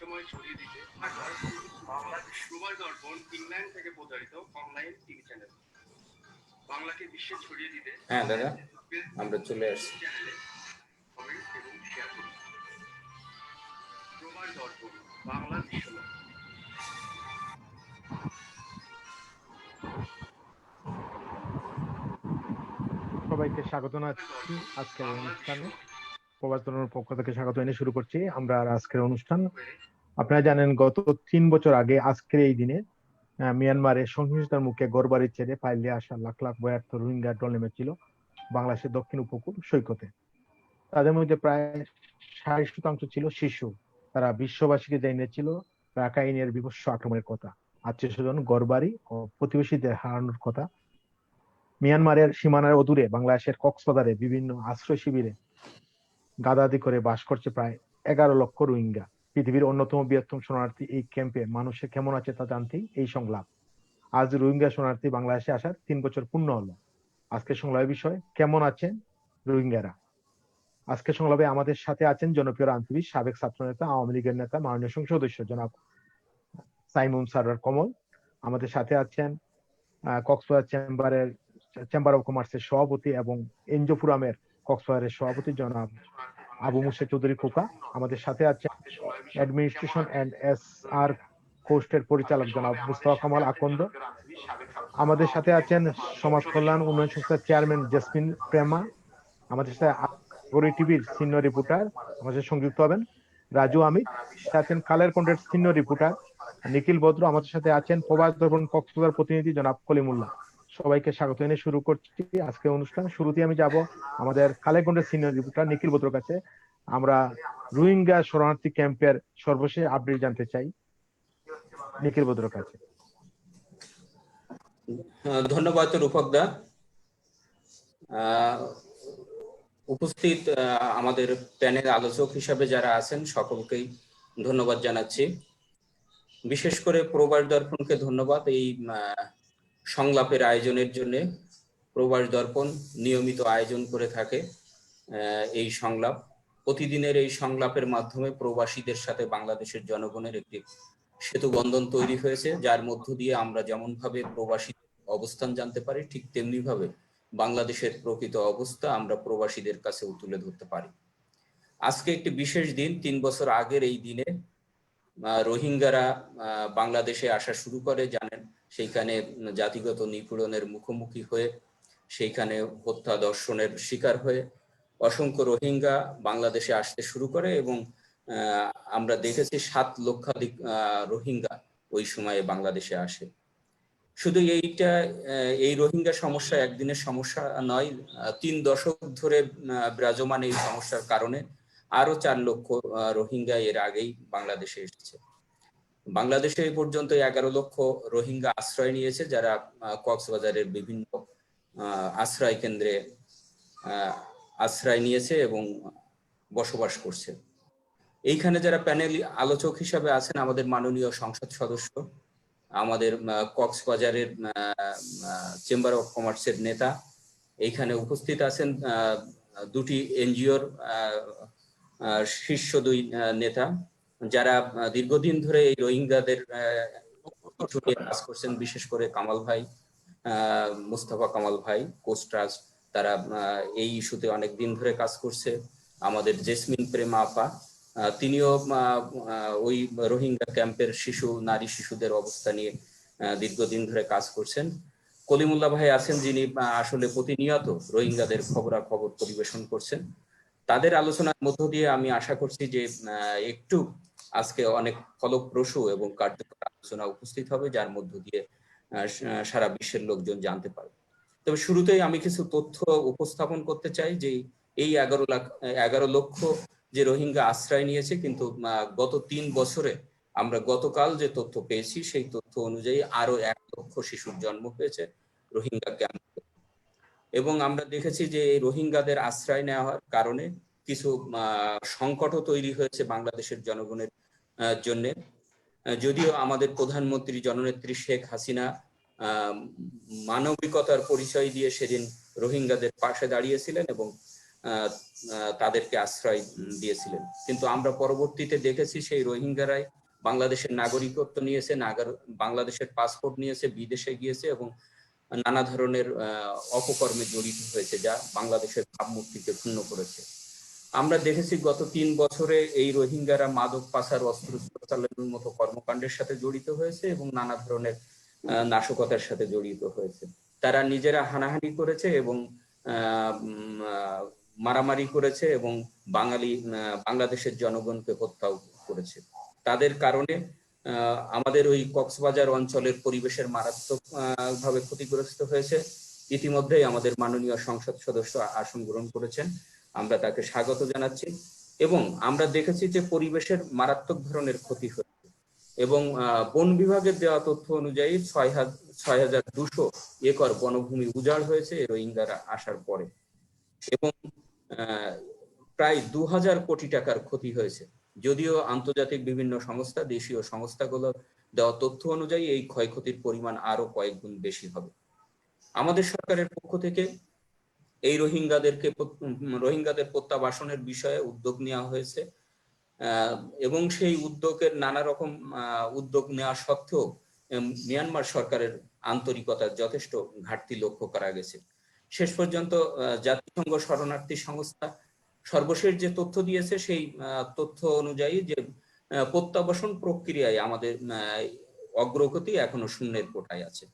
বিশ্বময় ছড়িয়ে দিতে প্রবাল দর্পণ ইংল্যান্ড থেকে প্রচারিত অনলাইন টিভি চ্যানেল। বাংলাকে বিশ্বে ছড়িয়ে দিতে হ্যাঁ দাদা, আমরা চলে আসছি। চ্যানেলে কমেন্ট এবং শেয়ার করুন। প্রবাল দর্পণ বাংলা বিশ্বময়। সবাইকে স্বাগত জানাচ্ছি আজকের অনুষ্ঠানে। প্রবাস দর্পণের পক্ষ থেকে স্বাগত এনে শুরু করছি আমরা আজকের অনুষ্ঠান। আপনারা জানেন গত 3 বছর আগে আজকের এই দিনে মিয়ানমারের সহিংসতার মুখে ঘরবাড়ি ছেড়ে পালিয়ে আসা লাখ লাখ বয়ার্থ রোহিঙ্গা দল নেমেছিল বাংলাদেশের দক্ষিণ উপকূল সৈকতে। তাদের মধ্যে প্রায় 60% ছিল শিশু। তারা বিশ্ববাসীকে জানিয়েছিল রাখাইনের বিভৎস আক্রমণের কথা, আত্মীয় স্বজন, ঘরবাড়ি ও প্রতিবেশীদের হারানোর কথা। মিয়ানমারের সীমানার অদূরে বাংলাদেশের কক্সবাজারে বিভিন্ন আশ্রয় শিবিরে গাদাগাদি করে বাস করছে প্রায় 11 লক্ষ রোহিঙ্গা। পৃথিবীর অন্যতম বৃহত্তম শরণার্থী এই ক্যাম্পে মানুষের কেমন আছে তা জানতেই এই সংলাপ। আজ রোহিঙ্গা শরণার্থী বাংলাদেশে আসার 3 বছর পূর্ণ হলো। আজকের সংলাপের বিষয় কেমন আছেন রোহিঙ্গারা। আজকের সংলাপে আমাদের সাথে আছেন জনপ্রিয় রাজনীতিবিদ, সাবেক ছাত্রনেতা, আওয়ামী লীগের নেতা, মাননীয় সংসদ সদস্য জনাব সাইমুম সারওয়ার কমল। আমাদের সাথে আছেন কক্সবাজার চেম্বার অব কমার্সের সভাপতি এবং এনজিও ফোরামের কক্সবাজারের সভাপতি জনাব আবু মুসা চৌধুরী খোকা। আমাদের সাথে আছেন অ্যাডমিনিস্ট্রেশন এন্ড এসআর কোস্টের পরিচালক জনাব মুস্তাফা কামাল আকন্দ। আমাদের সাথে আছেন সমাজ কল্যাণ উন্নয়ন সংস্থার চেয়ারম্যান জেসমিন প্রেমা। আমাদের সাথে গরি টিভির সিনিয়র রিপোর্টার আমাদের সংযুক্ত হবেন রাজু আমির। আছেন কালের কন্টেন্ট সিনিয়র রিপোর্টার নিখিল বদ্র। আমাদের সাথে আছেন প্রবাস দর্পণ কক্সবাজার প্রতিনিধি জনাব কলিমুল্লাহ। সবাইকে স্বাগত এনে শুরু করছি আজকের অনুষ্ঠান। শুরুতে আমি যাব আমাদের কালেকন্ডের সিনিয়র রিপোর্টার নিখিল বদ্রর কাছে। আমরা রোহিঙ্গা শরণার্থী ক্যাম্পের সর্বশেষ আপডেট জানতে চাই নিখিল বদ্রর কাছে। ধন্যবাদ রূপক দা। উপস্থিত আমাদের প্যানেল আলোচক হিসাবে যারা আছেন সকলকেই ধন্যবাদ জানাচ্ছি। বিশেষ করে প্রবাস দর্পণকে ধন্যবাদ এই সংলাপের আয়োজনের জন্য। প্রবাস দর্পণ নিয়মিত আয়োজন করে থাকে এই সংলাপ। প্রতিদিনের এই সংলাপের মাধ্যমে প্রবাসীদের সাথে বাংলাদেশের জনগণের একটি সেতু বন্ধন তৈরি হয়েছে, যার মধ্য দিয়ে আমরা যেমন ভাবে প্রবাসী অবস্থান জানতে পারি, ঠিক তেমনি ভাবে বাংলাদেশের প্রকৃত অবস্থা আমরা প্রবাসীদের কাছে তুলে ধরতে পারি। আজকে একটি বিশেষ দিন। 3 বছর আগের এই দিনে রোহিঙ্গারা বাংলাদেশে আসা শুরু করে। জানেন, সেইখানে জাতিগত নিপীড়নের মুখোমুখি হয়ে, সেইখানে হত্যা দর্শনের শিকার হয়ে অসংখ্য রোহিঙ্গা বাংলাদেশে আসতে শুরু করে এবং আমরা দেখেছি 7 লক্ষাধিক রোহিঙ্গা ওই সময়ে বাংলাদেশে আসে। শুধু এই রোহিঙ্গা সমস্যা একদিনের সমস্যা নয়, 3 দশক ধরে বিরাজমান এই সমস্যার কারণে আরো 4 লক্ষ রোহিঙ্গা এর আগেই বাংলাদেশে এসেছে। বাংলাদেশে এই পর্যন্ত 11 লক্ষ রোহিঙ্গা আশ্রয় নিয়েছে, যারা কক্সবাজারের বিভিন্ন আশ্রয় কেন্দ্রে আশ্রয় নিয়েছে এবং বসবাস করছে। এইখানে যারা প্যানেল আলোচক হিসাবে আছেন আমাদের মাননীয় সংসদ সদস্য, আমাদের কক্সবাজারের চেম্বার অফ কমার্সের নেতা, এইখানে উপস্থিত আছেন দুটি এনজিওর শীর্ষ 2 নেতা, যারা দীর্ঘদিন ধরে এই রোহিঙ্গাদের কাজ করছেন। বিশেষ করে কামাল ভাই, মুস্তাফা কামাল ভাই, কোস্ট্রাস্ট, তারা এই ইস্যুতে অনেক দিন ধরে কাজ করছে। আমাদের জেসমিন প্রেমা আপা, তিনিও ওই রোহিঙ্গা ক্যাম্পের নারী শিশুদের অবস্থা নিয়ে দীর্ঘদিন ধরে কাজ করছেন। কলিমুল্লাহ ভাই আছেন, যিনি আসলে প্রতিনিয়ত রোহিঙ্গাদের খবরাখবর পরিবেশন করছেন। তাদের আলোচনার মধ্য দিয়ে আমি আশা করছি যে একটু আজকে অনেক ফলপ্রসূ এবং কার্যকর আলোচনা উপস্থিত হবে, যার মধ্য দিয়ে সারা বিশ্বের লোকজন জানতে পারবে। তবে শুরুতেই আমি কিছু তথ্য উপস্থাপন করতে চাই যে এই 11 লক্ষ যে রোহিঙ্গা আশ্রয় নিয়েছে, কিন্তু গত 3 বছরে আমরা গতকাল যে তথ্য পেয়েছি সেই তথ্য অনুযায়ী আরো 1 লক্ষ শিশুর জন্ম হয়েছে রোহিঙ্গা ক্যাম্পে। এবং আমরা দেখেছি যে এই রোহিঙ্গাদের আশ্রয় নেওয়ার কারণে কিছু সংকটও তৈরি হয়েছে বাংলাদেশের জনগণের জন্য। যদিও আমাদের প্রধানমন্ত্রী জননেত্রী শেখ হাসিনা মানবিকতার পরিচয় দিয়ে সেদিন রোহিঙ্গাদের পাশে দাঁড়িয়েছিলেন এবং তাদেরকে আশ্রয় দিয়েছিলেন। কিন্তু আমরা পরবর্তীতে দেখেছি সেই রোহিঙ্গারাই বাংলাদেশের নাগরিকত্ব নিয়েছে, বাংলাদেশের পাসপোর্ট নিয়েছে, বিদেশে গিয়েছে এবং নানা ধরনের অপকর্মে জড়িত হয়েছে, যা বাংলাদেশের ভাবমূর্তিকে ক্ষুণ্ণ করেছে। আমরা দেখেছি গত 3 বছরে এই রোহিঙ্গারা মাদক পাচার, অস্ত্র চোরাচালানের মতো কর্মকাণ্ডের সাথে জড়িত হয়েছে এবং নানা ধরনের নাশকতার সাথে জড়িত হয়েছে। তারা নিজেরা হানাহানি করেছে এবং মারামারি করেছে এবং বাংলাদেশের জনগণকে হত্যাও করেছে। তাদের কারণে আমাদের ওই কক্সবাজার অঞ্চলের পরিবেশের মারাত্মক ভাবে ক্ষতিগ্রস্ত হয়েছে। ইতিমধ্যেই আমাদের মাননীয় সংসদ সদস্য আসন গ্রহণ করেছেন, আমরা তাকে স্বাগত জানাচ্ছি। এবং আমরা দেখেছি যে পরিবেশের মারাত্মক ধরনের ক্ষতি হয়েছে এবং বন বিভাগের দেওয়া তথ্য অনুযায়ী ৬,২০০ একর বনভূমি উজাড় হয়েছে রোহিঙ্গারা আসার পরে এবং প্রায় ২,০০০ কোটি টাকার ক্ষতি হয়েছে। যদিও আন্তর্জাতিক বিভিন্ন সংস্থা, দেশীয় সংস্থাগুলো দেওয়া তথ্য অনুযায়ী এই ক্ষয়ক্ষতির পরিমাণ আরো কয়েক গুণ বেশি হবে। আমাদের সরকারের পক্ষ থেকে এই রোহিঙ্গাদের প্রত্যাবাসনের বিষয়ে উদ্যোগ নেওয়া হয়েছে এবং সেই উদ্যোগের নানা রকম উদ্যোগ নেওয়া সত্ত্বেও মিয়ানমার সরকারের আন্তরিকতার যথেষ্ট ঘাটতি লক্ষ্য করা গেছে। শেষ পর্যন্ত জাতিসংঘ শরণার্থী সংস্থা সর্বশেষ যে তথ্য দিয়েছে সেই তথ্য অনুযায়ী যে প্রত্যাবাসন প্রক্রিয়ায় আমাদের অগ্রগতি এখনো শূন্যের কোঠায় আছে।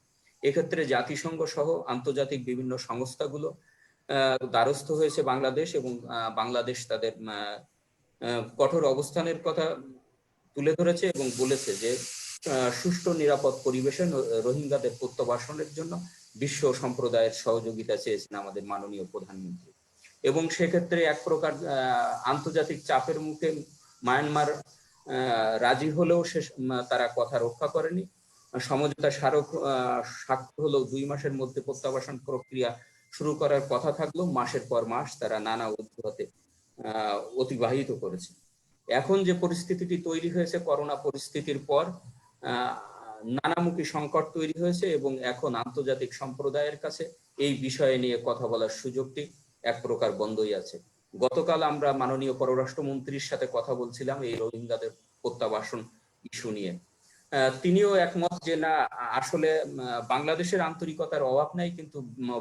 এক্ষেত্রে জাতিসংঘ সহ আন্তর্জাতিক বিভিন্ন সংস্থাগুলো দ্বারস্থ হয়েছে বাংলাদেশ এবং বাংলাদেশ তাদের কঠোর অবস্থানের কথা তুলে ধরেছে এবং বলেছে যে সুষ্ঠু নিরাপদ পরিবেশে রোহিঙ্গাদের প্রত্যাবাসনের জন্য বিশ্ব সম্প্রদায়ের সহযোগিতা চেয়েছেন আমাদের মাননীয় প্রধানমন্ত্রী। এবং সেক্ষেত্রে এক প্রকার আন্তর্জাতিক চাপের মুখে মায়ানমার রাজি হলেও তারা কথা রক্ষা করেনি। সমঝোতা স্বাক্ষর হলেও 2 মাসের মধ্যে প্রত্যাবাসন প্রক্রিয়া শুরু করার কথা থাকলেও মাসের পর মাস তারা নানা অজুহাতে অতিবাহিত করেছে। এখন যে পরিস্থিতিটি তৈরি হয়েছে করোনা পরিস্থিতির পর নানামুখী সংকট তৈরি হয়েছে এবং এখন আন্তর্জাতিক সম্প্রদায়ের কাছে এই বিষয়ে নিয়ে কথা বলার সুযোগটি এক প্রকার বন্ধই আছে। গতকাল আমরা মাননীয় পররাষ্ট্রমন্ত্রীর সাথে কথা বলছিলাম এই রোহিঙ্গাদের প্রত্যাবাসন ইস্যু নিয়ে। তিনিও একমত যে না, আসলে বাংলাদেশের আন্তরিকতার অভাব নাই, কিন্তু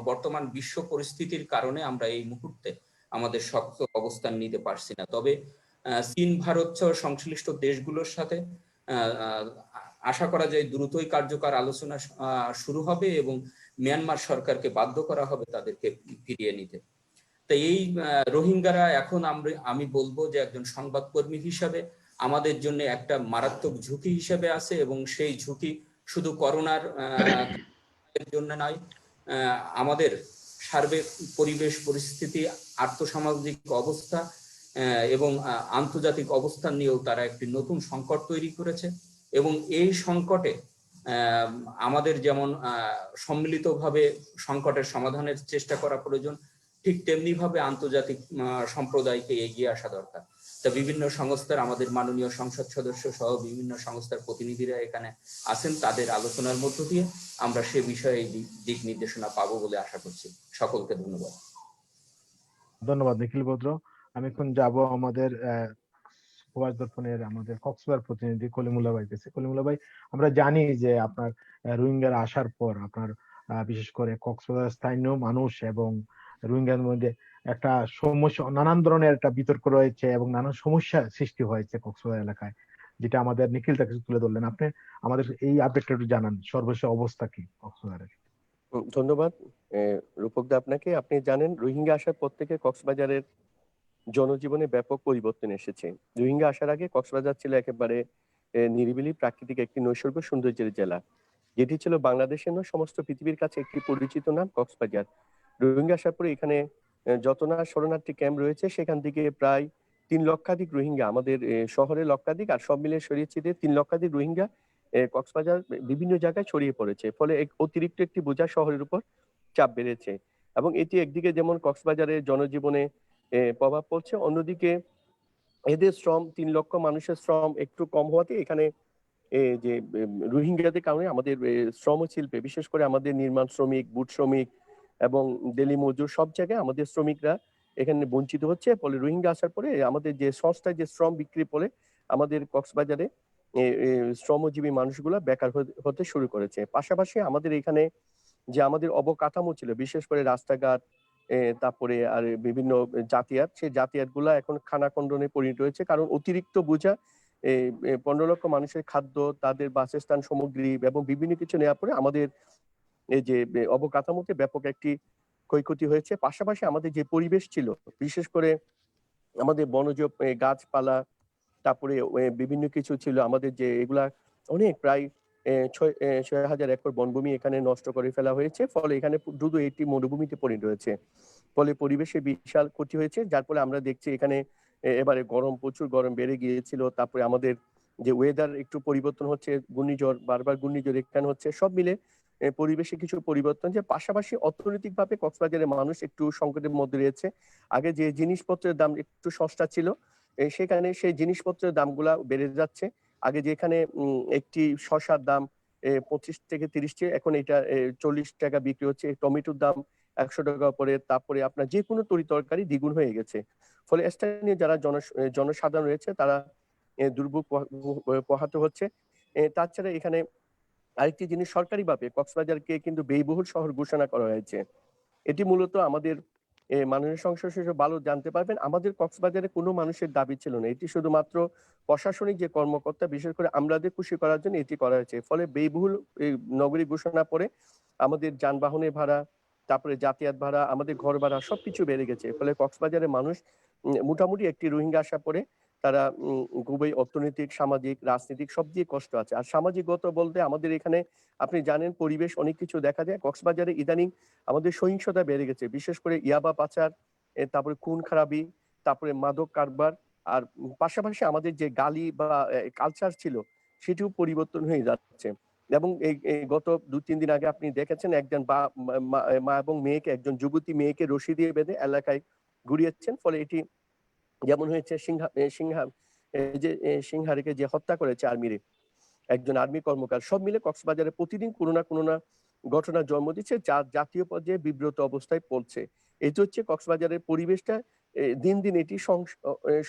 বর্তমান বিশ্ব পরিস্থিতির কারণে আমরা এই মুহূর্তে আমাদের শক্ত অবস্থান নিতে পারছি না। তবে চীন, ভারত সহ সংশ্লিষ্ট দেশগুলোর সাথে আশা করা যায় দ্রুতই কার্যকর আলোচনা শুরু হবে এবং মিয়ানমার সরকারকে বাধ্য করা হবে তাদেরকে ফিরিয়ে নিতে। তো এই রোহিঙ্গারা এখন আমি বলবো যে একজন সংবাদকর্মী হিসাবে আমাদের জন্য একটা মারাত্মক ঝুঁকি হিসেবে আছে এবং সেই ঝুঁকি শুধু করোনার জন্য নয়, আমাদের সার্বিক পরিবেশ পরিস্থিতি, আর্থসামাজিক অবস্থা এবং আন্তর্জাতিক অবস্থান নিয়েও তারা একটি নতুন সংকট তৈরি করেছে এবং এই সংকটে আমাদের যেমন সম্মিলিতভাবে সংকটের সমাধানের চেষ্টা করা প্রয়োজন, ঠিক তেমনি ভাবে আন্তর্জাতিক সম্প্রদায়কে এগিয়ে আসা দরকার। তা বিভিন্ন সংস্থার, আমাদের মাননীয় সংসদ সদস্য সহ বিভিন্ন সংস্থার প্রতিনিধিরা এখানে আছেন, তাদের আলোচনার মধ্য দিয়ে আমরা সে বিষয়ে দিক নির্দেশনা পাবো বলে আশা করছি। সকলকে ধন্যবাদ। ধন্যবাদ নিখিল ভদ্র। আমি এখন যাব আমাদের প্রবাস দর্পণের আমাদের কক্সবাজার প্রতিনিধি কলিমুল্লাহ ভাই কাছে। কলিমুল্লাহ ভাই, আমরা জানি যে আপনার রোহিঙ্গারা আসার পর আপনার বিশেষ করে কক্সবাজার স্থানীয় মানুষ এবং রোহিঙ্গার মধ্যে একটা সমস্যা, নানান ধরনের একটা বিতর্ক রয়েছে এবং নানান সমস্যা সৃষ্টি হয়েছে কক্সবাজার এলাকায়, যেটা আমাদের নিখিল তাকে তুলে ধরলেন। আপনি আমাদের এই আপডেটটা একটু জানান, সর্বশেষ অবস্থা কি কক্সবাজারের? ধন্যবাদ রূপকদা আপনাকে। আপনি জানেন রোহিঙ্গা আসার পর থেকে কক্সবাজারের জনজীবনে ব্যাপক পরিবর্তন এসেছে। রোহিঙ্গা আসার আগে কক্সবাজার ছিল একেবারে নিরিবিলি প্রাকৃতিক একটি নৈসর্গ সৌন্দর্যের জেলা, যেটি ছিল বাংলাদেশের নয় সমস্ত পৃথিবীর কাছে একটি পরিচিত নাম কক্সবাজার। রোহিঙ্গা আসার পরে এখানে যত না শরণার্থী ক্যাম্প রয়েছে সেখান থেকে প্রায় 3 লক্ষাধিক রোহিঙ্গা, আমাদের শহরে লক্ষাধিক আর সব মিলিয়ে শরীয়তচিতে 3 লক্ষাধিক রোহিঙ্গা কক্সবাজার বিভিন্ন জায়গায় ছড়িয়ে পড়েছে। ফলে অতিরিক্ত একটি বোঝা শহরের উপর চাপ বেড়েছে এবং এটি একদিকে যেমন কক্সবাজারের জনজীবনে প্রভাব পড়ছে, অন্যদিকে এদের শ্রম, 3 লক্ষ মানুষের শ্রম একটু কম হওয়াতে এখানে যে রোহিঙ্গাদের কারণে আমাদের শ্রম শিল্পে, বিশেষ করে আমাদের নির্মাণ শ্রমিক, বুট শ্রমিক এবং ডেলি মজুর সব জায়গায় আমাদের শ্রমিকরা এখানে বঞ্চিত হচ্ছে। ফলে রোহিঙ্গা আসার পরে আমাদের যে সস্তায় যে শ্রম বিক্রির ফলে আমাদের কক্সবাজারে শ্রমজীবী মানুষগুলা বেকার হতে শুরু করেছে। পাশাপাশি আমাদের এখানে যে আমাদের অবকাঠামো ছিল, বিশেষ করে রাস্তাঘাট, তারপরে আর বিভিন্ন যাতায়াত, সেই যাতায়াতগুলা এখন খানাখন্দনে পরিণত হয়েছে। কারণ অতিরিক্ত বোঝা ১৫ লক্ষ মানুষের খাদ্য, তাদের বাসস্থান সামগ্রী এবং বিভিন্ন কিছু নেওয়ার পরে আমাদের এই যে অবকাঠামোতে ব্যাপক একটি ক্ষয়ক্ষতি হয়েছে। পাশাপাশি আমাদের যে পরিবেশ ছিল, বিশেষ করে আমাদের বনজ গাছপালা, তারপরে বিভিন্ন কিছু ছিল আমাদের যে এগুলা অনেক প্রায় ৬,০০০ একর বনভূমি এখানে নষ্ট করে ফেলা হয়েছে। ফলে এখানে দ্রুত এটি মরুভূমিতে পরিণত হয়েছে। ফলে পরিবেশে বিশাল ক্ষতি হয়েছে। যার ফলে আমরা দেখছি এখানে এবারে প্রচুর গরম বেড়ে গিয়েছিল। তারপরে আমাদের যে ওয়েদার একটু পরিবর্তন হচ্ছে, ঘূর্ণিঝড়, বারবার ঘূর্ণিঝড় এখানে হচ্ছে। সব মিলে পরিবেশে কিছু পরিবর্তন, যে পাশাপাশি অর্থনৈতিকভাবে কক্সবাজারের মানুষ একটু সংকটের মধ্যে রয়েছে। আগে যে জিনিসপত্রের দাম একটু সস্তা ছিল, সেখানে সেই জিনিসপত্রের দামগুলা বেড়ে যাচ্ছে। আগে যেখানে একটি শসার দাম ২৫ থেকে ৩০ টাকা, এখন এটা ৪০ টাকা বিক্রি হচ্ছে। টমেটোর দাম ১০০ টাকা করে। তারপরে আপনার যেকোনো তরি-তরকারি দ্বিগুণ হয়ে গেছে। ফলে স্থানীয় যারা জনসাধারণ রয়েছে তারা দুর্ভোগ পোহাতে হচ্ছে। তাছাড়া এখানে আরেকটি জিনিস, সরকারিভাবে কক্সবাজারকে কিন্তু ব্যয়বহুল শহর ঘোষণা করা হয়েছে। এটি মূলত আমাদের মাননীয় সংসদ সদস্য ভালো জানতে পারবেন। আমাদের কক্সবাজারে কোনো মানুষের দাবি ছিল না। এটি শুধুমাত্র প্রশাসনিক যে কর্মকর্তা, বিশেষ করে আমলাদের খুশি করার জন্য এটি করা হয়েছে। ফলে ব্যয়বহুল নগরী ঘোষণা পরে আমাদের যানবাহনের ভাড়া, তারপরে যাতায়াত ভাড়া, আমাদের ঘর ভাড়া সবকিছু বেড়ে গেছে। ফলে কক্সবাজারের মানুষ মোটামুটি একটি রোহিঙ্গা আসার পরে তারা খুবই অর্থনৈতিক, সামাজিক, রাজনৈতিক সব দিয়ে কষ্ট আছে। আর সামাজিকগত বলতে আমাদের এখানে আপনি জানেন পরিবেশ অনেক কিছু দেখা যায়। কক্সবাজারে ইদানিং আমাদের সহিংসতা বেড়ে গেছে। বিশেষ করে ইয়াবা পাচার, তারপরে খুন-খারাবি, তারপরে মাদক কারবার। আর পাশাপাশি আমাদের যে গালি বা কালচার ছিল সেটিও পরিবর্তন হয়ে যাচ্ছে। এবং এই গত ২-৩ দিন আগে আপনি দেখেছেন একজন মা এবং মেয়েকে, একজন যুবতী মেয়েকে রশি দিয়ে বেঁধে এলাকায় ঘুরিয়েছেন। ফলে এটি যেমন হয়েছে সিংহারিকে যে হত্যা করেছে আর্মিরে, একজন আর্মি কর্মকার। সব মিলে কক্সবাজারে প্রতিদিন কোনো না ঘটনা জন্ম দিচ্ছে, যা জাতীয় পর্যায়ে বিব্রত অবস্থায় পড়ছে। এটি হচ্ছে কক্সবাজারের পরিবেশটা দিন, দিন এটি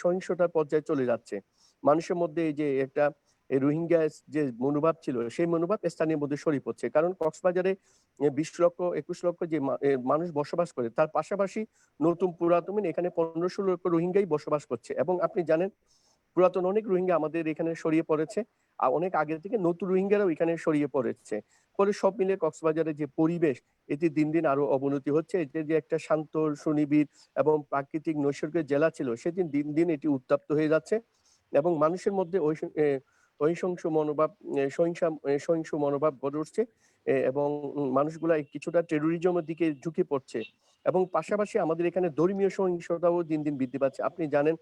সহিংসতার পর্যায়ে চলে যাচ্ছে। মানুষের মধ্যে এই যে একটা রোহিঙ্গা যে মনোভাব ছিল, সেই মনোভাব স্থানীয় মধ্যে ছড়িয়ে পড়ছে। কারণ কক্সবাজারে ২০ লক্ষ ২১ লক্ষ যে মানুষ বসবাস করে, তার পাশাপাশি নতুন পুরাতন এখানে ১৫-১৬ লক্ষ রোহিঙ্গাই বসবাস করছে। এবং আপনি জানেন পুরাতন অনেক রোহিঙ্গা আমাদের এখানে ছড়িয়ে পড়েছে। অনেক আগে থেকে নতুন রোহিঙ্গারাও এখানে ছড়িয়ে পড়েছে। ফলে সব মিলে কক্সবাজারের যে পরিবেশ, এটি দিন, দিন আরো অবনতি হচ্ছে। এটি যে একটা শান্ত, সুনিবিড় এবং প্রাকৃতিক নৈসর্গিক জেলা ছিল, সেদিন দিন, দিন এটি উত্তপ্ত হয়ে যাচ্ছে। এবং মানুষের মধ্যে অহিংস মনোভাব, সহিংস মনোভাব গড়ে উঠছে। এবং মানুষগুলা কিছুটা টেরোরিজমের দিকে ঝুঁকে পড়ছে। এবং পাশাপাশি আমাদের এখানে ধর্মীয় সহিংসতাও দিন, দিন বৃদ্ধি পাচ্ছে। আপনি জানেন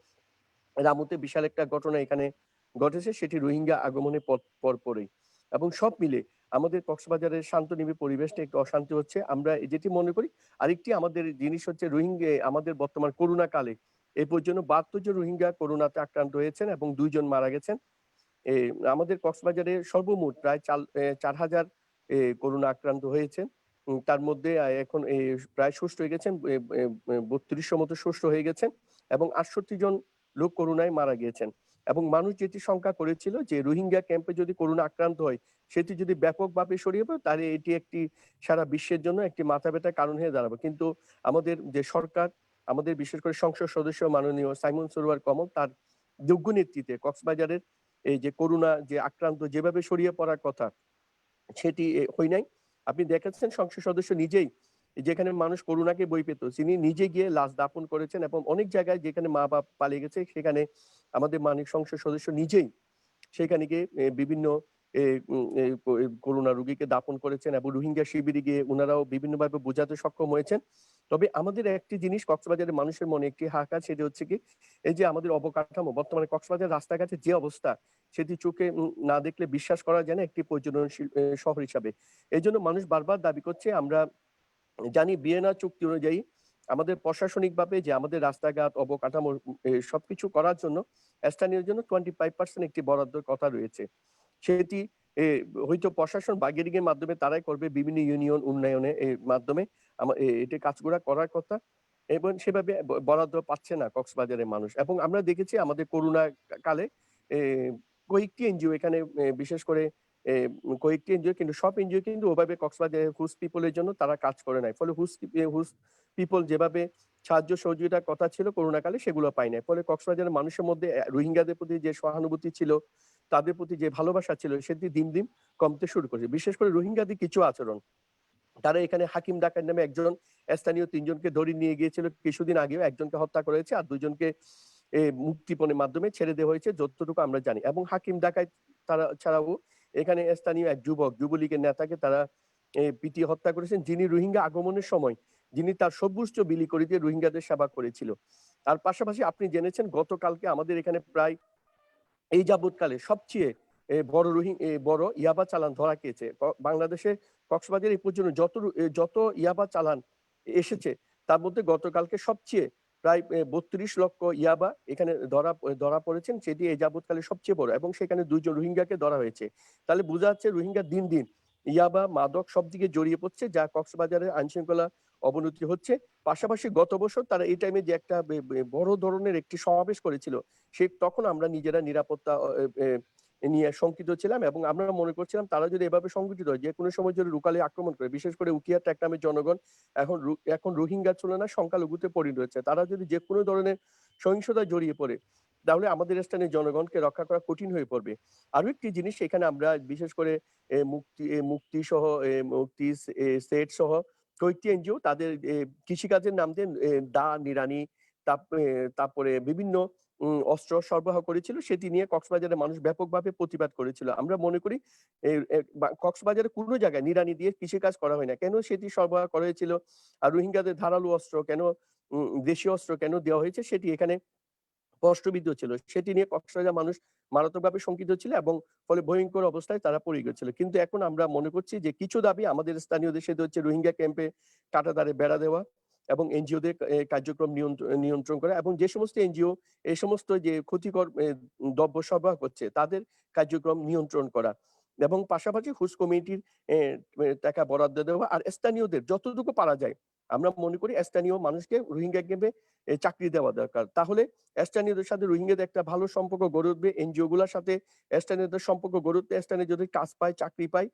রামুতে বিশাল একটা ঘটনা এখানে ঘটেছে, সেটি রোহিঙ্গা আগমনের পরপরই। এবং সব মিলে আমাদের কক্সবাজারের শান্তনিবিড় পরিবেশটা একটু অশান্তি হচ্ছে। আমরা যেটি মনে করি, আরেকটি আমাদের জিনিস হচ্ছে রোহিঙ্গা আমাদের বর্তমান করোনা কালে এ পর্যন্ত ৭২ জন রোহিঙ্গা করোনাতে আক্রান্ত হয়েছেন এবং ২ জন মারা গেছেন। এ আমাদের কক্সবাজারে সর্বমোট প্রায় ৪,০০০ করোনা আক্রান্ত হয়েছেন। তার মধ্যে এখন প্রায় সুস্থ হয়ে গেছেন, ৩২০০ মতো সুস্থ হয়ে গেছেন এবং ৬৮ জন লোক করোনায় মারা গিয়েছেন। এবং মানুষ যেটি শঙ্কা করেছিল যে রোহিঙ্গা ক্যাম্পে যদি করোনা আক্রান্ত হয়, সেটি যদি ব্যাপকভাবে ছড়িয়ে পড়ে তাহলে এটি একটি সারা বিশ্বের জন্য একটি মাথা ব্যথার কারণ হয়ে দাঁড়াবে। কিন্তু আমাদের যে সরকার, আমাদের বিশেষ করে সংসদ সদস্য মাননীয় সাইমন সরোয়ার কমল, তার যোগ্য নেতৃত্বে কক্সবাজারের এই যে করোনা যে আক্রান্ত যেভাবে ছড়িয়ে পড়ার কথা, সেটি হয় নাই। আপনি দেখেছেন সংসদ সদস্য নিজেই, যেখানে মানুষ করোনাকে ভয় পেত, তিনি নিজে গিয়ে লাশ দাফন করেছেন। এবং অনেক জায়গায় যেখানে মা-বাপ পালিয়ে গেছে, সেখানে আমাদের মাননীয় সংসদ সদস্য নিজেই সেখানে গিয়ে বিভিন্ন করোনা রোগীকে দাফন করেছেন এবং রোহিঙ্গা শিবিরে গিয়ে উনারাও বিভিন্নভাবে বোঝাতে সক্ষম হয়েছেন। তবে আমাদের একটি জিনিস কক্সবাজারের মানুষের মনে একটি হাহাকার, সেটি হচ্ছে কি এই যে আমাদের অবকাঠামো, বর্তমানে কক্সবাজার রাস্তাঘাটের যে অবস্থা, সেটি চোখে না দেখলে বিশ্বাস করা যায় না একটি পর্যটনশীল শহর হিসাবে। এজন্য মানুষ বারবার দাবি করছে, আমরা জানি ভিয়েনা চুক্তি অনুযায়ী আমাদের প্রশাসনিকভাবে যে আমাদের রাস্তাঘাট, অবকাঠামো সবকিছু করার জন্য স্থানীয় জন্য 25% একটি বরাদ্দের কথা রয়েছে। সেটি হয়তো প্রশাসন বার্গেনিং এর মাধ্যমে তারাই করবে, বিভিন্ন ইউনিয়ন উন্নয়নে মাধ্যমে এটি কাজগুলা করার কথা। এবং সেভাবে বরাদ্দ পাচ্ছে না কক্সবাজারের মানুষ। এবং আমরা দেখেছি আমাদের করোনা কালে এ কয়েকটি এনজিও এখানে বিশেষ করে এ কয়েকটি এনজিও, কিন্তু সব এনজিও কিন্তু ওভাবে কক্সবাজারের হুস পিপল এর জন্য তারা কাজ করে নাই। ফলে হুস পিপল যেভাবে সাহায্য সহযোগিতার কথা ছিল করোনা কালে সেগুলো পায় নাই। ফলে কক্সবাজারের মানুষের মধ্যে রোহিঙ্গাদের প্রতি যে সহানুভূতি ছিল, তাদের প্রতি যে ভালোবাসা ছিল সেটি দিন, দিন কমতে শুরু করেছে। বিশেষ করে রোহিঙ্গাদের কিছু আচরণ। তারা এখানে হাকিম ডাকাত নামে একজন স্থানীয় ৩ জনকে ধরে নিয়ে গিয়েছিল কিছুদিন আগেও। একজনকে হত্যা করেছে আর ২ জনকে মুক্তিপণের মাধ্যমে ছেড়ে দেওয়া হয়েছে যতটুকু আমরা জানি। এবং হাকিম ডাকাত তারা ছাড়াও এখানে স্থানীয় এক যুবলীগের নেতাকে তারা পিটিয়ে হত্যা করেছেন, যিনি রোহিঙ্গা আগমনের সময় যিনি তার সর্বোচ্চ বিলি করে দিয়ে রোহিঙ্গাদের সেবা করেছিল। তার পাশাপাশি আপনি জেনেছেন গতকালকে আমাদের এখানে প্রায় এই যাবৎকালে সবচেয়ে বড় ইয়াবা চালান ধরা খেয়েছে। বাংলাদেশে কক্সবাজার এই পর্যন্ত যত ইয়াবা চালান এসেছে তার মধ্যে গতকালকে সবচেয়ে প্রায় ৩২ লক্ষ ইয়াবা এখানে ধরা পড়েছেন, সেটি এই যাবৎকালে সবচেয়ে বড়। এবং সেখানে ২ জন রোহিঙ্গাকে ধরা হয়েছে। তাহলে বোঝা যাচ্ছে রোহিঙ্গা দিন দিন ইয়াবা, মাদক সব দিকে জড়িয়ে পড়ছে, যা কক্সবাজারের আইনশৃঙ্খলা অবনতি হচ্ছে। পাশাপাশি গত বছর তারা এই টাইমে যে একটা বড় ধরনের একটি সমাবেশ করেছিল, তখন আমরা নিজেরা নিরাপত্তা নিয়ে শঙ্কিত ছিলাম এবং আমরা মনে করছিলাম তারা যদি এভাবে সংগঠিত হয় যে কোনো সময় যদি রুকালি আক্রমণ করে, বিশেষ করে উকিয়া ট্যাকনামের জনগণ এখন রোহিঙ্গার তুলনায় সংখ্যালঘুতে পরিণত হচ্ছে, তারা যদি যে কোনো ধরনের সহিংসতায় জড়িয়ে পড়ে তাহলে আমাদের স্থানীয় জনগণকে রক্ষা করা কঠিন হয়ে পড়বে। আরো একটি জিনিস, এখানে আমরা বিশেষ করে মুক্তি সেট সহ কয়েকটি এনজিও তাদের কৃষিকাজের নাম দিয়ে দা নিরানি তারপরে বিভিন্ন অস্ত্র সরবরাহ করেছিল, সেটি নিয়ে কক্সবাজারের মানুষ ব্যাপকভাবে প্রতিবাদ করেছিল। আমরা মনে করি কক্সবাজারে কোনো জায়গায় নিড়ানি দিয়ে কৃষিকাজ করা হয় না, কেন সেটি সরবরাহ করা হয়েছিল? আর রোহিঙ্গাদের ধারালো অস্ত্র কেন, দেশীয় অস্ত্র কেন দেওয়া হয়েছে সেটি এখানে প্রশ্নবিদ্ধ ছিল। সেটি নিয়ে কক্সবাজার মানুষ মারাত্মকভাবে শঙ্কিত ছিল এবং ফলে ভয়ঙ্কর অবস্থায় তারা পড়ে গেছিল। কিন্তু এখন আমরা মনে করছি যে কিছু দাবি আমাদের স্থানীয়দের, সেটা হচ্ছে রোহিঙ্গা ক্যাম্পে কাঁটাতারে বেড়া দেওয়া এবং এনজিওদের কার্যক্রম নিয়ন্ত্রণ করা, এবং যে সমস্ত এনজিও এই সমস্ত যে ক্ষতিকর দ্রব্য সরবরাহ করছে তাদের কার্যক্রম নিয়ন্ত্রণ করা, এবং পাশাপাশি হুস কমিটির টাকা বরাদ্দ দেওয়া। আর স্থানীয়দের যতটুকু পারা যায় আমরা মনে করি স্থানীয় মানুষকে রোহিঙ্গা ক্যাম্পে চাকরি দেওয়া দরকার। তাহলে স্থানীয়দের সাথে রোহিঙ্গাদের একটা ভালো সম্পর্ক গড়ে উঠবে, এনজিও গুলোর সাথে স্থানীয়দের সম্পর্ক গড়ে উঠতে, স্থানীয় যদি কাজ পায়, চাকরি পায়,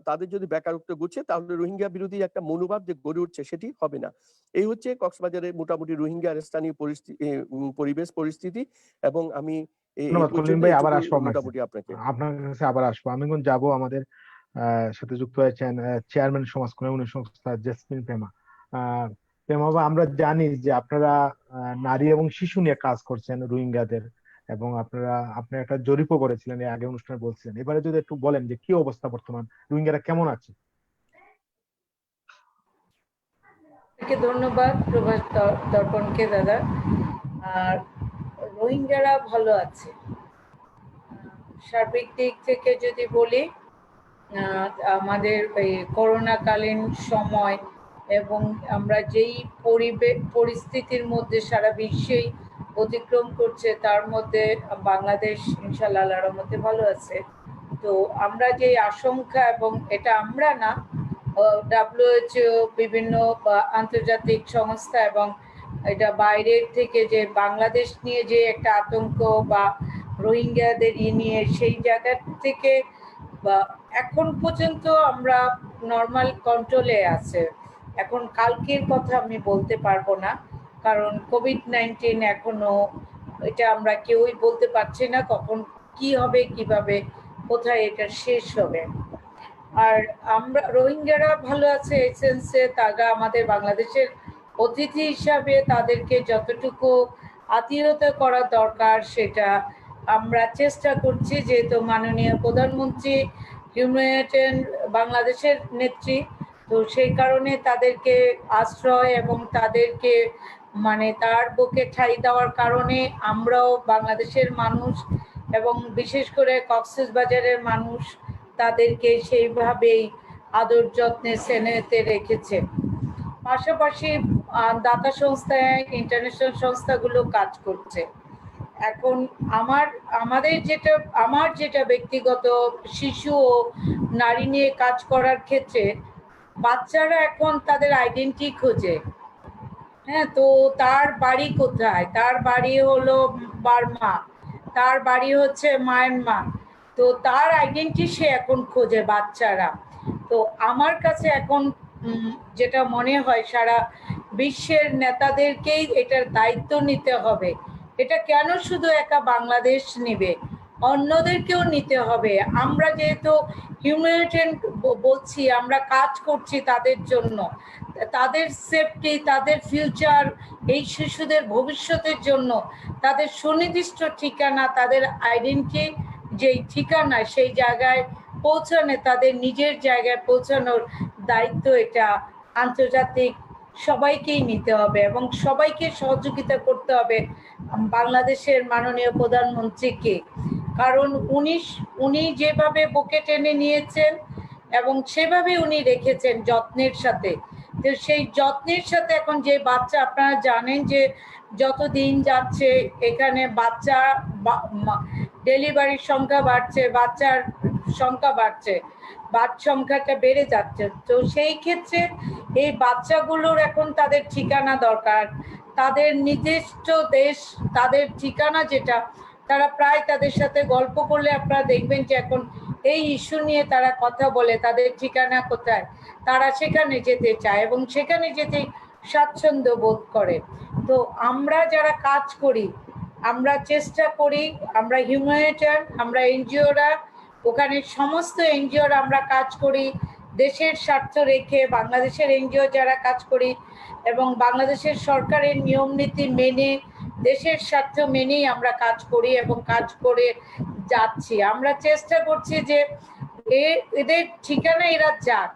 তাদের যদি বেকারত্ব ঘুরছে, তাহলে রোহিঙ্গা বিরোধী একটা মনোভাব যে গড়ে উঠছে সেটি হবে না। এই হচ্ছে কক্সবাজারের মোটামুটি রোহিঙ্গার স্থানীয় পরিবেশ পরিস্থিতি। এবং আমি ধন্যবাদ কলিম ভাই, আবার আসবো মোটামুটি আপনাকে। আপনার কাছে আবার আসবো। আমি এখন যাবো আমাদের সাথে যুক্ত হয়েছেন চেয়ারম্যান সমাজ কল্যাণ সংস্থা জেসমিন প্রেমা। প্রেমা ভাই, আমরা জানি যে আপনারা নারী এবং শিশু নিয়ে কাজ করছেন রোহিঙ্গাদের, এবং আপনি একটা জরিপও করেছিলেন, এর আগে অনুষ্ঠানে বলছিলেন। এবারে যদি একটু বলেন যে কি অবস্থা বর্তমান, রোহিঙ্গারা কেমন আছে? ধন্যবাদ প্রভাস দর্পণকে দাদা। আর রোহিঙ্গারা ভালো আছে সার্বিক দিক থেকে যদি বলি। আমাদের এই করোনাকালীন সময় এবং আমরা যেই পরিস্থিতির মধ্যে সারা বিশ্বেই অতিক্রম করছে, তার মধ্যে বাংলাদেশ ইনশাআল্লাহ আল্লাহর রহমতে ভালো আছে। তো আমরা যে আশঙ্কা, এবং এটা আমরা না, WHO বিভিন্ন আন্তর্জাতিক সংস্থা এবং এটা বাইরের থেকে যে বাংলাদেশ নিয়ে যে একটা আতঙ্ক বা রোহিঙ্গাদের নিয়ে, সেই জায়গা থেকে বা এখন পর্যন্ত আমরা নর্মাল কন্ট্রোলে আছে। এখন কালকের কথা আমি বলতে পারবো না, কারণ কোভিড-19 এখনো, এটা আমরা কেউই বলতে পারছি না কখন কি হবে, কিভাবে, কোথায় এটা শেষ হবে। আর আমরা রোহিঙ্গারা ভালো আছে এই সেন্সে, তারা আমাদের বাংলাদেশের অতিথি হিসাবে তাদেরকে যতটুকু আতিথেয়তা করা দরকার সেটা আমরা চেষ্টা করছি, যেহেতু মাননীয় প্রধানমন্ত্রী হিউম্যানিটেরিয়ান বাংলাদেশের নেত্রী, তো সেই কারণে তাদেরকে আশ্রয় এবং তাদেরকে তার বুকে ঠাঁই দেওয়ার কারণে আমরাও বাংলাদেশের মানুষ এবং বিশেষ করে কক্সবাজারের মানুষ তাদেরকে সেইভাবেই আদর যত্নে স্নেহেতে রেখেছে। পাশাপাশি দাতা সংস্থা, ইন্টারন্যাশনাল সংস্থাগুলো কাজ করছে। এখন আমার যেটা ব্যক্তিগত শিশু ও নারী নিয়ে কাজ করার ক্ষেত্রে, বাচ্চারা এখন তাদের আইডেন্টি খোঁজে। হ্যাঁ, তো তার বাড়ি কোথায়? তার বাড়ি হলো বার্মা, তার বাড়ি হচ্ছে মায়ানমার। তো তার আইডেন্টি সে এখন খোঁজে বাচ্চারা। তো আমার কাছে এখন যেটা মনে হয় সারা বিশ্বের নেতাদেরকেই এটার দায়িত্ব নিতে হবে। এটা কেন শুধু একা বাংলাদেশ নেবে, অন্যদেরকেও নিতে হবে। আমরা যেহেতু হিউম্যানিটেরিয়ান বলছি, আমরা কাজ করছি তাদের জন্য, তাদের সেফটি, তাদের ফিউচার, এই শিশুদের ভবিষ্যতের জন্য তাদের সুনির্দিষ্ট ঠিকানা, তাদের আইডেন্টি যেই ঠিকানা সেই জায়গায় পৌঁছানো, তাদের নিজের জায়গায় পৌঁছানোর দায়িত্ব এটা আন্তর্জাতিক সবাইকেই নিতে হবে এবং সবাইকে সহযোগিতা করতে হবে বাংলাদেশের মাননীয় প্রধানমন্ত্রীকে। কারণ উনি যেভাবে বুকে টেনে নিয়েছেন এবং সেভাবে উনি রেখেছেন যত্নের সাথে। তো সেই যত্নের সাথে এখন যে বাচ্চা, আপনারা জানেন যে যত দিন যাচ্ছে এখানে বাচ্চা ডেলিভারির সংখ্যা বাড়ছে, বাচ্চার সংখ্যা বাড়ছে, বাচ্চা সংখ্যাটা বেড়ে যাচ্ছে। তো সেই ক্ষেত্রে এই বাচ্চাগুলোর এখন তাদের ঠিকানা দরকার, তাদের নির্দিষ্ট দেশ, তাদের ঠিকানা যেটা, তারা প্রায় তাদের সাথে গল্প করলে আপনারা দেখবেন যে এখন এই ইস্যু নিয়ে তারা কথা বলে, তাদের ঠিকানা কোথায়, তারা সেখানে যেতে চায় এবং সেখানে যেতে স্বাচ্ছন্দ্য বোধ করে। তো আমরা যারা কাজ করি, আমরা চেষ্টা করি, আমরা হিউম্যানিটেরিয়ান, আমরা এনজিওরা, ওখানে সমস্ত এনজিওরা আমরা কাজ করি দেশের স্বার্থ রেখে, বাংলাদেশের এনজিও যারা কাজ করি এবং বাংলাদেশের সরকারের নিয়ম নীতি মেনে, দেশের স্বার্থ মেনেই আমরা কাজ করি এবং কাজ করে যাচ্ছি। আমরা চেষ্টা করছি যে এদের ঠিকানা এরা যাক,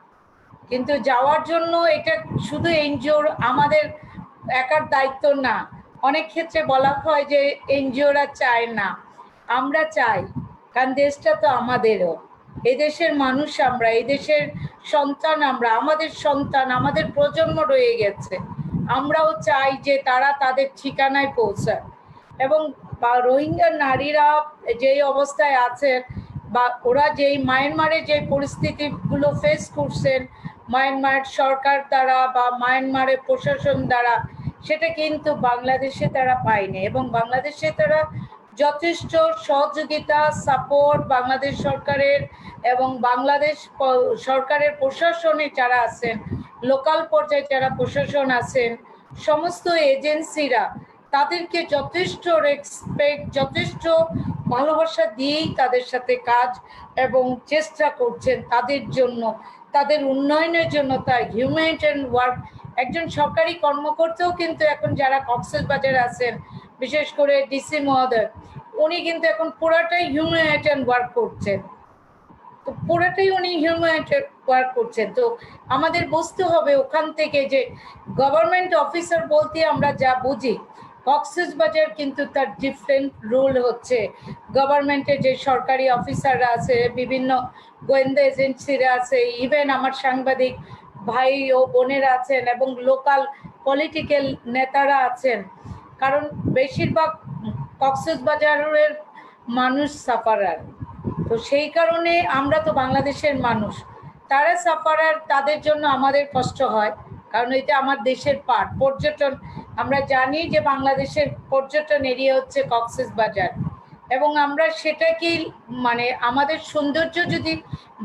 কিন্তু যাওয়ার জন্য এটা শুধু এনজিওর আমাদের একার দায়িত্ব না। অনেক ক্ষেত্রে বলা হয় যে এনজিওরা চায় না, আমরা চাই, কারণ দেশটা তো আমাদেরও, এদেশের মানুষ আমরা, এদেশের সন্তান আমরা, আমাদের সন্তান, আমাদের প্রজন্ম রয়ে গেছে, আমরাও চাই যে তারা তাদের ঠিকানায় পৌঁছায়। এবং রোহিঙ্গা নারীরা যেই অবস্থায় আছেন বা ওরা যেই মায়ানমারে যে পরিস্থিতিগুলো ফেস করছেন মায়ানমার সরকার দ্বারা বা মায়ানমারের প্রশাসন দ্বারা, সেটা কিন্তু বাংলাদেশে তারা পায়নি এবং বাংলাদেশে তারা যথেষ্ট সহযোগিতা, সাপোর্ট বাংলাদেশ সরকারের এবং বাংলাদেশ সরকারের প্রশাসনে যারা আছেন, লোকাল পর্যায়ে যারা প্রশাসন আছেন, সমস্ত এজেন্সিরা তাদেরকে যথেষ্ট রেসপেক্ট, যথেষ্ট ভালোবাসা দিয়েই তাদের সাথে কাজ এবং চেষ্টা করছেন তাদের জন্য, তাদের উন্নয়নের জন্য। তাই হিউম্যানিটেরিয়ান ওয়ার্ক, একজন সরকারি কর্মকর্তাও কিন্তু এখন যারা কক্সবাজারে আছেন, বিশেষ করে ডিসি মহোদয়, উনি কিন্তু এখন পুরাটাই হিউম্যানিটেরিয়ান ওয়ার্ক করছেন। তো পুরাটাই উনি হিউম্যানিটেরিয়ান ওয়ার্ক করছেন। তো আমাদের বুঝতে হবে ওখান থেকে যে গভর্নমেন্ট অফিসার বলতে আমরা যা বুঝি, কক্সবাজার কিন্তু তার ডিফারেন্ট রুল হচ্ছে। গভর্নমেন্টের যে সরকারি অফিসাররা আছে, বিভিন্ন গোয়েন্দা এজেন্সিরা আছে, ইভেন আমার সাংবাদিক ভাই ও বোনেরা আছেন এবং লোকাল পলিটিক্যাল নেতারা আছেন। কারণ বেশিরভাগ কক্সবাজারের মানুষ সাফারার, তো সেই কারণে আমরা তো বাংলাদেশের মানুষ, তারা সাফারার, তাদের জন্য আমাদের কষ্ট হয়, কারণ এটা আমার দেশের পার্ট। পর্যটন, আমরা জানি যে বাংলাদেশের পর্যটন এরিয়া হচ্ছে কক্সবাজার এবং আমরা সেটাকেই মানে আমাদের সৌন্দর্য যদি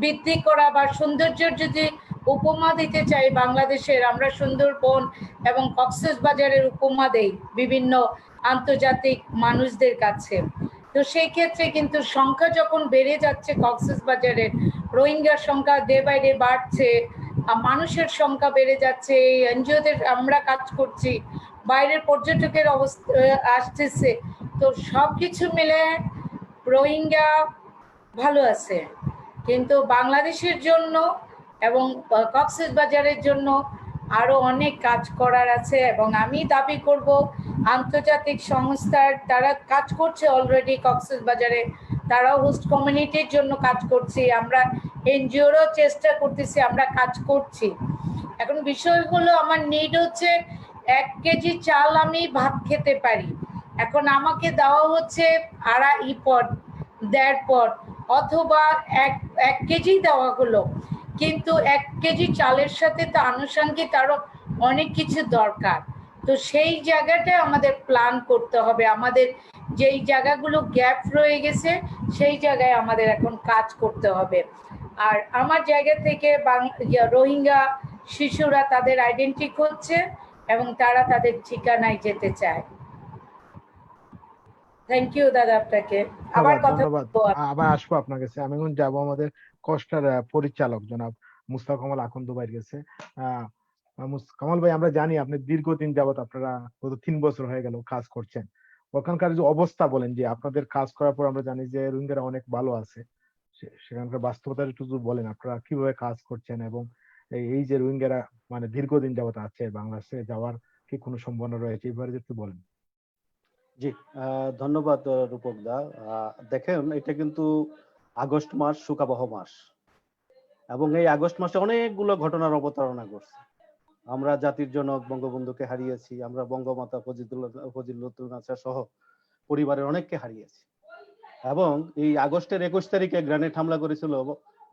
বৃদ্ধি করা বা সৌন্দর্যের যদি উপমা দিতে চাই বাংলাদেশের, আমরা সুন্দরবন এবং কক্সবাজারের উপমা দেই বিভিন্ন আন্তর্জাতিক মানুষদের কাছে। তো সেই ক্ষেত্রে কিন্তু সংখ্যা যখন বেড়ে যাচ্ছে কক্সবাজারের, রোহিঙ্গার সংখ্যা ডে বাই ডে বাড়ছে, মানুষের সংখ্যা বেড়ে যাচ্ছে, এনজিওদের আমরা কাজ করছি, বাইরের পর্যটকের অবস্থা আসতেছে, তো সব কিছু মিলে রোহিঙ্গা ভালো আছে। কিন্তু বাংলাদেশের জন্য এবং কক্সবাজারের জন্য আরো অনেক কাজ করার আছে এবং আমি দাবি করব আন্তর্জাতিক সংস্থার তারা কাজ করছে অলরেডি কক্সবাজারে, তারাও হোস্ট কমিউনিটির জন্য কাজ করছি, আমরা এনজিওরও চেষ্টা করতেছি, আমরা কাজ করছি। এখন বিষয় হলো আমার নিড হচ্ছে 1 কেজি চাল আমি ভাত খেতে পারি, এখন আমাকে দেওয়া হচ্ছে 2.5 পট, 1.5 পট, অথবা 1 কেজি দেওয়া হলো, কিন্তু 1 কেজি চালের সাথে তো আনুষঙ্গিক আরো অনেক কিছু দরকার। তো সেই জায়গাটা আমাদের প্ল্যান করতে হবে। আমাদের যেই জায়গাগুলো গ্যাপ রয়ে গেছে সেই জায়গায় আমাদের এখন কাজ করতে হবে। আর আমার জায়গা থেকে রোহিঙ্গা শিশুরা তাদের আইডেন্টি করছে এবং তারা তাদের ঠিকানায় যেতে চায়। থ্যাংক ইউ দাদা আপনাকে। আবার ধন্যবাদ, কথা ধন্যবাদ। বলবো। আবার আসবো আপনার কাছে। আমি এখন যাবো আমাদের কষ্টার পরিচালক জনাব মুস্তাফা কামাল আখন্দ ভাইয়ের কাছে। কামাল ভাই, আমরা জানি আপনি দীর্ঘদিন যাবত, আপনারা গত 3 বছর হয়ে গেল কাজ করছেন। ওখানকার যে অবস্থা বলেন, যে আপনাদের কাজ করার পর আমরা জানি যে রোহিঙ্গারা অনেক ভালো আছে, সেখানকার বাস্তবতা একটু যদি বলেন, আপনারা কিভাবে কাজ করছেন, এবং এই যে রোহিঙ্গারা মানে দীর্ঘদিন যাবত আছে, বাংলাদেশে যাওয়ার কি কোনো সম্ভাবনা রয়েছে, এই ব্যাপারে একটু বলেন। জি, ধন্যবাদ রূপক দা। দেখেন, এটা কিন্তু আগস্ট মাস, শোকাবহ মাস, এবং এই আগস্ট মাসে অনেকগুলো ঘটনার অবতারণা করছে। আমরা জাতির জনক বঙ্গবন্ধুকে হারিয়েছি, আমরা বঙ্গমাতা ফজিলাতুন্নেছা সহ পরিবারের অনেককে হারিয়েছি, এবং এই আগস্টের 21 তারিখে গ্রেনেড হামলা করেছিল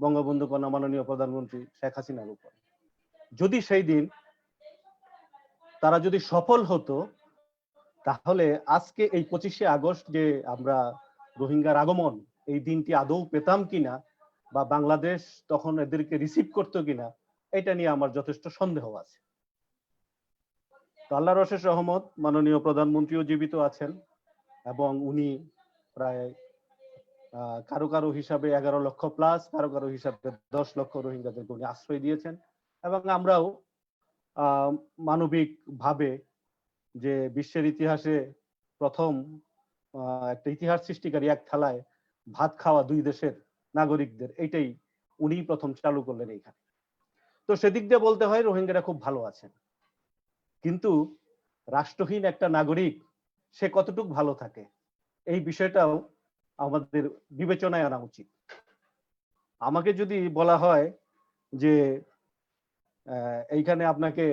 বঙ্গবন্ধু কন্যা মাননীয় প্রধানমন্ত্রী শেখ হাসিনার উপর। যদি সেই দিন তারা যদি সফল হতো, তাহলে আজকে এই 25শে আগস্ট যে আমরা রোহিঙ্গার আগমন, এই দিনটি আদৌ পেতাম কিনা, বা বাংলাদেশ তখন এদেরকে রিসিভ করতো কিনা, এটা নিয়ে আমার যথেষ্ট সন্দেহ আছে। তো আল্লাহর অশেষ রহমত, মাননীয় প্রধানমন্ত্রীও জীবিত আছেন, এবং উনি প্রায় কারো কারো হিসাবে 11 লক্ষ প্লাস, কারো কারো হিসাবে 10 লক্ষ রোহিঙ্গাদেরকে উনি আশ্রয় দিয়েছেন। এবং আমরাও মানবিক ভাবে, যে বিশ্বের ইতিহাসে প্রথম একটা ইতিহাস সৃষ্টিকারী এক থালায় ভাত খাওয়া 2 দেশের নাগরিকদের, এইটাই উনি প্রথম চালু করলেন এইখানে। তো সেদিক দিয়ে বলতে হয় রোহিঙ্গারা খুব ভালো আছেন, কিন্তু রাষ্ট্রহীন একটা নাগরিক সে কতটুকু ভালো থাকে, এই বিষয়টাও আমাদের বিবেচনায় আনা উচিত। আমাকে যদি বলা হয় যে এইখানে আপনাকে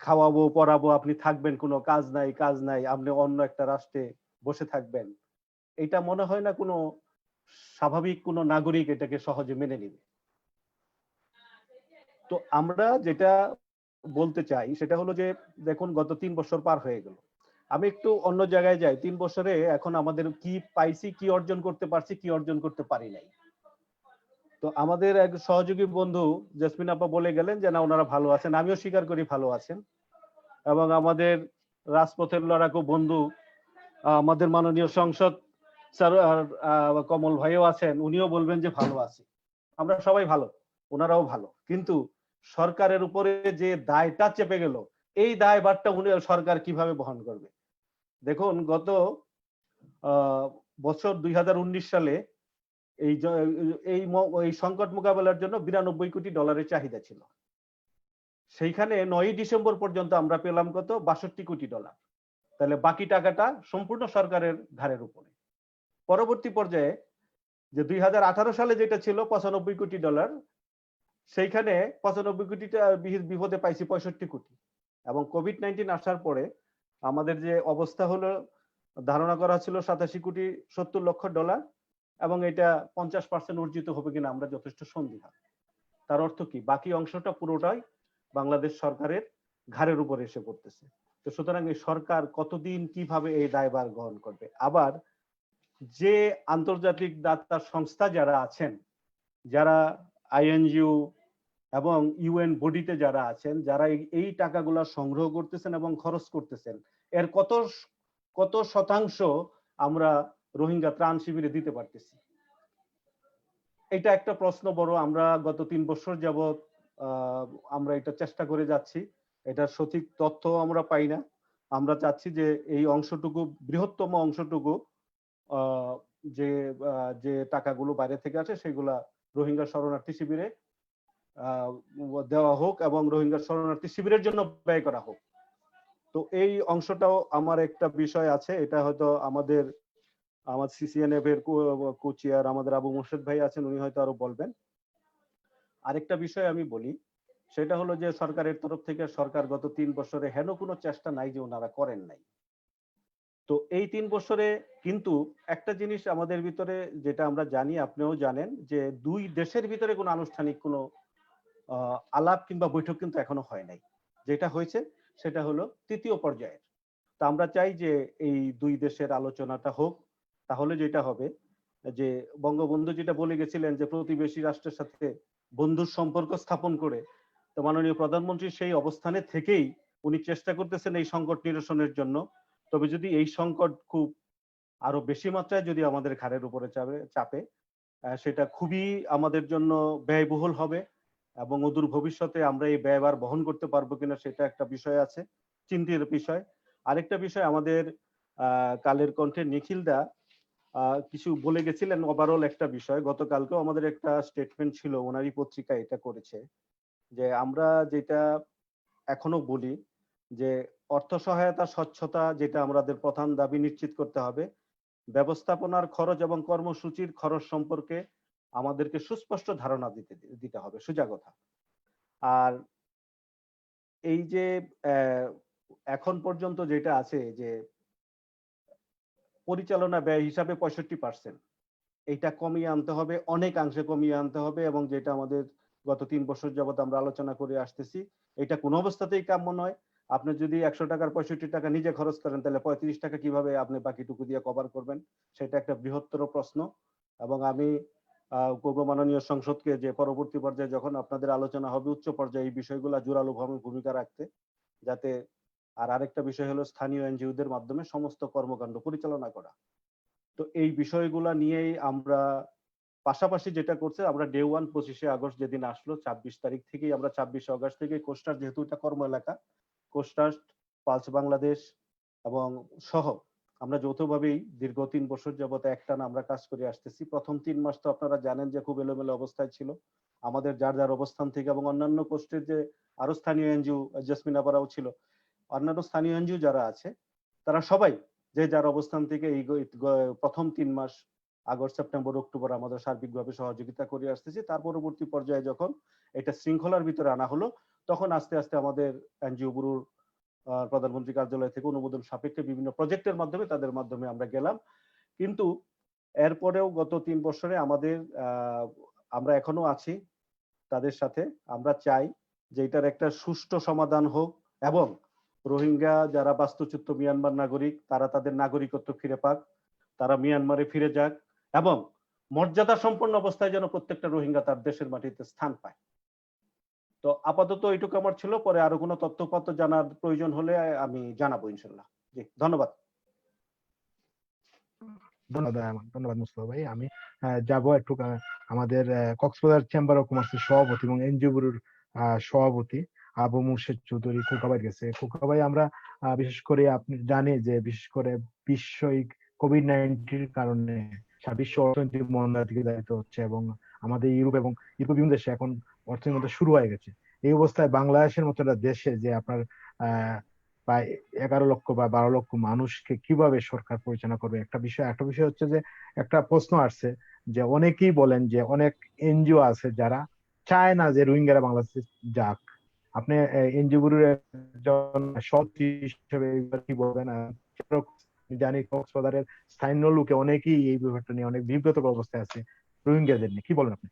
খাওয়াবো, পড়াবো, আপনি থাকবেন, কোনো কাজ নাই, আপনি অন্য একটা রাষ্ট্রে বসে থাকবেন, এটা মনে হয় না কোনো স্বাভাবিক কোনো নাগরিক এটাকে সহজে মেনে নিবে। তো আমরা যেটা বলতে চাই সেটা হলো যে, দেখুন, গত 3 বছর পার হয়ে গেল। আমি একটু অন্য জায়গায় যাই। 3 বছরে এখন আমাদের কি পাইছি, কি অর্জন করতে পারছি, কি অর্জন করতে পারি নাই। তো আমাদের এক সহযোগী বন্ধু জেসমিন আপা বলে গেলেন যে না, ওনারা ভালো আছেন। আমিও স্বীকার করি ভালো আছেন। এবং আমাদের রাজপথের লড়াকু বন্ধু, আমাদের মাননীয় সংসদ স্যার কমল ভাইও আছেন, উনিও বলবেন যে ভালো আছি। আমরা সবাই ভালো, ওনারাও ভালো, কিন্তু সরকারের উপরে যে দায়টা চেপে গেল, এই দায়ভারটা উনি সরকার কিভাবে বহন করবে? দেখুন, গত বছর 2019 সালে এই সংকট মোকাবেলার জন্য 92 কোটি ডলারের চাহিদা ছিল। সেইখানে 9 ডিসেম্বর পর্যন্ত আমরা পেলাম কত? 62 কোটি ডলার। তাহলে বাকি টাকাটা সম্পূর্ণ সরকারের ঘাড়ের উপরে। পরবর্তী পর্যায়ে যে 2018 সালে যেটা ছিল 95 কোটি ডলার, সেইখানে 95 কোটিটা বিপদে পাইছি 65 কোটি। এবং কোভিড-19 আসার পরে আমাদের যে অবস্থা হলো, ধারণা করা ছিল 87 কোটি 70 লক্ষ ডলার, এবং এটা 50% অর্জিত হবে কিনা আমরা যথেষ্ট সন্দিহান। তার অর্থ কি? বাকি অংশটা পুরোটাই বাংলাদেশ সরকারের ঘাড়ের উপর এসে পড়তেছে। তো সুতরাং এই সরকার কতদিন কিভাবে এই দায়ভার গ্রহণ করবে? আবার যে আন্তর্জাতিক দাতা সংস্থা যারা আছেন, যারা আইএনজিও এবং ইউএন বডিতে যারা আছেন, যারা এই টাকাগুলো সংগ্রহ করতেছেন এবং খরচ করতেছেন, এর কত শতাংশ আমরা রোহিঙ্গা ত্রাণ শিবিরে দিতে পারতেছি? এটা একটা প্রশ্ন বড়। আমরা গত 3 বছর যাবৎ আমরা এটা চেষ্টা করে যাচ্ছি, এটার সঠিক তথ্য আমরা পাই না। আমরা চাচ্ছি যে এই অংশটুকু, বৃহত্তম অংশটুকু, যে টাকাগুলো বাইরে থেকে আসে সেগুলা রোহিঙ্গা শরণার্থী শিবিরে দেওয়া হোক, এবং রোহিঙ্গা শরণার্থী শিবিরের জন্য ব্যয় করা হোক। তো এই অংশটাও আমার একটা বিষয় আছে, এটা হয়তো আমার সিসিএনএফ এর কোচিয়ার আমাদের আবু মোর্শেদ ভাই আছেন, উনি হয়তো আরো বলবেন। আরেকটা বিষয় আমি বলি, সেটা হলো যে সরকারের তরফ থেকে সরকার গত 3 বছরে হেন কোনো চেষ্টা নাই যে ওনারা করেন নাই। তো এই 3 বছরে কিন্তু একটা জিনিস আমাদের ভিতরে, যেটা আমরা জানি, আপনিও জানেন, যে 2 দেশের ভিতরে কোনো আনুষ্ঠানিক কোনো আলাপ কিংবা বৈঠক কিন্তু এখনো হয় নাই। যেটা হয়েছে সেটা হলো তৃতীয় পর্যায়ের। তা আমরা চাই যে এই দুই দেশের আলোচনাটা হোক, তাহলে যেটা হবে যে বঙ্গবন্ধু যেটা বলে গেছিলেন যে প্রতিবেশী রাষ্ট্রের সাথে বন্ধুর সম্পর্ক স্থাপন করে, তো মাননীয় প্রধানমন্ত্রী সেই অবস্থানে থেকেই উনি চেষ্টা করতেছেন এই সংকট নিরসনের জন্য। তবে যদি এই সংকট খুব আরো বেশি মাত্রায় যদি আমাদের ঘাড়ের উপরে চাপে, সেটা খুবই আমাদের জন্য ব্যয়বহুল হবে এবং অদূর ভবিষ্যতে আমরা এই ব্যয়ভার বহন করতে পারবো কিনা সেটা একটা বিষয় আছে, চিন্তার বিষয়। আরেকটা বিষয়, আমাদের কালের কণ্ঠে নিখিল দা কিছু বলে গেছিলেন ওভারঅল একটা বিষয়। গতকালকেও আমাদের একটা স্টেটমেন্ট ছিল, ওনারই পত্রিকা এটা করেছে, যে আমরা যেটা এখনো বলি যে অর্থ সহায়তা স্বচ্ছতা যেটা আমাদের প্রধান দাবি নিশ্চিত করতে হবে, ব্যবস্থাপনার খরচ এবং কর্মসূচির খরচ সম্পর্কে আমাদেরকে সুস্পষ্ট ধারণা দিতে হবে, সোজা কথা। আর এই যে এখন পর্যন্ত যেটা আছে যে পরিচালনা ব্যয় হিসাবে 65%, এইটা কমিয়ে আনতে হবে, অনেকাংশে কমিয়ে আনতে হবে। এবং যেটা আমাদের গত 3 বছর যাবত আমরা আলোচনা করে আসতেছি, এটা কোনো অবস্থাতেই কাম্য নয়। আপনি যদি 100 টাকার 65 টাকা নিজে খরচ করেন, তাহলে 35 টাকা কিভাবে আপনি বাকিটুকু দিয়ে কভার করবেন, সেটা একটা বৃহত্তর প্রশ্ন। এবং আমি মাননীয় সংসদকে যে পরবর্তী পর্যায়ে যখন আপনাদের আলোচনা হবে উচ্চ পর্যায়ে এই বিষয়গুলো জোরালোভাবে ভূমিকা রাখতে, যাতে। আর আরেকটা বিষয় হলো স্থানীয় এনজিওদের মাধ্যমে সমস্ত কর্মকাণ্ড পরিচালনা করা। তো এই বিষয়গুলা নিয়েই আমরা পাশাপাশি যেটা করছে, আমরা ডে 1 25শে আগস্ট যেদিন আসলো 26 তারিখ থেকেই আমরা 26শে আগস্ট থেকে কোস্টার, যেহেতু এটা কর্ম এলাকা, কোস্টার, পালস বাংলাদেশ এবং সহ আমরা যৌথভাবেই দীর্ঘ 3 বছর যাবত একটানা আমরা কাজ করে আসতেছি। প্রথম 3 মাস তো আপনারা জানেন যে খুব এলোমেলো অবস্থায় ছিল আমাদের, যার যার অবস্থান থেকে, এবং অন্যান্য কোস্টের যে আরো স্থানীয় এনজিও, জেসমিন আপারাও ছিল, অন্যান্য স্থানীয় এনজিও যারা আছে, তারা সবাই যে যার অবস্থান থেকে এই প্রথম 3 মাস আগস্ট, সেপ্টেম্বর, অক্টোবর আমাদের সার্বিকভাবে সহযোগিতা করে আসতেছি। তার পরবর্তী পর্যায়ে যখন এটা শৃঙ্খলার ভিতরে আনা হলো, তখন আস্তে আস্তে আমাদের এনজিও ব্যুরোর প্রধানমন্ত্রী কার্যালয় থেকে অনুমোদন সাপেক্ষে বিভিন্ন প্রজেক্টের মাধ্যমে তাদের মাধ্যমে আমরা গেলাম। কিন্তু এরপরেও গত 3 বছরে আমাদের আমরা এখনো আছি তাদের সাথে। আমরা চাই যে এটার একটা সুষ্ঠু সমাধান হোক এবং রোহিঙ্গা যারা বাস্তুচ্যুত মিয়ানমার নাগরিক, তারা তাদের নাগরিকত্ব ফিরে পাক, তারা মিয়ানমারে ফিরে যাক এবং মর্যাদা সম্পন্ন অবস্থায় যেন প্রত্যেকটা রোহিঙ্গা তার দেশের মাটিতে স্থান পায়। তো আপাতত এইটুকু আমার ছিল, পরে আরো কোনো তথ্যপত্র জানার প্রয়োজন হলে আমি জানাবো ইনশাল্লাহ। জি, ধন্যবাদ। ধন্যবাদ মুস্তফা ভাই। আমি যাব একটু আমাদের কক্সবাজার চেম্বার অফ কমার্সের সভাপতি এবং এনজিও ব্যুরোর সভাপতি আবু মুর্শেদ চৌধুরী খোকা ভাই গেছে। খোকা ভাই, আমরা বিশেষ করে আপনি জানেন যে বিশেষ করে বিশ্বয়িক কোভিড-19 কারণে বিশ্ব অর্থনৈতিক মন্দার দিকে দায়িত্ব হচ্ছে এবং আমাদের ইউরোপ এবং ইউরোপ বিভিন্ন দেশে এখন অর্থনৈতিক মন্দা শুরু হয়ে গেছে। এই অবস্থায় বাংলাদেশের মতো একটা দেশে যে আপনার প্রায় 11 লক্ষ বা 12 লক্ষ মানুষকে কিভাবে সরকার পরিচালনা করবে, একটা বিষয় হচ্ছে যে একটা প্রশ্ন আসছে যে অনেকেই বলেন যে অনেক এনজিও আছে যারা চায় না যে রোহিঙ্গারা বাংলাদেশে যাক। আপনি এনজিও গুলোর একজন সভাপতি হিসেবে কি বলবেন? জানি কক্সবাজারের স্থানীয় লোকে অনেকেই এই ব্যাপারটা নিয়ে অনেক বিব্রতকর অবস্থায় আছে, রোহিঙ্গাদের নিয়ে কি বলেন আপনি?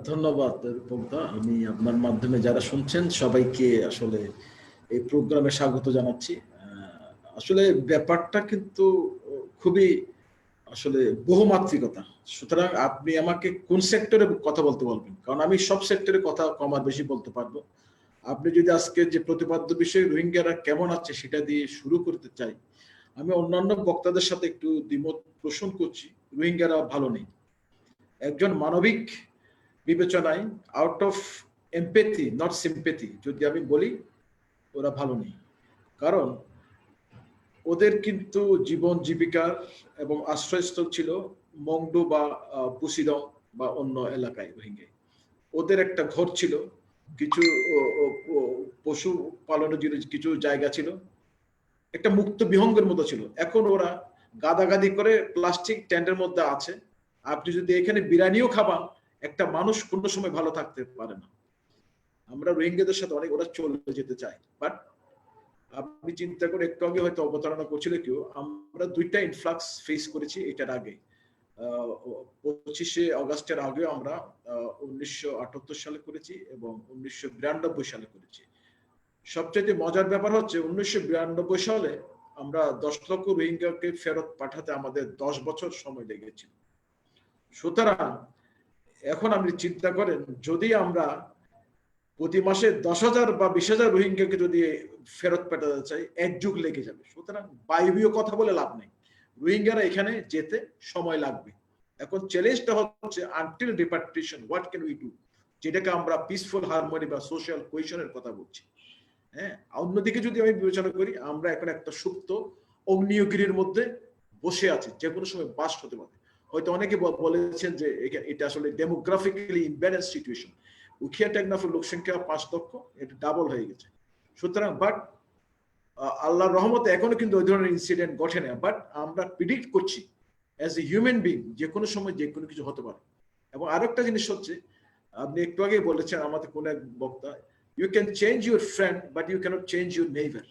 ধন্যবাদ রূপকদা। আমি আপনার মাধ্যমে যারা শুনছেন সবাইকে আসলে এই প্রোগ্রামে স্বাগত জানাচ্ছি। আসলে ব্যাপারটা কিন্তু খুবই আসলে বহুমাত্রিকতা। সুতরাং আপনি আমাকে কোন সেক্টরে কথা বলতে বলবেন, কারণ আমি সব সেক্টরে কথা কম আর বেশি বলতে পারবো। আপনি যদি আজকে যে প্রতিপাদ্য বিষয় রোহিঙ্গারা কেমন আছে সেটা দিয়ে শুরু করতে চাই, আমি অন্যান্য বক্তাদের সাথে একটু দ্বিমত পোষণ করছি। রোহিঙ্গারা ভালো নেই। একজন মানবিক বিবেচনায়, out of empathy not sympathy যদি আমি বলি, ওরা ভালো নেই। কারণ ওদের কিন্তু জীবন জীবিকার এবং আশ্রয়স্থল ছিল মংডু বা পুসিদং বা অন্য এলাকায় রোহিঙ্গায়। ওদের একটা ঘর ছিল, কিছু পশু পালনের জন্য কিছু জায়গা ছিল, একটা মুক্ত বিহঙ্গের মতো ছিল। এখন ওরা গাদাগাদি করে প্লাস্টিক টেন্টের মধ্যে আছে। আপনি যদি এখানে বিরিয়ানিও খাবান, একটা মানুষ কোনো সময় ভালো থাকতে পারে না। আমরা রোহিঙ্গাদের সাথে অনেক ওরা চলে যেতে চাই, বাট আপনি চিন্তা করে একটু আগে হয়তো অবতারণা করছিল কেউ, আমরা 2টা ইনফ্লাক্স ফেস করেছি এটার আগে। 25শে আগস্টের আগে আমরা 1978 সালে করেছি এবং 1992 সালে করেছি। সবচেয়ে মজার ব্যাপার হচ্ছে 1992 সালে আমরা 10 লক্ষ রোহিঙ্গাকে ফেরত পাঠাতে আমাদের 10 বছর সময় লেগেছিল। সুতরাং এখন আপনি চিন্তা করেন, যদি আমরা প্রতি মাসে 10,000 বা 20,000 রোহিঙ্গাকে যদি ফেরত পাঠাতে চাই, 1 যুগ লেগে যাবে। সুতরাং বায়বীয় কথা বলে লাভ নেই, রোহিঙ্গারা এখানে যেতে সময় লাগবে। এখন চ্যালেঞ্জটা হচ্ছে until repatriation what can we do, যেটাকে আমরা পিসফুল হারমোনি বা সোশ্যাল কোহেশনের কথা বলছি। হ্যাঁ, অন্যদিকে যদি আমি বিবেচনা করি, আমরা এখন একটা সুপ্ত অগ্নিয়গিরির মধ্যে বসে আছি, যে কোনো সময় বাস্ট হতে পারে। হয়তো অনেকে বলেছেন যে এটা আসলে ডেমোগ্রাফিক্যালি ইমব্যালেন্স সিচুয়েশন, উখিয়া টেকনাফের লোক সংখ্যা 5 লক্ষ, এটা ডাবল হয়ে গেছে। সুতরাং বাট আল্লাহর রহমতে এখনো কিন্তু ওই ধরনের ইনসিডেন্ট ঘটে না, বাট আমরা প্রিডিক্ট করছি অ্যাজ এ হিউম্যান বিং যে কোনো সময় যে কোনো কিছু হতে পারে। এবং আরেকটা জিনিস হচ্ছে, আপনি একটু আগে বলেছেন আমাদের কোন এক বক্তা, you can change your friend but you cannot change your neighbour.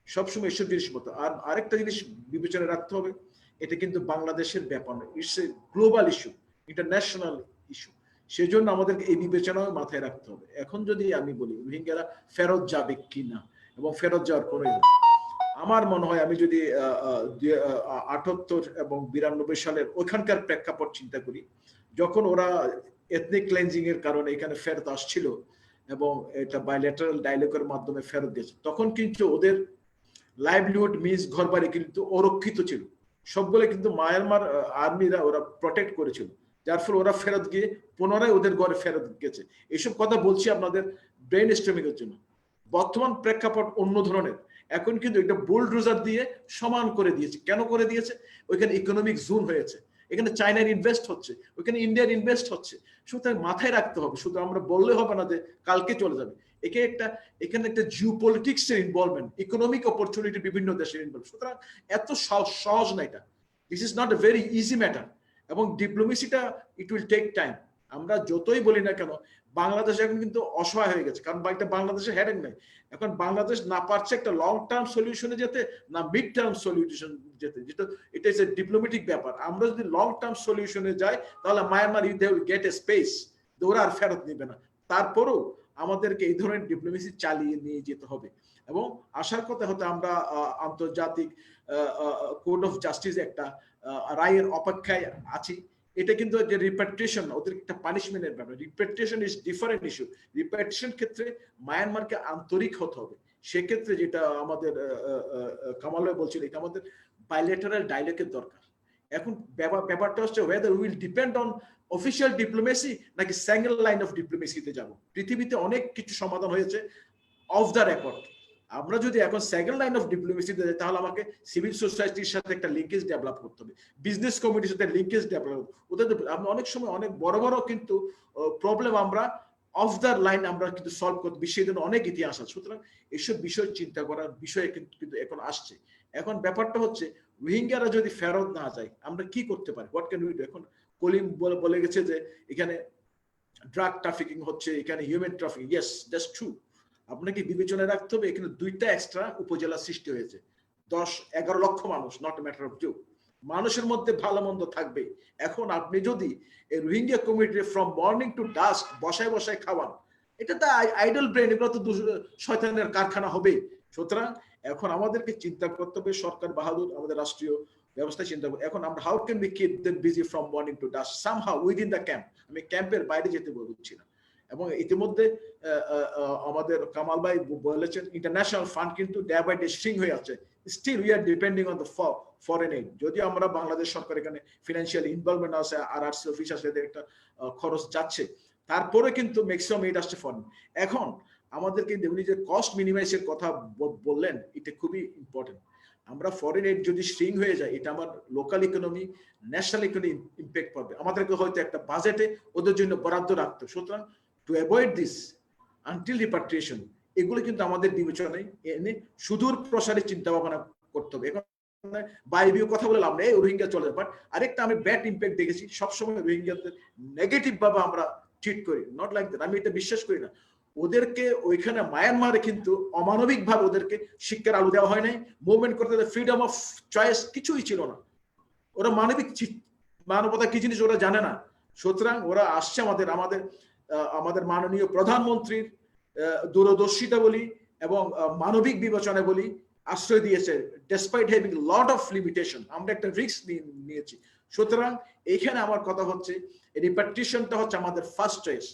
সবসময় এসব জিনিস মতো। আর আরেকটা জিনিস বিবেচনায় রাখতে হবে, এটা কিন্তু বাংলাদেশের ব্যাপার নয়, it's a global issue, international issue. সেজন্য আমাদেরকে এই বিবেচনাও মাথায় রাখতে হবে। এখন যদি আমি বলি রোহিঙ্গারা ফেরত যাবে কিনা এবং ফেরত যাওয়ার পরে, আমার মনে হয় আমি যদি 78 এবং 92 সালের ওইখানকার প্রেক্ষাপট চিন্তা করি, যখন ওরা এথনিক ক্লেনজিং এর কারণে এখানে ফেরত আসছিল এবং এটা বাইলেটারাল ডায়ালগের মাধ্যমে ফেরত গেছে, তখন কিন্তু ওদের লাইভলিহুড মিন্স ঘরবাড়ি কিন্তু অরক্ষিত ছিল, সবগুলো কিন্তু মায়ানমার আর্মিরা ওরা প্রটেক্ট করেছিল, যার ফলে ওরা ফেরত গিয়ে পুনরায় ওদের ঘরে ফেরত গেছে। এইসব কথা বলছি আপনাদের ব্রেন স্ট্রিমিং এর জন্য। বর্তমান প্রেক্ষাপট অন্য ধরনের। এখন কিন্তু এটা বুলডোজার দিয়ে সমান করে দিয়েছে। কেন করে দিয়েছে? ওইখানে ইকোনমিক জোন হয়েছে, এখানে চায়নার ইনভেস্ট হচ্ছে, ওইখানে ইন্ডিয়ার ইনভেস্ট হচ্ছে। সুতরাং মাথায় রাখতে হবে, শুধু আমরা বললে হবে না যে কালকে চলে যাবে। এখানে একটা জিও পলিটিক্স এর ইনভলভমেন্ট, ইকোনমিক অপরচুনিটি বিভিন্ন দেশের ইনভলভ। সুতরাং এত সহজ না এটা, this is not a very easy matter. এবং ডিপ্লোমেসিটা ইট উইল টেক টাইম। আমরা যতই বলি না কেন, বাংলাদেশ এখন কিন্তু অসহায় হয়ে গেছে, কারণ একটা বাংলাদেশের হেডেক নেই। এখন বাংলাদেশ না পারছে একটা লং টার্ম সলিউশনে যেতে, না মিড টার্ম সলিউশন যেতে, যেটা এটা ইজ এ ডিপ্লোমেটিক ব্যাপার। আমরা যদি লং টার্ম সলিউশনে যাই, তাহলে Myanmar you they will get a space, ওরা আর ফেরত নেবে না। তারপরেও আমাদেরকে এই ধরনের ডিপ্লোমেসি চালিয়ে নিয়ে যেতে হবে। এবং আশার কথা হতে আমরা আন্তর্জাতিক কোর্ট অফ জাস্টিস একটা রায়ের অপেক্ষায় আছি। এটা কিন্তু যে রিপ্যাট্রিয়েশন, ওদের একটা পানিশমেন্টের ব্যাপার। Repatriation is different issue. Repatriation ক্ষেত্রে মায়ানমারকে আন্তরিক হতে হবে। সেক্ষেত্রে যেটা আমাদের কামাল ভাই বলছিল, এটা আমাদের বাইলেটারাল ডায়ালগের দরকার। এখন ব্যাপারটা হচ্ছে whether we will depend on official diplomacy নাকি সিঙ্গেল লাইন অফ ডিপ্লোমেসিতে যাব। পৃথিবীতে অনেক কিছু সমাধান হয়েছে অফ দ্য রেকর্ড। আমরা যদি এখন সেকেন্ড লাইন অফ ডিপ্লোমেসিতে যাই, তাহলে আমাকে সিভিল সোসাইটির সাথে একটা লিঙ্কেজ ডেভেলপ করতে হবে, বিজনেস কমিউনিটির সাথে লিঙ্কেজ ডেভেলপ। ওদের আমরা অনেক সময় অনেক বড় বড় কিন্তু প্রবলেম আমরা অফ দ্য লাইন আমরা কিন্তু সলভ করতে, বিশ্বের জন্য অনেক ইতিহাস আছে। সুতরাং এইসব বিষয় চিন্তা করার বিষয় কিন্তু এখন আসছে। এখন ব্যাপারটা হচ্ছে রোহিঙ্গারা যদি ফেরত না যায়, আমরা কি করতে পারি, হোয়াট ক্যান উই ডু? এখন কলিম বলে গেছে যে এখানে ড্রাগ ট্রাফিকিং হচ্ছে, এখানে human trafficking. Yes, that's true. আপনাকে বিবেচনায় রাখতে হবে, এখানে 2টা এক্সট্রা উপজেলা সৃষ্টি হয়েছে, 10-11 লক্ষ মানুষ, not a matter of joke. মানুষের মধ্যে ভালো মন্দ থাকবে। এখন আপনি যদি এই Rohingya community from morning to dusk বসায় বসায় খাওয়ান, এটা তো আইডল ব্রেন, এগুলো তো শয়তানের কারখানা হবে। সুতরাং এখন আমাদেরকে চিন্তা করতে হবে, সরকার বাহাদুর আমাদের রাষ্ট্রীয় ব্যবস্থা চিন্তা করবে। এখন আমরা how can be keep them busy from morning to dusk somehow within the camp. আমি ক্যাম্পের বাইরে যেতে বলছি না। এবং ইতিমধ্যে আমাদের কামাল ভাই বলেছেন, ইন্টারন্যাশনাল ফান্ড কিন্তু ডে বাই ডে শ্রিং হয়ে আছে। Still we are depending on the foreign aid. যদিও আমরা বাংলাদেশ সরকার এখানে ফিনান্সিয়াল ইনভলভমেন্ট আছে, RRC অফিস আছে, একটা খরচ যাচ্ছে, তারপরে কিন্তু ম্যাক্সিমাম এইড আসছে ফরেন। এখন আমাদেরকে উনি যে কস্ট মিনিমাইজের কথা বললেন, এটা খুবই ইম্পর্টেন্ট। আমরা ফরেন এইড যদি শ্রিং হয়ে যায়, এটা আমার local economy, national economy impact পড়বে। আমাদেরকে হয়তো একটা বাজেটে ওদের জন্য বরাদ্দ রাখতে। সুতরাং to avoid this until repatriation, এগুলো কিন্তু আমাদের বিবেচনায় এনে সুদূর প্রসারী চিন্তা ভাবনা করতে হবে। এখন বাইবীয় কথা বলে লাভ নেই, রোহিঙ্গা চলে যাবে। বাট আরেকটা আমি ব্যাড ইম্প্যাক্ট দেখেছি, সবসময় রোহিঙ্গাদের নেগেটিভ ভাবে আমরা ট্রিট করি, নট লাইক দ্যাট। আমি এটা বিশ্বাস করি না। ওদেরকে ওইখানে মায়ানমারে কিন্তু অমানবিক ভাবে ওদেরকে শিক্ষার আলো দেওয়া হয় নাই, মুভমেন্ট করতে, ফ্রিডম অফ চয়েস কিছুই ছিল না। ওরা মানবতা কি জিনিস ওরা জানে না। সুতরাং ওরা আসছে আমাদের মাননীয় প্রধানমন্ত্রীর দূরদর্শিতা বলি এবং মানবিক বিবেচনায় বলি আশ্রয় দিয়েছে, despite having lot of limitation. আমরা একটা রিস্ক নিয়েছি। সুতরাং এইখানে আমার কথা হচ্ছে রিপাট্রিশনটা হচ্ছে আমাদের ফার্স্ট চয়েস।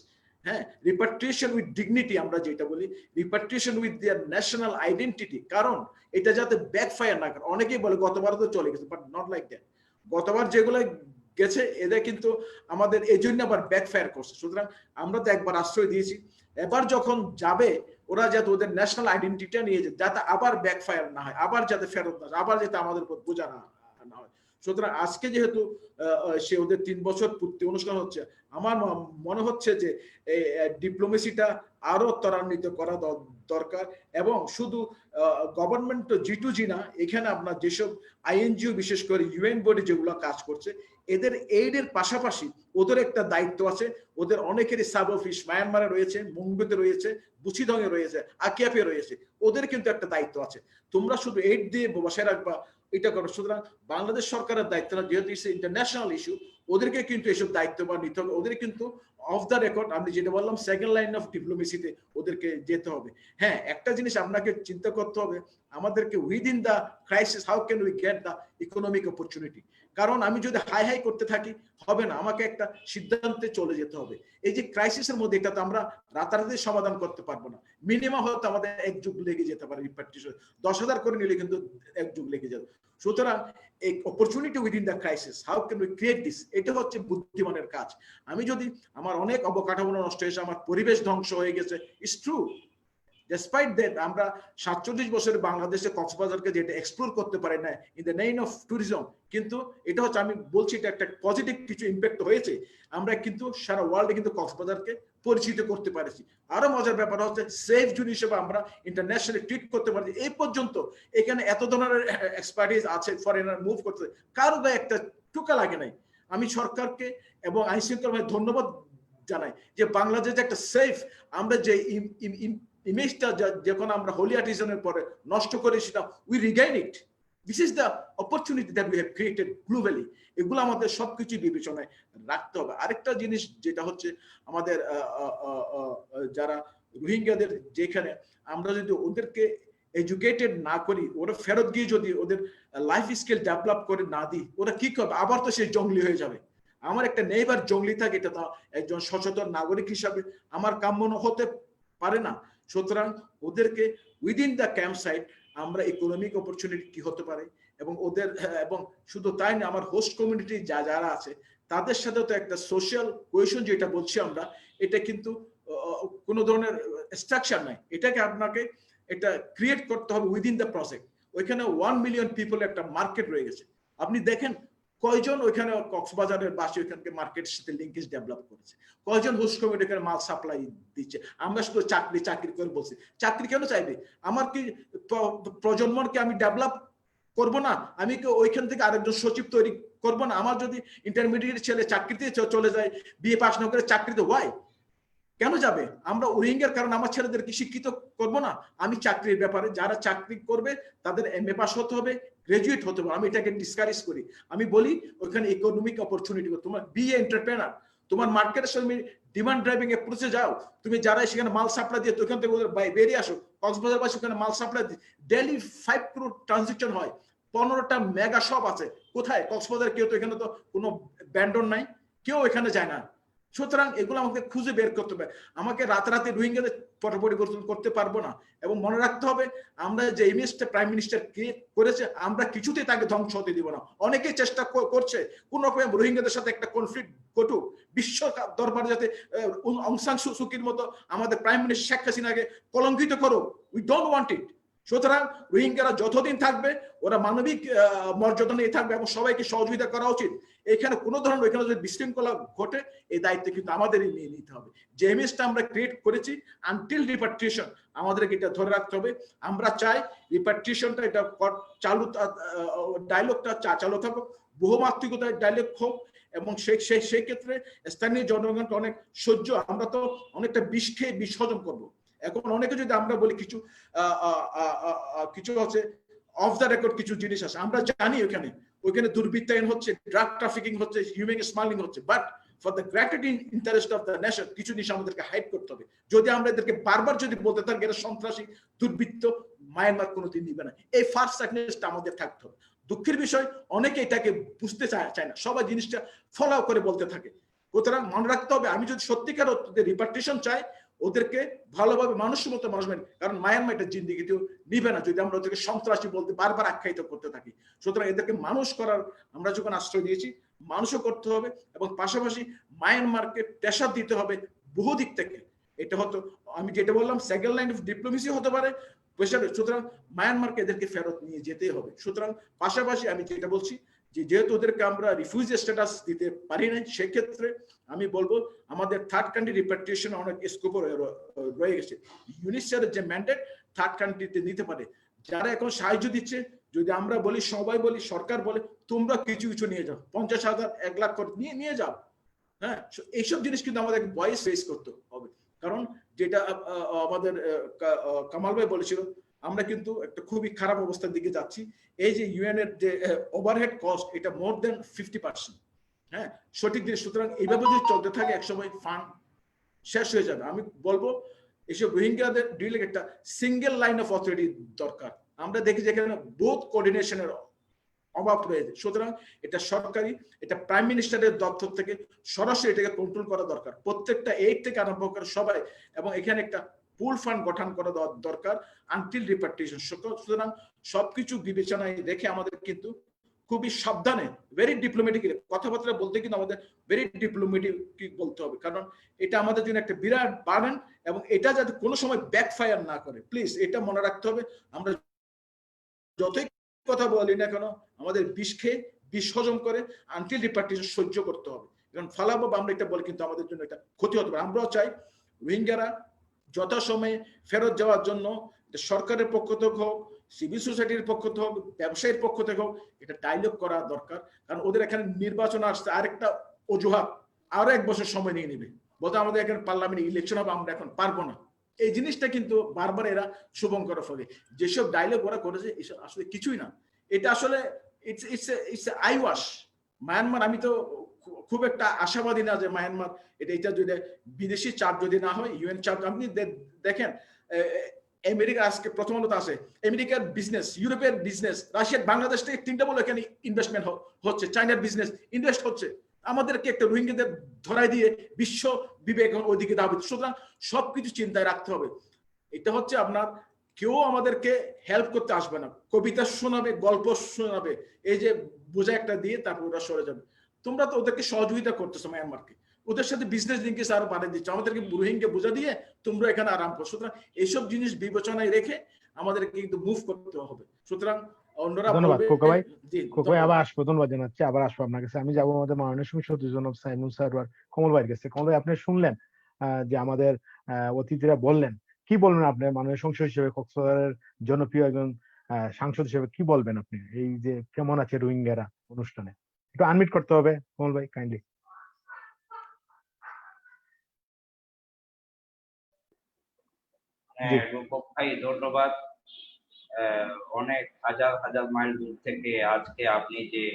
হ্যাঁ, রিপাট্রিয়েশন উইথ ডিগনিটি, আমরা যেটা বলি repatriation with their national identity. কারণ এটা যাতে ব্যাকফায়ার না করে। অনেকেই বলে গতবার তো চলে গেছে, বাট নট লাইক দ্যাট। গতবার যেগুলো গেছে এদের কিন্তু আমাদের এই জন্য আবার ব্যাকফায়ার করছে। সুতরাং আমরা তো একবার আশ্রয় দিয়েছি, এবার যখন যাবে ওরা যাতে ওদের ন্যাশনাল আইডেন্টিটিটা নিয়ে যায়, যাতে আবার ব্যাকফায়ার না হয়, আবার যাতে ফেরত না, আবার যাতে আমাদের উপর বোঝা না হয়। সুতরাং আজকে যেহেতু সে ওদের 3 বছর পূর্তি অনুষ্ঠান হচ্ছে, আমার মনে হচ্ছে যে ডিপ্লোমেসিটা আরো ত্বরান্বিত করা দরকার। এবং শুধু গভর্নমেন্ট G2G না, এখানে আপনার যেসব INGO বিশেষ করে UN বডি যেগুলো কাজ করছে, এদের এইডের পাশাপাশি ওদের একটা দায়িত্ব আছে। ওদের অনেকেরই সাব অফিস মায়ানমারে রয়েছে, মুঙ্গুতে রয়েছে, বুচিদংয়ে রয়েছে, আকিয়াপে রয়েছে। ওদের কিন্তু একটা দায়িত্ব আছে। তোমরা শুধু এইড দিয়ে বসায় রাখবা এটা করো। সুতরাং বাংলাদেশ সরকারের দায়িত্ব না, যেহেতু ইন্টারন্যাশনাল ইস্যু, ওদেরকে কিন্তু এসব দায়িত্ব বা নিতে হবে। ওদের কিন্তু অফ দ্য রেকর্ড, আমি যেটা বললাম সেকেন্ড লাইন অফ ডিপ্লোমেসিতে ওদেরকে যেতে হবে। হ্যাঁ, একটা জিনিস আপনাকে চিন্তা করতে হবে, আমাদেরকে within the crisis how can we get the economic opportunity. কারণ আমি যদি হাই করতে থাকি হবে না, আমাকে একটা সিদ্ধান্তে চলে যেতে হবে। এই যে ক্রাইসিসের মধ্যে, এটা তো আমরা রাতারাতি সমাধান করতে পারবো না। মিনিমাম হয়তো আমাদের 1 যুগ লেগে যেতে পারে। রিপার্টিশন 10,000 করে নিলে কিন্তু 1 যুগ লেগে যাবে। সুতরাং এই opportunity within the crisis how can we create this, এটা হচ্ছে বুদ্ধিমানের কাজ। আমি যদি আমার অনেক অবকাঠামো নষ্ট হয়েছে, আমার পরিবেশ ধ্বংস হয়ে গেছে, ইটস ট্রু। Despite that, আমরা 47 বছরে বাংলাদেশে কক্সবাজারকে যেটা এক্সপ্লোর করতে পারি না in the name of tourism, কিন্তু এটা হচ্ছে, আমি বলছি এটা একটা পজিটিভ কিছু ইম্প্যাক্ট হয়েছে। আমরা কিন্তু সারা ওয়ার্ল্ডে কিন্তু কক্সবাজারকে পরিচিত করতে পারছি। আরো মজার ব্যাপার হচ্ছে সেফ জোন হিসেবে আমরা ইন্টারন্যাশনালি ট্রিট করতে পারছি। এই পর্যন্ত এখানে এত ধরনের এক্সপার্টিস আছে, ফরেনার মুভ করতে, কারো গায়ে একটা টুকা লাগে নাই। আমি সরকারকে এবং আইন শৃঙ্খলা ধন্যবাদ জানাই যে বাংলাদেশ একটা সেফ, আমরা যে ইমেজটা যখন আমরা হোলি আর্টিজানের পরে নষ্ট করে সেটা we Regain it. This is the opportunity that we have created globally. এগুলো আমাদের সবকিছু বিবেচনায় রাখতে হবে। আরেকটা জিনিস যেটা হচ্ছে আমাদের যারা রোহিঙ্গাদের, যেখানে আমরা যদি ওদেরকে এডুকেটেড না করি, ওরা ফেরত গিয়ে যদি ওদের লাইফ স্কিল ডেভেলপ করে না দিই, ওরা কি করবে? আবার তো সেই জঙ্গলি হয়ে যাবে। আমার একটা নেইবার জঙ্গলি থাকে, এটা তো একজন সচেতন নাগরিক হিসাবে আমার কাম্য হতে পারে না। সুতরাং ওদেরকে উইদিন দ্য ক্যাম্প সাইট আমরা ইকোনমিক অপরচুনিটি কি হতে পারে, এবং ওদের, এবং শুধু তাই না, আমার হোস্ট কমিউনিটি যারা আছে তাদের সাথে তো একটা সোশ্যাল কোহেশন যেটা বলছি আমরা, এটা কিন্তু কোনো ধরনের স্ট্রাকচার নাই। এটাকে আপনাকে এটা ক্রিয়েট করতে হবে উইদিন দ্য প্রজেক্ট। ওইখানে 1 মিলিয়ন পিপল একটা মার্কেট রয়ে গেছে। আপনি দেখেন কয়জন ওইখানে কক্সবাজারের বাসী ওইখানকে মার্কেটের সাথে লিঙ্কেজ ডেভেলপ করেছে, কয়জন হোস্ট কমিউনিটি ওখানে মাল সাপ্লাই দিচ্ছে। আমরা শুধু চাকরি করে বলছি। চাকরি কেন চাইবে? আমার কি প্রজন্মকে আমি ডেভেলপ করব না? আমি কি ওইখান থেকে আরেকজন সচিব তৈরি করব না? আমার যদি ইন্টারমিডিয়েট ছেলে চাকরিতে চলে যায়, বিএ পাস না করে চাকরিতে, ওয়াই কেন যাবে? আমরা রোহিঙ্গার কারণ আমার ছেলেদেরকে শিক্ষিত করব না? আমি চাকরির ব্যাপারে, যারা চাকরি করবে তাদের MA পাস হতে হবে, গ্রাজুয়েট হতে হবে। আমি এটাকে ডিসকারেজ করি। আমি বলি ওখানে ইকোনমিক অপরচুনিটি, তোমার বি এন্টারপ্রেনার, তোমার মার্কেটের সঙ্গে ডিমান্ড ড্রাইভিং অ্যাপ্রোচে যাও। তুমি যারা সেখানে মাল সাপ্লাই দিয়ে ওখান থেকে ওদের বেরিয়ে আসো। কক্সবাজার বাসী ওখানে মাল সাপ্লাই দিয়ে ডেইলি 5 crore ট্রানজেকশন হয়, 15টা মেগা শপ আছে। কোথায়? কক্সবাজার। কেউ তো এখানে তো কোনো ব্যান্ডন নাই, কেউ এখানে যায় না। সুতরাং এগুলো আমাকে খুঁজে বের করতে হবে। আমাকে রাতারাতি রোহিঙ্গাদের পট পরিবর্তন করতে পারবো না। এবং মনে রাখতে হবে, আমরা যে ইমেজটা প্রাইম মিনিস্টার ক্রিয়েট করেছে, আমরা কিছুতেই তাকে ধ্বংস হতে দিব না। অনেকেই চেষ্টা করছে কোন রকম রোহিঙ্গাদের সাথে একটা কনফ্লিক্ট ঘটুক, বিশ্ব দরবারে যাতে অং সান সু কির মতো আমাদের প্রাইম মিনিস্টার শেখ হাসিনাকে কলঙ্কিত করো। উই ডোন্ট ওয়ান্ট ইট। সুতরাং রোহিঙ্গারা যতদিন থাকবে ওরা মানবিক মর্যাদা নিয়ে থাকবে এবং সবাইকে সহযোগিতা করা উচিত। এখানে কোনো ধরনের এখানে যদি বিশৃঙ্খলা ঘটে, এই দায়িত্ব কিন্তু আমাদেরই নিয়ে নিতে হবে। যে ইমেজটা আমরা ক্রিয়েট করেছি আনটিল রিপাট্রিয়েশন, আমাদেরকে এটা ধরে রাখতে হবে। আমরা চাই রিপাট্রিয়েশনটা এটা চালু, ডায়লগটা চালু থাকুক, বহুমাত্রিকতার ডায়লগ হোক, এবং সেই ক্ষেত্রে স্থানীয় জনগণকে অনেক সহ্য, আমরা তো অনেকটা বিষ খেয়ে বিষ হজম করবো। এখন অনেকে যদি আমরা বলি কিছু হচ্ছে অফ দ্য রেকর্ড কিছু জিনিস আছে, আমরা জানি ওইখানে দুর্বৃত্তায়ন হচ্ছে, ড্রাগ ট্রাফিকিং হচ্ছে, হিউম্যান স্মাগলিং হচ্ছে, but for the greater interest of the nation কিছু জিনিস আমাদেরকে হাইড করতে হবে। যদি আমরা এদেরকে বারবার যদি বলতে থাকি এটা সন্ত্রাসী দুর্বৃত্ত, মায়ানমার কোনোদিন নিবে না। এই ফার্স্ট সাকনেসটা আমাদের থাকতে হবে। দুঃখের বিষয় অনেকে এটাকে বুঝতে চায় না, সবাই জিনিসটা ফলো করে বলতে থাকে। সুতরাং মনে রাখতে হবে, আমি যদি সত্যিকার রিপার্টিশন চাই, ওদেরকে ভালোভাবে মানুষের মতো মানুষ মানে, কারণ মায়ানমার এটা জিন্দিগিতেও নিবে না যদি আমরা ওদেরকে সন্ত্রাসী বলতে বারবার আখ্যায়িত করতে থাকি। সুতরাং এদেরকে মানুষ করার আমরা যখন আশ্রয় দিয়েছি, মানুষও করতে হবে এবং পাশাপাশি মায়ানমারকে প্রেশার দিতে হবে বহু দিক থেকে। এটা হতো আমি যেটা বললাম সেকেন্ড লাইন অফ ডিপ্লোমেসি হতে পারে প্রেশার। সুতরাং মায়ানমারকে এদেরকে ফেরত নিয়ে যেতেই হবে। সুতরাং পাশাপাশি আমি যেটা বলছি যে যেহেতু ওদেরকে আমরা রিফিউজি স্ট্যাটাস দিতে পারি না, সেক্ষেত্রে আমি বলবো আমাদের থার্ড কান্ট্রি রিপার্টিশন অনেক স্কোপ রয়ে গেছে। ইউনিসেফের যে ম্যান্ডেট থার্ড কান্ট্রিতে নিতে পারে। যারা এখন সাহায্য দিচ্ছে, যদি আমরা বলি, সবাই বলি, সরকার বলে তোমরা কিছু কিছু নিয়ে যাও, 50,000 1 লাখ করে নিয়ে যাও। হ্যাঁ, এইসব জিনিস কিন্তু আমাদের ভয়েস ফেস করতে হবে। কারণ যেটা আমাদের কামাল ভাই বলেছিল, আমরা কিন্তু একটা খুবই খারাপ অবস্থার দিকে যাচ্ছি। এই যে ইউএন এর যে ওভারহেড কস্ট, এটা মোর দেন 50%। হ্যাঁ, সঠিক জিনিস। সুতরাং এইভাবে যদি চলতে থাকে একসময় ফান্ড শেষ হয়ে যাবে। আমি বলবো এইসব রোহিঙ্গাদের ডিলে একটা সিঙ্গেল লাইন অফ অথরিটি দরকার। আমরা দেখি যেখানে বোথ কোঅর্ডিনেশনের অভাব রয়েছে। সুতরাং এটা সরকারি, এটা প্রাইম মিনিস্টারের দপ্তর থেকে সরাসরি এটাকে কন্ট্রোল করা দরকার, প্রত্যেকটা এইড থেকে আরম্ভ করে সবাই। এবং এখানে একটা পুল ফান্ড গঠন করা দরকার আনটিল রিপার্টিশন। সুতরাং সবকিছু বিবেচনায় রেখে আমাদের কিন্তু খুবই সাবধানে, ভেরি ডিপ্লোমেটিক কথাবার্তা বলতে কিন্তু আমাদের ভেরি ডিপ্লোমেটিক বলতে হবে। কারণ এটা আমাদের জন্য একটা বিরাট বার্ডেন এবং এটা যাতে কোনো সময় ব্যাকফায়ার না করে, প্লিজ এটা মনে রাখতে হবে। আমরা যতই কথা বলি না কেন, আমাদের বিষ খেয়ে বিষ হজম করে আনটিল রিপার্টিশন সহ্য করতে হবে। কারণ ফালাবো আমরা এটা বলি কিন্তু আমাদের জন্য এটা ক্ষতি হতে পারে। আমরাও চাই রোহিঙ্গারা যথাসময়ে ফেরত যাওয়ার জন্য সরকারের পক্ষ থেকে হোক, সিভিল সোসাইটির পক্ষ থেকে হোক, ব্যবসায়ীর পক্ষ থেকে হোক, এটা ডায়লগ করা দরকার। কারণ ওদের এখানে নির্বাচন আসছে, আরেকটা অজুহাত, আরো 1 বছর সময় নিয়ে নেবে, বলতে আমাদের এখানে পার্লামেন্ট ইলেকশন হবে, আমরা এখন পারবো না। এই জিনিসটা কিন্তু বারবার এরা শুভঙ্কর ফলে যেসব ডায়লগ ওরা করেছে, এসব আসলে কিছুই না। এটা আসলে ইটস আই ওয়াশ। মায়ানমার, আমি তো খুব একটা আশাবাদী না যে মায়ানমার এটা যদি বিদেশি চাপ যদি না হয়, ইউএন চাপ। আপনি দেখেন আমেরিকা আজকে প্রথম আলোতে আছে, আমেরিকার বিজনেস, ইউরোপের বিজনেস, রাশিয়ার, বাংলাদেশ থেকে 3টা বলে এখানে ইনভেস্টমেন্ট হচ্ছে, চায়নার বিজনেস ইনভেস্ট হচ্ছে। আমাদেরকে একটা রোহিঙ্গাদের ধরাই দিয়ে বিশ্ব বিবেক ওইদিকে দাবি। সুতরাং সবকিছু চিন্তায় রাখতে হবে। এটা হচ্ছে আপনার কেউ আমাদেরকে হেল্প করতে আসবে না, কবিতা শোনাবে, গল্প শোনাবে, এই যে বোঝা একটা দিয়ে তারপর ওরা সরে যাবে। তোমরা তো ওদেরকে সহযোগিতা করতেছো মায়ানমারকে, ওদের সাথে বিজনেস লিঙ্কেজ আরো বাড়িয়ে দিচ্ছ, আমাদেরকে রোহিঙ্গা বোঝা দিয়ে তোমরা এখানে আরাম করো। সুতরাং এইসব জিনিস বিবেচনায় রেখে আমাদেরকে কিন্তু মুভ করতে হবে। সুতরাং অন্যরা ধন্যবাদ কোকা ভাই। জি কোকা ভাই আবার আসবো, ধন্যবাদ জানাচ্ছি, আবার আসবো আপনার কাছে। আমি যাবো আমাদের মাননীয় সমিতি জনাব সাইমুল সারওয়ার কমল ভাইয়ের কাছে। কমল ভাই, আপনি শুনলেন যে আমাদের অতিথিরা বললেন, কি বলবেন আপনি মাননীয় সংসদ হিসেবে, কক্সবাজারের জনপ্রিয় একজন সাংসদ হিসেবে কি বলবেন আপনি এই যে কেমন আছে রোহিঙ্গারা অনুষ্ঠানে? একটু আনমিট করতে হবে কমল ভাই, কাইন্ডলি। রূপক ভাই ধন্যবাদ। অনেক হাজার হাজার মাইল দূর থেকে আজকে আপনি যে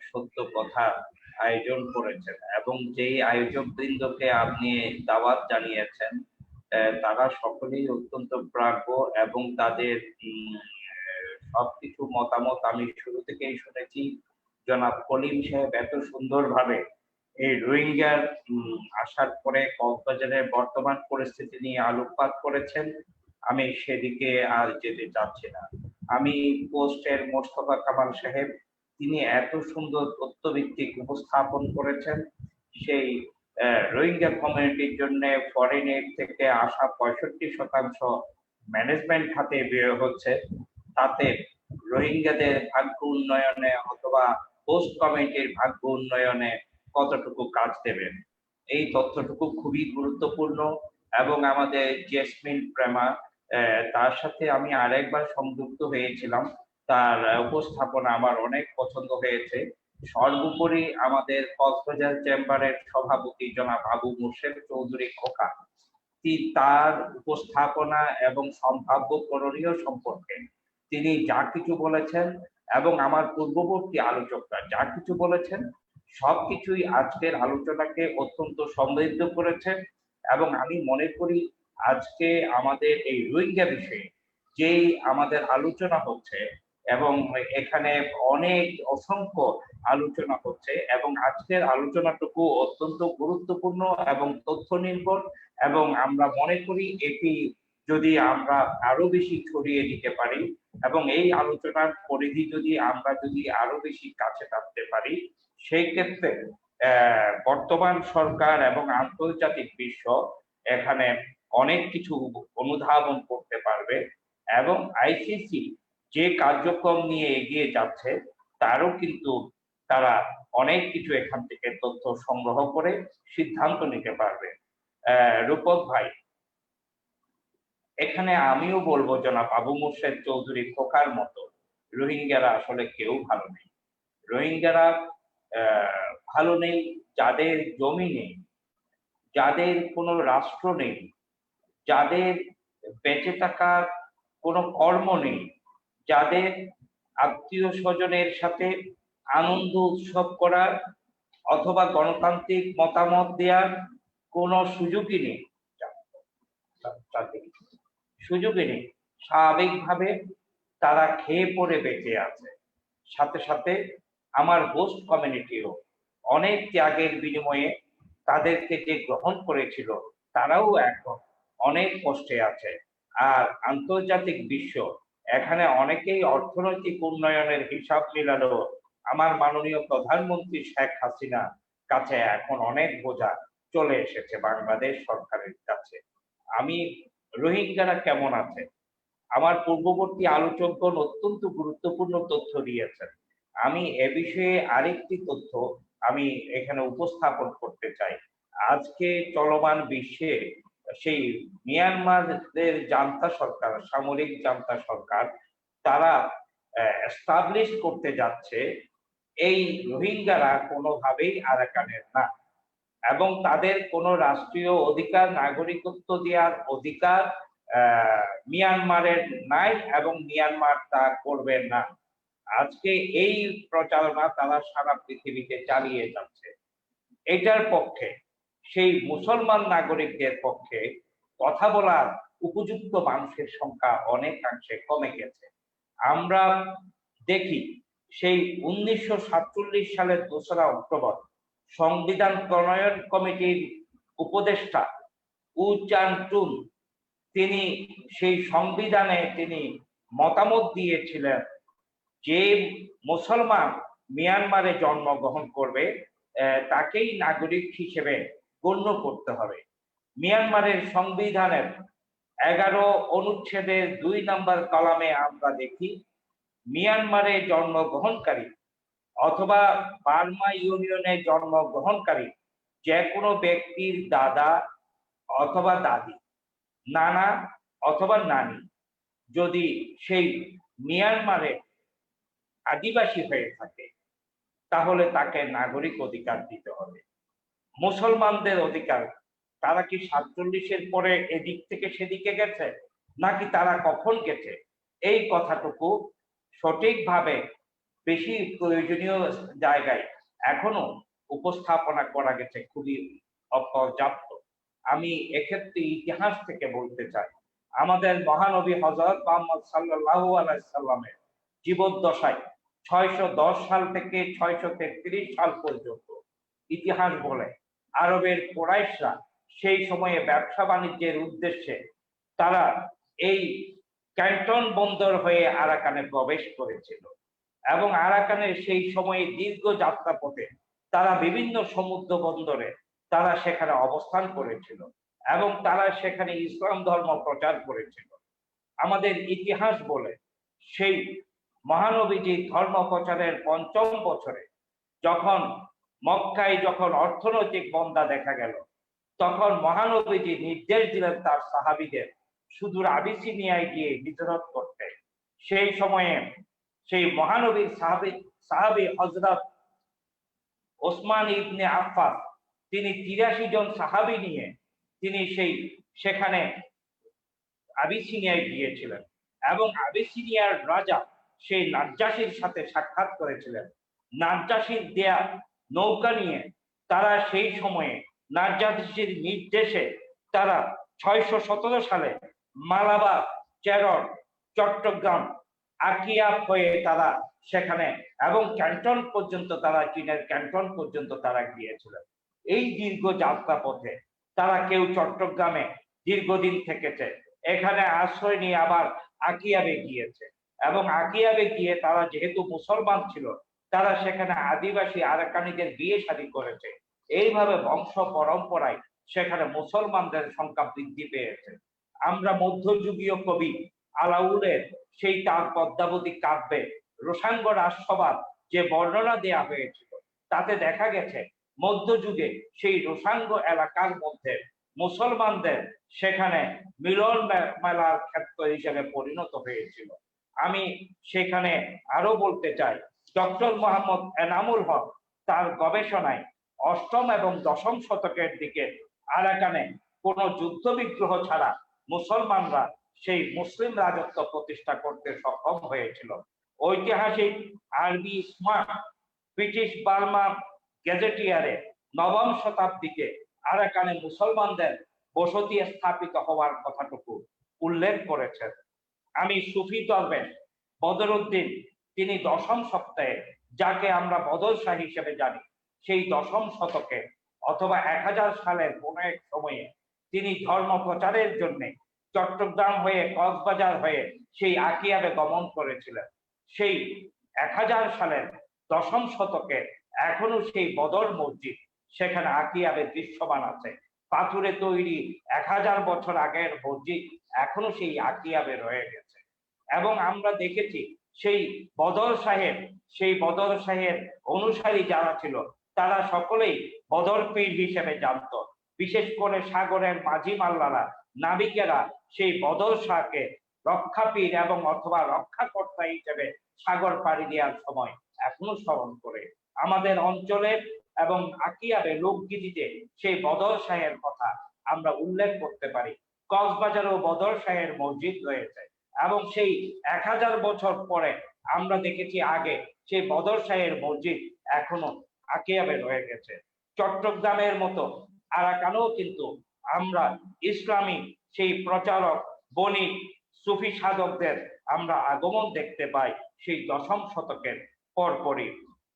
সত্য কথা আয়োজন করেছেন এবং যেই আয়োজক বৃন্দকে আপনি দাওয়াত জানিয়েছেন, তারা সকলেই অত্যন্ত প্রাজ্ঞ এবং তাদের সবকিছু মতামত আমি শুরু থেকেই শুনেছি। জনাব কলিম সাহেব এত সুন্দরভাবে এই রোহিঙ্গার আসার পরে কক্সবাজারের বর্তমান পরিস্থিতি নিয়ে আলোকপাত করেছেন, আমি সেদিকে আর যেতে চাচ্ছি না। আমি পোস্টের মোস্তফা কামাল সাহেব, তিনি এত সুন্দর তথ্যভিত্তিক উপস্থাপন করেছেন। সেই রোহিঙ্গা কমিউনিটির জন্য ফরেন এইড থেকে আসা 65% ম্যানেজমেন্ট খাতে ব্যয় হচ্ছে, তাতে রোহিঙ্গাদের ভাগ্য উন্নয়নে অথবা হোস্ট কমিউনিটির ভাগ্য উন্নয়নে কতটুকু কাজ দেবেন, এই তথ্যটুকু খুবই গুরুত্বপূর্ণ। এবং আমাদের জেসমিন প্রেমা, তার সাথে আমি আরেকবার সংযুক্ত হয়েছিলাম, তার উপস্থাপনা আমার অনেক পছন্দ হয়েছে। সর্বোপরি আমাদের কক্সবাজার চেম্বারের সভাপতি জনাব আবু মোর্শেদ চৌধুরী খোকা, তার উপস্থাপনা এবং সম্ভাব্য করণীয় সম্পর্কে তিনি যা কিছু বলেছেন এবং আমার পূর্ববর্তী আলোচকরা যা কিছু বলেছেন, সবকিছুই আজকের আলোচনাকে অত্যন্ত সমৃদ্ধ করেছে। এবং আমি মনে করি আজকে আমাদের এই রোহিঙ্গা বিষয়ে যেই আমাদের আলোচনা হচ্ছে এবং এখানে অনেক অসংখ্য আলোচনা হচ্ছে, এবং আজকের আলোচনাটুকু অত্যন্ত গুরুত্বপূর্ণ এবং তথ্য নির্ভর, এবং আমরা মনে করি এটি যদি আমরা আরো বেশি ছড়িয়ে দিতে পারি এবং এই আলোচনার পরিধি যদি আমরা আরো বেশি কাছে টানতে পারি, সেই ক্ষেত্রে বর্তমান সরকার এবং আন্তর্জাতিক বিশ্ব এখানে অনেক কিছু অনুধাবন করতে পারবে, এবং আইসিসি যে কার্যক্রম নিয়ে এগিয়ে যাচ্ছে তারও কিন্তু তারা অনেক কিছু এখান থেকে তথ্য সংগ্রহ করে সিদ্ধান্ত নিতে পারবে। রূপক ভাই, এখানে আমিও বলবো জনাব আবু মোর্শেদ চৌধুরী খোকার মতো, রোহিঙ্গারা আসলে কেউ ভালো নেই। রোহিঙ্গারা ভালো নেই যাদের জমি নেই, যাদের কোনো রাষ্ট্র নেই, যাদের বেঁচে থাকার কোনো কর্ম নেই, যাদের আত্মীয় স্বজনের সাথে আনন্দ উৎসব করার অথবা গণতান্ত্রিক মতামত দেওয়ার কোনো সুযোগই নেই, সুযোগই নেই। স্বাভাবিকভাবে তারা খেয়ে পড়ে বেঁচে আছে। সাথে সাথে আমার হোস্ট কমিউনিটিও অনেক ত্যাগের বিনিময়ে তাদেরকে যে গ্রহণ করেছিল তারাও এখন অনেক কষ্টে আছে। আর আন্তর্জাতিক বিশ্ব এখানে অনেকেই অর্থনৈতিক উন্নয়নের হিসাব মিলালো আমার মাননীয় প্রধানমন্ত্রী শেখ হাসিনা কাছে এখন অনেক বোঝা চলে এসেছে বাংলাদেশ সরকারের কাছে। আমি রোহিঙ্গারা কেমন আছে, আমার পূর্ববর্তী আলোচকগণ অত্যন্ত গুরুত্বপূর্ণ তথ্য দিয়েছেন। আমি এ বিষয়ে আরেকটি তথ্য আমি এখানে উপস্থাপন করতে চাই। আজকে চলমান বিশ্বে সেই মিয়ানমারের জান্তা সরকার, সামরিক জান্তা সরকার, তারা এস্টাবলিশ করতে যাচ্ছে এই রোহিঙ্গারা কোনোভাবেই আরাকানের না, এবং তাদের কোনো রাষ্ট্রীয় অধিকার, নাগরিকত্ব দেওয়ার অধিকার মিয়ানমারের নাই, এবং মিয়ানমার তা করবে না। আজকে এই প্রচারণা তারা সারা পৃথিবীতে চালিয়ে যাচ্ছে। এটার পক্ষে সেই মুসলমান নাগরিকদের পক্ষে কথা বলার উপযুক্ত মানুষের সংখ্যা অনেকাংশে কমে গেছে। আমরা দেখি সেই 1947 সালের 2রা অক্টোবর সংবিধান প্রণয়ন কমিটির উপদেষ্টা উ চান টুন তিনি সেই সংবিধানে তিনি মতামত দিয়েছিলেন যে মুসলমান মিয়ানমারে জন্মগ্রহণ করবে তাকেই নাগরিক হিসেবে গণ্য করতে হবে। মিয়ানমারের সংবিধানের 11 অনুচ্ছেদের 2 নম্বর কলামে আমরা দেখি মিয়ানমারে জন্মগ্রহণকারী অথবা বার্মা ইউনিয়নে জন্মগ্রহণকারী যে কোনো ব্যক্তির দাদা অথবা দাদি, নানা অথবা নানি যদি সেই মিয়ানমারে আদিবাসী হয়ে থাকে তাহলে তাকে নাগরিক অধিকার দিতে হবে। মুসলমানদের অধিকার, তারা কি 47-এর পরে এদিক থেকে সেদিকে গেছে নাকি তারা কখন গেছে, এই কথাটুকু সঠিকভাবে বেশি প্রয়োজনীয় জায়গায় এখনো উপস্থাপনা করা গেছে খুবই অপর্যাপ্ত। আমি এক্ষেত্রে ইতিহাস থেকে বলতে চাই, আমাদের মহানবী হযরত মুহাম্মদ সাল্লাল্লাহু আলাইহি সাল্লামের জীবদ্দশায় 610 সাল থেকে 633 সাল পর্যন্ত ইতিহাস বলে আরবের কুরাইশরা সেই সময়ে ব্যবসা বাণিজ্যের উদ্দেশ্যে তারা এই ক্যান্টন বন্দর হয়ে আরাকানে প্রবেশ করেছিল, এবং আরাকানের সেই সময়ে দীর্ঘ যাত্রাপথে তারা বিভিন্ন সমুদ্র বন্দরে তারা সেখানে অবস্থান করেছিল এবং তারা সেখানে ইসলাম ধর্ম প্রচার করেছিল। আমাদের ইতিহাস বলে সেই মহানবীজি ধর্ম প্রচারের 5ম বছরে যখন মক্কায় যখন অর্থনৈতিক মন্দা দেখা গেল, তখন মহানবীজি নির্দেশ দিলেন তার সাহাবীদের সুদূর আবিসিনিয়ায় গিয়ে হিজরত করতে। সেই সময়ে সেই মহানবীর সাহাবী হযরত ওসমান ইবনে আফফান তিনি 83 জন সাহাবী নিয়ে তিনি সেখানে আবিসিনিয়ায় গিয়েছিলেন, এবং আবিসিনিয়ার রাজা সেই নাজ্জাশীর সাথে সাক্ষাৎ করেছিলেন। নাজ্জাশীর দেয়া নৌকা নিয়ে তারা সেই সময়ে নার্জাতিসির নির্দেশে তারা 617 সালে মালাবার, চেরন, চট্টগ্রাম, আকিয়া হয়ে তারা সেখানে এবং ক্যান্টন পর্যন্ত তারা চীনের ক্যান্টন পর্যন্ত তারা গিয়েছিল। এই দীর্ঘ যাত্রা পথে তারা কেউ চট্টগ্রামে দীর্ঘদিন থেকেছে, এখানে আশ্রয় নিয়ে আবার আকিয়াবে গিয়েছে এবং আকিয়াবে গিয়ে তারা যেহেতু মুসলমান ছিল তারা সেখানে আদিবাসী আরাকানিদের বিয়ে শাদী করেছে। এইভাবে বংশ পরম্পরায় সেখানে মুসলমানদের সংখ্যা বৃদ্ধি পেয়েছে। আমরা মধ্যযুগীয় কবি আলাউলের সেই তার পদ্মাবতী কাব্যে রোষাঙ্গ রাজসভার যে বর্ণনা দেয়া হয়েছিল তাতে দেখা গেছে মধ্যযুগে সেই রোষাঙ্গ এলাকার মধ্যে মুসলমানদের সেখানে মিলন মেলার ক্ষেত্র হিসেবে পরিণত হয়েছিল। আমি সেখানে আরো বলতে চাই, ডক্টর মোহাম্মদ এনামুল হক তার গবেষণায় 8ম এবং 10ম শতকের দিকে আরাকানে কোন যুদ্ধ বিগ্রহ ছাড়া মুসলমানরা সেই মুসলিম রাজত্ব প্রতিষ্ঠা করতে সক্ষম হয়েছিল। ঐতিহাসিক আরবি স্মার্ট ব্রিটিশ বার্মা গেজেটিয়ারে 9ম শতাব্দীতে আরাকানে মুসলমানদের বসতি স্থাপিত হওয়ার কথাটুকু উল্লেখ করেছেন। আমি সুফি দরবেশ বদরুদ্দিন, তিনি 10ম সপ্তাহে, যাকে আমরা বদর শাহ হিসেবে জানি, সেই 10ম শতকে অথবা 1000 সালের কোন এক সময়ে তিনি ধর্ম প্রচারের জন্য চট্টগ্রাম হয়ে কক্সবাজার হয়ে সেই আকিয়াবে গমন করেছিলেন। সেই 1000 সালের 10ম শতকে এখনো সেই বদর মসজিদ সেখানে আকিয়াবে দৃশ্যমান আছে। পাথুরে তৈরি 1000 বছর আগের মসজিদ এখনো সেই আকিয়াবে রয়ে গেছে। এবং আমরা দেখেছি সেই বদর শাহের অনুসারী যারা ছিল তারা সকলেই বদর পীর হিসেবে জানত। বিশেষ করে সাগরের মাঝি মাল্লারা, নাবিকেরা সেই বদর শাহকে রক্ষা পীর এবং অথবা রক্ষাকর্তা হিসেবে সাগর পাড়ি দেওয়ার সময় এখনো স্মরণ করে। আমাদের অঞ্চলের এবং আকিয়াবে লোকগীতিতে সেই বদর শাহের কথা আমরা উল্লেখ করতে পারি। কক্সবাজারেও বদর শাহের মসজিদ রয়েছে এবং সেই 1000 বছর পরে আমরা দেখেছি আগে সেই বদর শাহের মসজিদ এখনো আকিয়াবে রয়ে গেছে। চট্টগ্রামের মতো আরাকানেও কিন্তু আমরা ইসলামী সেই প্রচারক, বণিক, সুফি সাধকদের আমরা আগমন দেখতে পাই সেই 10ম শতকের পরপরই।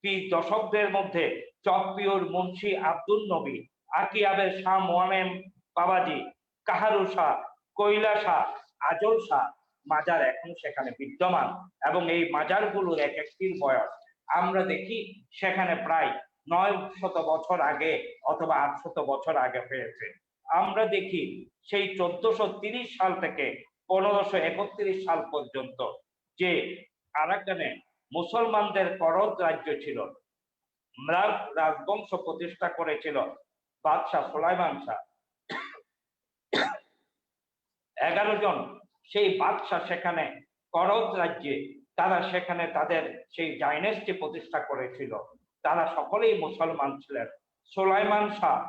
এই দশকদের মধ্যে চকপিওর মুন্সি আব্দুল নবী, আকিয়াবের শাহ মোয়ামেম বাবাজি, কাহারু শাহ, কৈলা শাহ, আজল শাহ মাজার এখন সেখানে বিদ্যমান এবং এই মাজারগুলোর এক একটির বয়স আমরা দেখি সেখানে প্রায় 900 বছর আগে অথবা 800 বছর আগে হয়েছে। আমরা দেখি সেই 1430 সাল থেকে 1531 সাল পর্যন্ত যে আরাকানে মুসলমানদের করদ রাজ্য ছিল, ম্রাগ রাজবংশ প্রতিষ্ঠা করেছিল বাদশাহ সুলাইমান শাহ। 11 জন সেই বাদশাহ সেখানে করদ রাজ্যে তারা সেখানে তাদের সেই ডাইনেস্টি প্রতিষ্ঠা করেছিল। তারা সকলেই মুসলমান ছিলেন। সুলাইমান শাহ,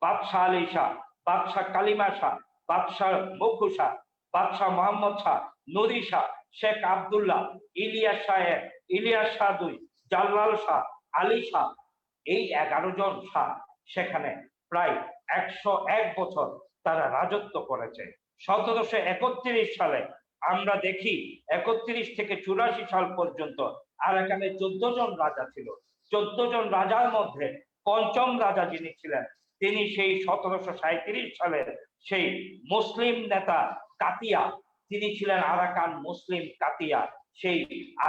বাদশাহ আলী শাহ, বাদশাহ কালিমা শাহ, বাদশাহ মুখু শাহ, বাদশাহ মোহাম্মদ শাহ, নুরি শাহ, শেখ আব্দুল্লাহ, ইলিয়াস শাহ দুই, জাল্লাল শাহ, আলী শাহ, এই 11 জন শাহ সেখানে প্রায় 101 বছর তারা রাজত্ব করেছে। 1731 সালে আমরা দেখি 31 থেকে 84 সাল পর্যন্ত আরাকানে 14 জন রাজা ছিল। 14 জন রাজার মধ্যে 5ম রাজা যিনি ছিলেন তিনি সেই 1737 সালের সেই মুসলিম নেতা কাতিয়া, তিনি ছিলেন আরাকান মুসলিম কাতিয়া। সেই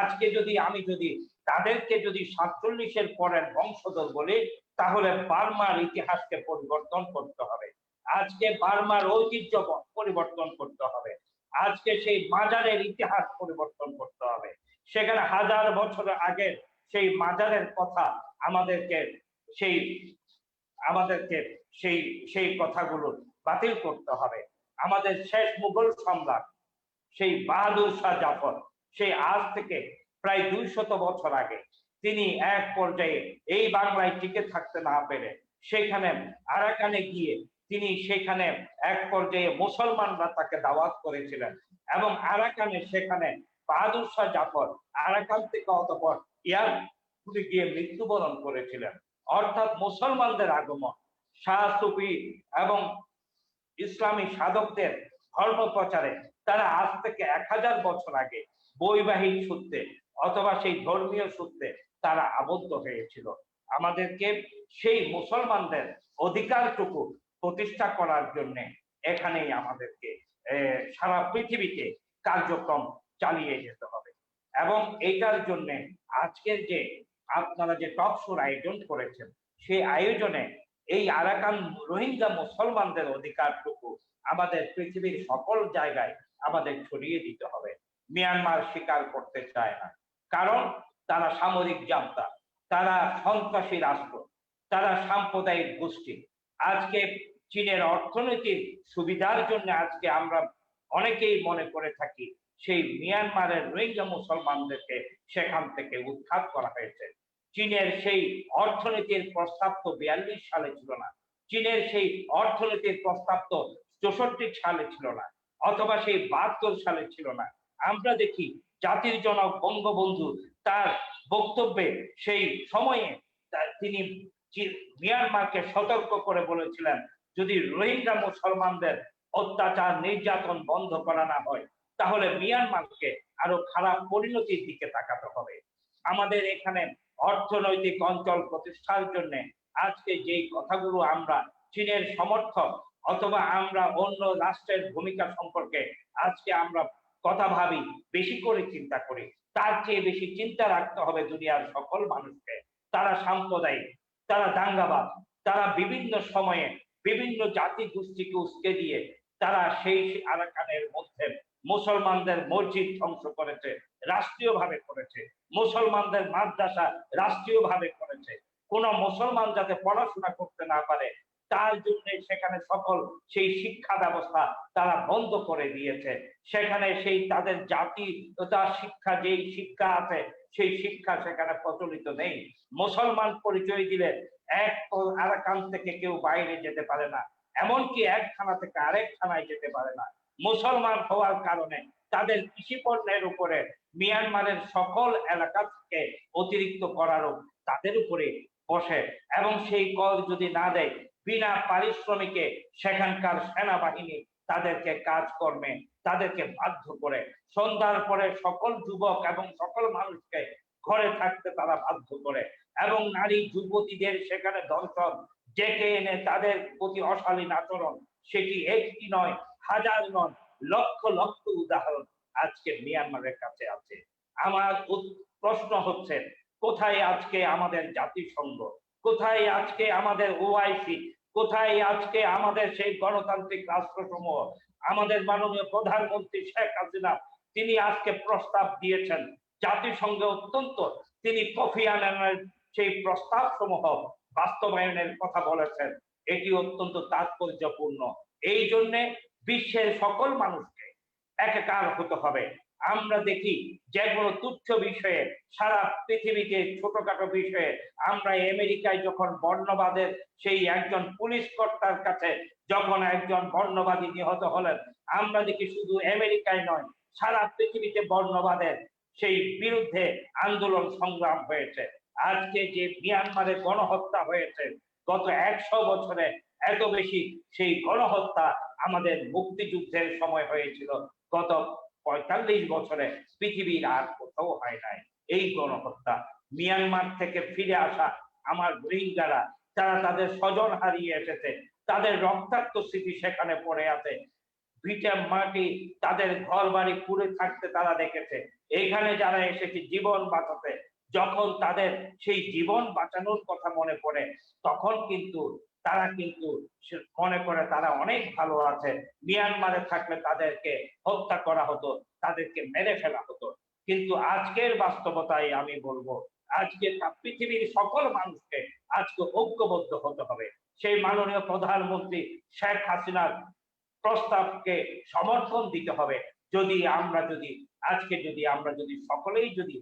আজকে আমি যদি তাদেরকে 47-এর পরের বংশধর বলি তাহলে বার্মার ইতিহাসকে পরিবর্তন করতে হবে। আজকে বার্মার ঐতিহ্য পরিবর্তন করতে হবে। আজকে সেই মাজারের ইতিহাস পরিবর্তন করতে হবে। সেখানে 1000 বছর আগের সেই মাজারের কথা আমাদেরকে সেই কথাগুলো বাতিল করতে হবে। আমাদের শেষ মুঘল সম্রাট সেই বাহাদুর শাহ জাফর, সেই আজ থেকে প্রায় 200 বছর আগে তিনি এক পর্যায়ে এই বাংলায় টিকে থাকতে না পেরে সেখানে আরাকানে গিয়ে তিনি সেখানে এক পর্যায়ে মুসলমানরা তাকে দাওয়াত করেছিলেন এবং আরাকানে সেখানে বাহাদুর শাহ জাফর আরাকান থেকে অতঃপর ছুটে গিয়ে মৃত্যুবরণ করেছিলেন। অর্থাৎ মুসলমানদের আগমন, শাহ সুফি এবং ইসলামী সাধকদের ধর্ম প্রচারে তারা আজ থেকে 1000 বছর আগে বৈবাহিক সূত্রে অথবা সেই ধর্মীয় সূত্রে তারা আবদ্ধ হয়েছিল। আমাদেরকে সেই মুসলমানদের অধিকারটুকু প্রতিষ্ঠা করার জন্য এখানেই আমাদেরকে সারা পৃথিবীতে কার্যক্রম চালিয়ে যেতে হবে। এবং এইটার জন্য আজকের যে আপনারা যে টক শোর আয়োজন করেছেন, সেই আয়োজনে এই আরাকান রোহিঙ্গা মুসলমানদের অধিকারটুকু আমাদের পৃথিবীর সকল জায়গায় আমাদের ছড়িয়ে দিতে হবে। মিয়ানমার স্বীকার করতে চায় না, কারণ তারা সামরিক জান্তা, তারা সন্ত্রাসী রাষ্ট্র, তারা সাম্প্রদায়িক গোষ্ঠী। আজকে চীনের অর্থনৈতিক সুবিধার জন্য আজকে আমরা অনেকেই মনে করে থাকি সেই মিয়ানমারের রোহিঙ্গা মুসলমানদেরকে সেখান থেকে উৎখাত করা হয়েছে। চীনের সেই অর্থনীতির প্রস্তাব তো 42 সালে ছিল না, চীনের সেই অর্থনীতির প্রস্তাব তো 64 সালে ছিল না, অথবা সেই 72 সালে ছিল না। আমরা দেখি জাতির জনক বঙ্গবন্ধু তার বক্তব্যে সেই সময়ে তিনি মিয়ানমারকে সতর্ক করে বলেছিলেন, যদি রোহিঙ্গা মুসলমানদের অত্যাচার নির্যাতন বন্ধ করা না হয় তাহলে মিয়ানমারকে আরো খারাপ পরিণতির দিকে তাকাতে হবে। আমাদের এখানে অর্থনৈতিক অঞ্চল প্রতিষ্ঠার জন্য আজকে যেই কথাগুলো আমরা চীনের সমর্থক অথবা আমরা অন্য রাষ্ট্রের ভূমিকা সম্পর্কে আজকে আমরা কথা ভাবি, বেশি করে চিন্তা করি, তার চেয়ে বেশি চিন্তা রাখতে হবে দুনিয়ার সকল মানুষকে। তারা সাম্প্রদায়িক, তারা দাঙ্গাবাজ, তারা বিভিন্ন সময়ে বিভিন্ন জাতি গোষ্ঠীকে উস্কে দিয়ে তারা সেই আরাকানের মধ্যে মুসলমানদের মসজিদ ধ্বংস করেছে, রাষ্ট্রীয়ভাবে করেছে, মুসলমানদের মাদ্রাসা রাষ্ট্রীয়ভাবে করেছে। কোন মুসলমান যাতে পড়াশোনা করতে না পারে তার জন্য সেখানে সকল সেই শিক্ষা ব্যবস্থা তারা বন্ধ করে দিয়েছে। সেখানে সেই তাদের জাতীয়তা শিক্ষা, যেই শিক্ষা আছে সেই শিক্ষা সেখানে প্রচলিত নেই। মুসলমান পরিচয় দিলে এক আরাকান থেকে কেউ বাইরে যেতে পারে না, এমনকি এক থানা থেকে আরেক থানায় যেতে পারে না। মুসলমান হওয়ার কারণে তাদের কৃষি পণ্যের উপরে মিয়ানমারের সকল এলাকা থেকে অতিরিক্ত করারও তাদের উপরে বসে, এবং সেই কর যদি না দেয় বিনা পারিশ্রমিকে সেখানকার সেনাবাহিনী তাদেরকে কাজকর্মে তাদেরকে বাধ্য করে। সন্ধ্যার পরে সকল যুবক এবং সকল মানুষকে ঘরে থাকতে তারা বাধ্য করে, এবং নারী যুবতীদের সেখানে ধর্ষণ, ডেকে এনে তাদের প্রতি অশালীন আচরণ, সেটি একটি নয়, হাজার নয়, লক্ষ লক্ষ উদাহরণ আজকে মিয়ানমারের কাছে আছে। আমার প্রশ্ন হচ্ছে, কোথায় আজকে আমাদের জাতিসংঘ, কোথায় আজকে আমাদের ওআইসি, কোথায় আজকে আমাদের সেই গণতান্ত্রিক রাষ্ট্রসমূহ? আমাদের মাননীয় প্রধানমন্ত্রী শেখ হাসিনা তিনি আজকে প্রস্তাব দিয়েছেন জাতিসংঘে, অত্যন্ত তিনি কফি আনানের সেই প্রস্তাব সমূহ বাস্তবায়নের কথা বলেছেন। এটি অত্যন্ত তাৎপর্যপূর্ণ। এই জন্য বিশ্বের সকল মানুষকে একাকার হতে হবে। আমরা দেখি যেগুলো তুচ্ছ বিষয়ে সারা পৃথিবীতে ছোটখাটো বিষয়ে আমরা আমেরিকায় যখন বর্ণবাদের সেই একজন পুলিশ কর্তার কাছে যখন একজন বর্ণবাদী নিহত হলেন, আমরা দেখি শুধু আমেরিকায় নয় সারা পৃথিবীতে বর্ণবাদের সেই বিরুদ্ধে আন্দোলন সংগ্রাম হয়েছে। আজকে যে মিয়ানমারে গণহত্যা হয়েছে, গত 100 বছরে এত বেশি সেই গণহত্যা আমাদের মুক্তিযুদ্ধের সময় হয়েছিল, গত 45 বছরে পৃথিবীর আর কোথাও হয় নাই এই গণহত্যা। মিয়ানমার থেকে ফিরে আসা আমার রোহিঙ্গারা, যারা তাদের স্বজন হারিয়ে এসেছে, তাদের রক্তাক্ত স্মৃতি সেখানে পড়ে আছে, ভিটা মাটি তাদের ঘর বাড়ি পুড়ে থাকতে তারা দেখেছে। এখানে যারা এসেছে জীবন বাঁচাতে, যখন তাদের সেই জীবন বাঁচানোর কথা মনে পড়ে তখন কিন্তু তারা কিন্তু মনে করে তারা অনেক ভালো আছে। মিয়ানমারে থাকলে তাদেরকে হত্যা করা হতো, তাদেরকে মেরে ফেলা হতো। কিন্তু আজকের বাস্তবতায় আমি বলবো, আজকে পৃথিবীর সকল মানুষকে আজকে ঐক্যবদ্ধ হতে হবে। সেই মাননীয় প্রধানমন্ত্রী শেখ হাসিনার প্রস্তাবকে সমর্থন দিতে হবে। যদি আমরা যদি সকলেই যদি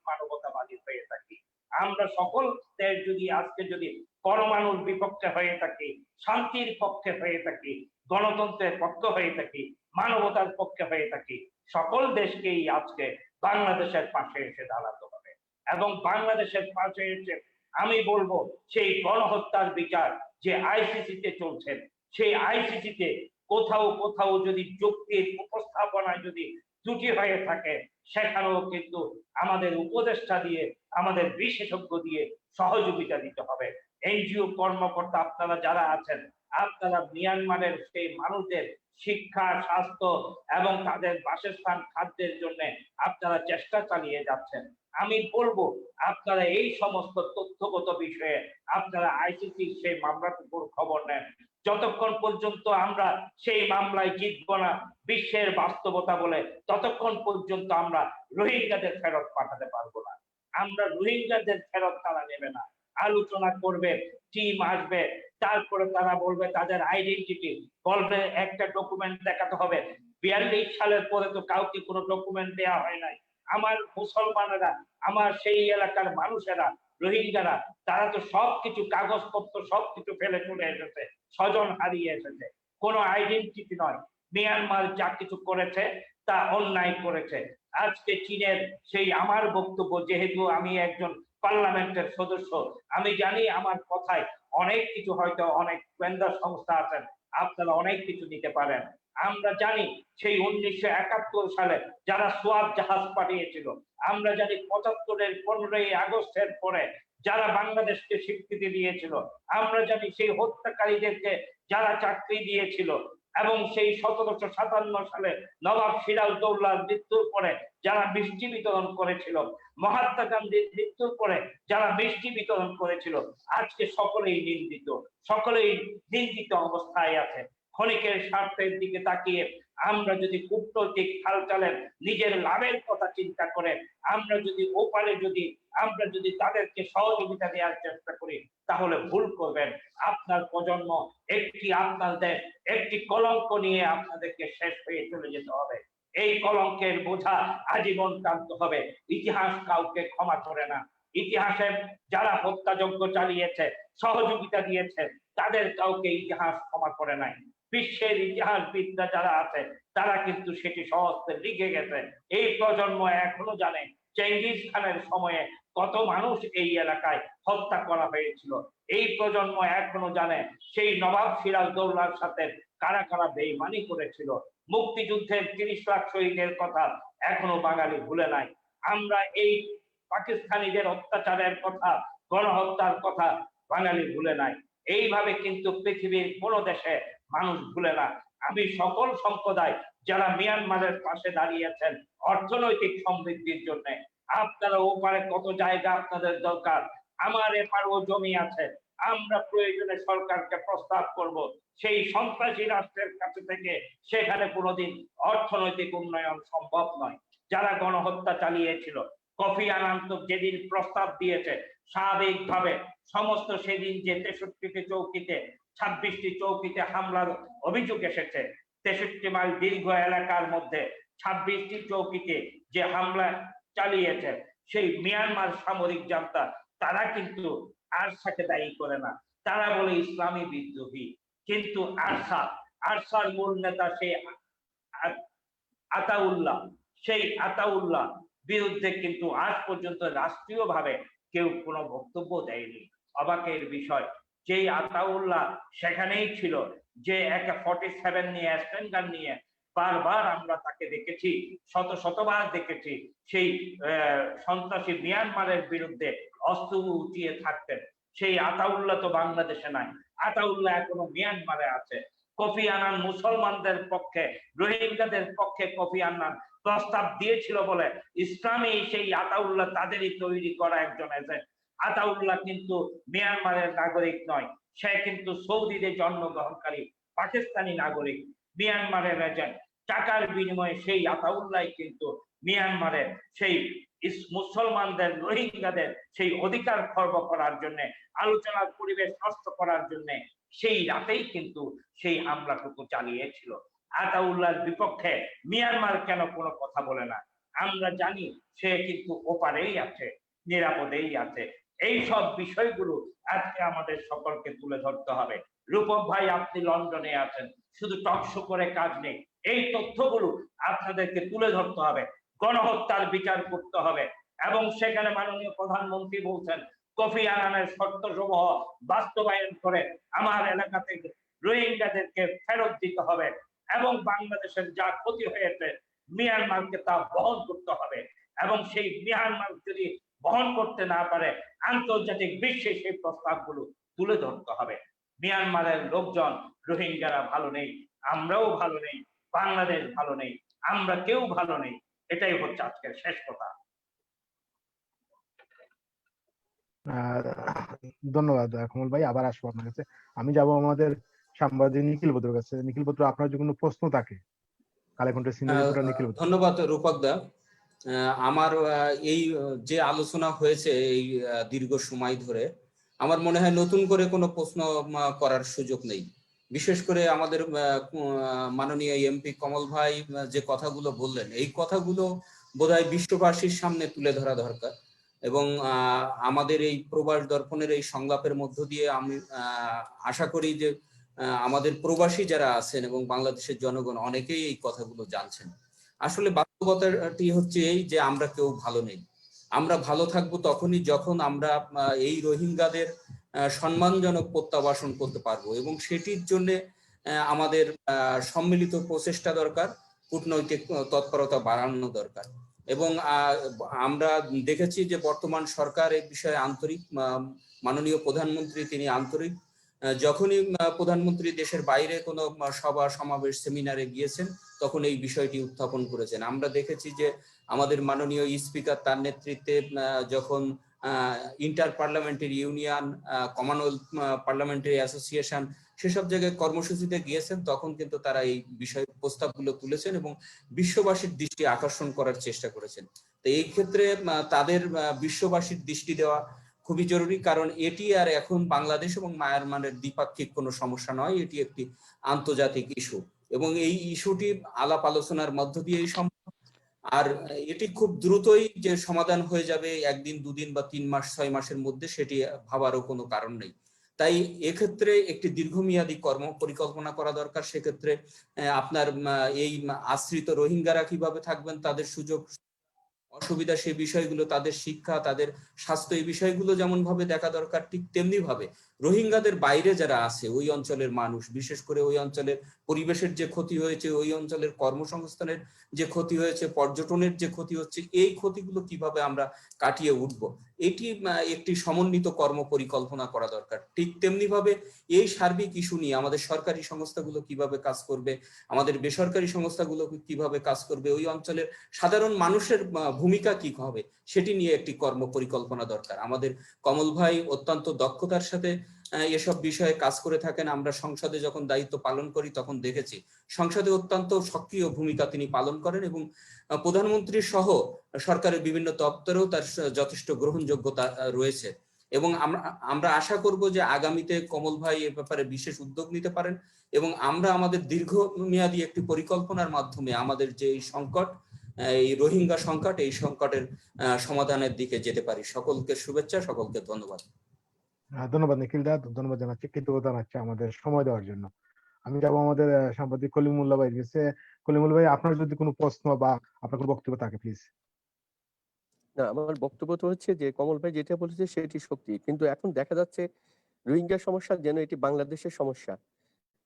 মানবতাবাদী হয়ে থাকি, আমরা সকলের যদি আজকে যদি পরমাণুর বিপক্ষে হয়ে থাকি, শান্তির পক্ষে হয়ে থাকি, গণতন্ত্রের পক্ষে হয়ে থাকি, মানবতার পক্ষে হয়ে থাকি, সকল দেশকেই আজকে বাংলাদেশের পাশে এসে দাঁড়াতে হবে। এবং বাংলাদেশের পাশে এসে আমি বলবো সেই গণহত্যার বিচার যে আইসিসিতে চলছেন, সেই আইসিসিতে কোথাও কোথাও যদি যুক্তির উপস্থাপনায় যদি ত্রুটি হয়ে থাকে, সেখানেও কিন্তু আমাদের উপদেষ্টা দিয়ে, আমাদের বিশেষজ্ঞ দিয়ে সহযোগিতা দিতে হবে। এনজিও কর্মকর্তা আপনারা যারা আছেন, আপনারা মিয়ানমারের সেই মানুষদের শিক্ষা, স্বাস্থ্য এবং তাদের বাসস্থান, খাদ্যের জন্য আপনারা চেষ্টা চালিয়ে যাচ্ছেন। আমি বলবো আপনারা এই সমস্ত তথ্যগত বিষয়ে আপনারা আইসিসির সেই মামলাটুকুর খবর নেন। যতক্ষণ পর্যন্ত আমরা সেই মামলায় জিতব না বিশ্বের বাস্তবতা বলে, ততক্ষণ পর্যন্ত আমরা রোহিঙ্গাদের ফেরত পাঠাতে পারবো না। আমরা রোহিঙ্গাদের ফেরত তারা নেবে না। আলোচনা করবে, টিম আসবে, তারপরে তারা বলবে তাদের আইডেন্টিটি, বলবে একটা ডকুমেন্ট দেখাতে হবে। 42 সালের পরে তো কাউকে কোনো ডকুমেন্ট দেওয়া হয় নাই। আমার মুসলমানেরা, আমার সেই এলাকার মানুষেরা, রোহিঙ্গারা, তারা তো সবকিছু কাগজপত্র সবকিছু ফেলে চলে এসেছে, স্বজন হারিয়ে এসেছে, কোনো আইডেন্টিটি নয়। মিয়ানমার যা কিছু করেছে তা অন্যায় করেছে। আজকে চীনের সেই আমার বক্তব্য, যেহেতু আমি একজন পার্লামেন্টের সদস্য, আমি জানি আমার কথায় অনেক কিছু, হয়তো অনেক গোয়েন্দা সংস্থা আছেন, আপনারা অনেক কিছু নিতে পারেন। আমরা জানি সেই 1971 সালে যারা সোয়াব জাহাজ পাঠিয়েছিল, আমরা জানি 75-এর 15ই আগস্টের পরে যারা বাংলাদেশকে স্বীকৃতি দিয়েছিল, আমরা জানি সেই হত্যাকারীদেরকে যারা চাকরি দিয়েছিল, এবং সেই 1757 সালে নবাব সিরাজউদ্দৌলার মৃত্যুর পরে যারা মিষ্টি বিতরণ করেছিল, মহাত্মা গান্ধীর মৃত্যুর পরে যারা মিষ্টি বিতরণ করেছিল, আজকে সকলেই নিন্দিত, সকলেই নিন্দিত অবস্থায় আছে। ক্ষণিকের স্বার্থের দিকে তাকিয়ে আমরা যদি কূটনৈতিক হালচালের নিজের লাভের কথা চিন্তা করে আমরা যদি ওপারে আমরা যদি তাদেরকে সহযোগিতা দেওয়ার চেষ্টা করি, তাহলে ভুল করবেন। আপনার প্রজন্ম আপনার দেশ একটি কলঙ্ক নিয়ে আপনাদেরকে শেষ হয়ে চলে যেতে হবে। এই কলঙ্কের বোঝা আজীবন টানতে হবে। ইতিহাস কাউকে ক্ষমা করে না। ইতিহাসে যারা হত্যাযজ্ঞ চালিয়েছে, সহযোগিতা দিয়েছে, তাদের কাউকে ইতিহাস ক্ষমা করে নাই। বিশ্বের ইতিহাসবিদরা যারা আছে তারা কিন্তু সেটি সহজে লিখে গেছে। এই প্রজন্ম এখনো জানে চেঙ্গিস খানের সময়ে কত মানুষ এই এলাকায় হত্যা করা হয়েছিল। এই প্রজন্ম এখনো জানে সেই নবাব সিরাজউদ্দৌলার সাথে কারা কারা বেইমানি করেছিল। মুক্তিযুদ্ধের 30 লাখ শহীদের কথা এখনো বাঙালি ভুলে নাই। আমরা এই পাকিস্তানিদের অত্যাচারের কথা, গণহত্যার কথা বাঙালি ভুলে নাই। এইভাবে কিন্তু পৃথিবীর কোন দেশে মানুষ ভুলে না। আমি সকল সম্প্রদায় যারা মিয়ানমারের পাশে দাঁড়িয়েছেন অর্থনৈতিক সমৃদ্ধির জন্য, আপনারা ওপারে কত জায়গা আপনাদের দরকার, আমার এপারেও জমি আছে, আমরা প্রয়োজনে সরকারকে প্রস্তাব করব সেই সন্ত্রাসী রাষ্ট্রের কাছে থেকে সেখানে কোনোদিন অর্থনৈতিক উন্নয়ন সম্ভব নয়। যারা গণহত্যা চালিয়েছিল, কফি আনান তো যেদিন প্রস্তাব দিয়েছে, স্বাভাবিকভাবে সমস্ত সেদিন যে 63টি চৌকিতে 26টি চৌকিতে হামলার অভিযোগ এসেছে, 63 মাইল দীর্ঘ এলাকার মধ্যে 26টি চৌকিতে যে হামলা চালিয়েছে, সেই মিয়ানমার সামরিক জান্তা তারা কিন্তু আরসাকে দায়ী করে না, তারা বলে ইসলামী বিদ্রোহী। কিন্তু আরসার মূল নেতা সেই আতাউল্লাহ বিরুদ্ধে কিন্তু আজ পর্যন্ত রাষ্ট্রীয়ভাবে কেউ কোনো বক্তব্য দেয়নি। অবাকের বিষয়, যেই আতাউল্লাহ সেখানেই ছিল, যে একটা 47 নিয়ে অ্যাসপেন গান নিয়ে বারবার আমরা তাকে দেখেছি, শতবার দেখেছি সেই সন্ত্রাসী মিয়ানমারের বিরুদ্ধে অস্ত্র উঠিয়ে থাকতেন। সেই আতাউল্লাহ তো বাংলাদেশে নাই, আতাউল্লাহ এখনো মিয়ানমারে আছে। কফি আনান মুসলমানদের পক্ষে, রোহিঙ্গাদের পক্ষে কফি আনান প্রস্তাব দিয়েছিল বলে ইসলামী সেই আতাউল্লাহ তাদেরই তৈরি করা একজন এজেন্ট। আতাউল্লাহ কিন্তু মিয়ানমারের নাগরিক নয়, সে কিন্তু সৌদিতে জন্মগ্রহণকারী পাকিস্তানি নাগরিক। মিয়ানমারের এজেন্ট, টাকার বিনিময়ে সেই আতাউল্লাহ কিন্তু মিয়ানমারের সেই মুসলমানদের, রোহিঙ্গাদের সেই অধিকার খর্ব করার জন্য, আলোচনার পরিবেশ নষ্ট করার জন্য সেই রাতেই কিন্তু সেই হামলাটুকু চালিয়েছিল। আতাউল্লাহর বিপক্ষে মিয়ানমার কেন কোনো কথা বলে না? আমরা জানি সে কিন্তু ওপারেই আছে, নিরাপদেই আছে। এই সব বিষয়গুলো আজকে আমাদের সকলকে তুলে ধরতে হবে। রূপক ভাই, আপনি লন্ডনে আছেন, শুধু টকশো করে কাজ নেই, এই তথ্যগুলো আপনাদেরকে তুলে ধরতে হবে। গণহত্যার বিচার করতে হবে, এবং সেখানে মাননীয় প্রধানমন্ত্রী বলছেন কোফি আনানের শর্তসমূহ বাস্তবায়ন করে আমার এলাকা থেকে রোহিঙ্গাদেরকে ফেরত দিতে হবে এবং বাংলাদেশের যা ক্ষতি হয়েছে মিয়ানমারকে তা বহন করতে হবে এবং সেই মিয়ানমার যদি বহন করতে না পারে আন্তর্জাতিক বিশ্বে সেই প্রস্তাবগুলো তুলে ধরতে হবে। মিয়ানমারের লোকজন রোহিঙ্গারা ভালো নেই, আমরাও ভালো নেই, বাংলাদেশ ভালো নেই, আমরা কেউ ভালো নেই। এটাই হচ্ছে আজকের শেষ কথা। ধন্যবাদ কমল ভাই, আবার আসবো আপনার কাছে। আমি যাব আমাদের সাংবাদিক নিখিল বদ্রর কাছে। নিখিল বদ্র, আপনার যদি কোনো প্রশ্ন থাকে কালেকণ্ঠের সিনিয়র রিপোর্টার নিখিল বদ্র। ধন্যবাদ রূপক দা। আমার এই যে আলোচনা হয়েছে এই দীর্ঘ সময় ধরে, আমার মনে হয় নতুন করে কোনো প্রশ্ন করার সুযোগ নেই। বিশেষ করে আমাদের মাননীয় এমপি কমল ভাই যে কথাগুলো বললেন, এই কথাগুলো বোধহয় বিশ্ববাসীর সামনে তুলে ধরা দরকার। এবং আমাদের এই প্রবাস দর্পণের এই সংলাপের মধ্য দিয়ে আমি আশা করি যে আমাদের প্রবাসী যারা আছেন এবং বাংলাদেশের জনগণ অনেকেই এই কথাগুলো জানছেন। আসলে বাস্তবতাটি হচ্ছে এই যে আমরা কেউ ভালো নেই। আমরা ভালো থাকবো তখনই যখন আমরা এই রোহিঙ্গাদের সম্মানজনক প্রত্যাবাসন করতে পারবো, এবং সেটির জন্য আমাদের সম্মিলিত প্রচেষ্টা দরকার, কূটনৈতিক তৎপরতা বাড়ানো দরকার। এবং আমরা দেখেছি যে বর্তমান সরকার এই বিষয়ে আন্তরিক, মাননীয় প্রধানমন্ত্রী তিনি আন্তরিক। যখনই প্রধানমন্ত্রী দেশের বাইরে কোনো সভা সমাবেশ সেমিনারে গিয়েছেন তখন এই বিষয়টি উত্থাপন করেছেন। আমরা দেখেছি যে আমাদের মাননীয় স্পিকার তার নেতৃত্বে যখন inter parliamentary union, Commonwealth parliamentary association সেসব জায়গায় কর্মসূচিতে গিয়েছেন, তখন কিন্তু তারা এই বিষয় প্রস্তাবগুলো তুলেছেন এবং বিশ্ববাসীর দৃষ্টি আকর্ষণ করার চেষ্টা করেছেন। তো এই ক্ষেত্রে তাদের বিশ্ববাসীর দৃষ্টি দেওয়া খুবই জরুরি, কারণ এটি আর এখন বাংলাদেশ এবং মায়ানমারের দ্বিপাক্ষিক কোনো সমস্যা নয়, এটি একটি আন্তর্জাতিক ইস্যু এবং এই ইস্যুটি আলাপ আলোচনার মধ্য দিয়েই সম্ভব। আর এটি খুব দ্রুতই যে সমাধান হয়ে যাবে একদিন, দুদিন বা 3 মাস 6 মাসের মধ্যে, সেটি ভাবারও কোনো কারণ নেই। তাই এক্ষেত্রে একটি দীর্ঘমেয়াদী কর্ম পরিকল্পনা করা দরকার। সেক্ষেত্রে আপনার এই আশ্রিত রোহিঙ্গারা কিভাবে থাকবেন, তাদের সুযোগ অসুবিধা, সেই বিষয়গুলো, তাদের শিক্ষা, তাদের স্বাস্থ্য, এই বিষয়গুলো যেমন ভাবে দেখা দরকার, ঠিক তেমনি ভাবে রোহিঙ্গাদের বাইরে যারা আছে ওই অঞ্চলের মানুষ, বিশেষ করে ওই অঞ্চলের পরিবেশের যে ক্ষতি হয়েছে, ওই অঞ্চলের কর্মসংস্থানের যে ক্ষতি হয়েছে, পর্যটনের যে ক্ষতি হচ্ছে, এই ক্ষতিগুলো কিভাবে আমরা কাটিয়ে উঠব, এটি একটি সমন্বিত কর্ম পরিকল্পনা করা দরকার। ঠিক তেমনি ভাবে এই সার্বিক ইস্যু নিয়ে আমাদের সরকারি সংস্থাগুলো কিভাবে কাজ করবে, আমাদের বেসরকারি সংস্থাগুলো কিভাবে কাজ করবে, ওই অঞ্চলের সাধারণ মানুষের ভূমিকা কি হবে, সেটি নিয়ে একটি কর্ম পরিকল্পনা দরকার। আমাদের কমল ভাই অত্যন্ত দক্ষতার সাথে এসব বিষয়ে কাজ করে থাকেন। আমরা সংসদে যখন দায়িত্ব পালন করি তখন দেখেছি সংসদে অত্যন্ত সক্রিয় ভূমিকা তিনি পালন করেন এবং প্রধানমন্ত্রী সহ সরকারের বিভিন্ন দপ্তরেও তার যথেষ্ট গ্রহণযোগ্যতা রয়েছে। এবং আমরা আশা করব যে আগামীতে কমল ভাই এ ব্যাপারে বিশেষ উদ্যোগ নিতে পারেন এবং আমরা আমাদের দীর্ঘমেয়াদী একটি পরিকল্পনার মাধ্যমে আমাদের যে এই সংকট, এই রোহিঙ্গা সংকট, এই সংকটের সমাধানের দিকে যেতে পারি। সকলকে শুভেচ্ছা, সকলকে ধন্যবাদ। ধন্যবাদ নিখিল দা, ধন্যবাদ জানাচ্ছি, কৃতজ্ঞতা জানাচ্ছি আমাদের সময় দেওয়ার জন্য। আমি যাবো আমাদের সাংবাদিক কলিমুল্লাহ ভাইয়ের কাছে। কলিমুল্লাহ ভাই, আপনার যদি কোনো প্রশ্ন বা আপনার কোনো বক্তব্য থাকে প্লিজ। না, আমার বক্তব্য তো হচ্ছে যে কমল ভাই যেটা বলেছে সেটি সত্যি, কিন্তু এখন দেখা যাচ্ছে রোহিঙ্গা সমস্যা যেন এটি বাংলাদেশের সমস্যা,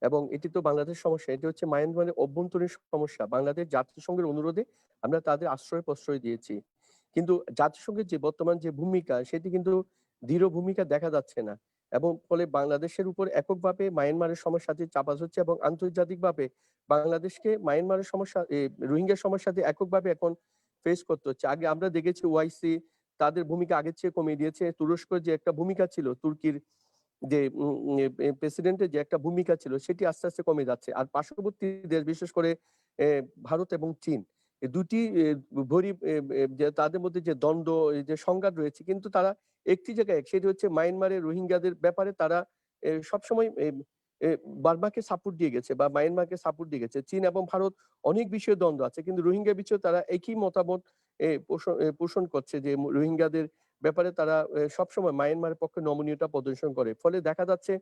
এবং এটি তো বাংলাদেশ সমস্যা, এটি হচ্ছে মায়ানমারের অভ্যন্তরীণ সমস্যা। বাংলাদেশ জাতিসংঘের অনুরোধে আমরা তাদের আশ্রয় প্রশ্রয় দিয়েছি, কিন্তু জাতিসংঘের যে বর্তমান যে ভূমিকা সেটি কিন্তু দৃঢ় ভূমিকা দেখা যাচ্ছে না, এবং ফলে বাংলাদেশের উপর এককভাবে মায়ানমারের সমস্যাটি চাপাস হচ্ছে এবং আন্তর্জাতিকভাবে বাংলাদেশকে মায়ানমারের সমস্যা, রোহিঙ্গা সমস্যাটি এককভাবে এখন ফেস করতে হচ্ছে। আগে আমরা দেখেছি ওআইসি তাদের ভূমিকা আগের চেয়ে কমিয়ে দিয়েছে। তুরস্কের যে একটা ভূমিকা ছিল, তুর্কির যে প্রেসিডেন্টের যে একটা ভূমিকা ছিল, সেটি আস্তে আস্তে কমে যাচ্ছে। আর পার্শ্ববর্তী দেশ বিশেষ করে ভারত এবং চীন, এই দুটি যে তাদের মধ্যে যে দ্বন্দ্ব, যে সংঘাত রয়েছে, কিন্তু তারা একটি জায়গায়, সেটি হচ্ছে মায়ানমারের রোহিঙ্গাদের ব্যাপারে তারা সবসময় বার্মাকে সাপোর্ট দিয়ে গেছে বা মায়ানমারকে সাপোর্ট দিয়ে গেছে। চীন এবং ভারত অনেক বিষয়ে দ্বন্দ্ব আছে, কিন্তু রোহিঙ্গা বিষয়ে তারা একই মতামত পোষণ করছে যে রোহিঙ্গাদের ব্যাপারে তারা সবসময় মায়ানমারের পক্ষে নমনীয়তা প্রদর্শন করে। ফলে দেখা যাচ্ছে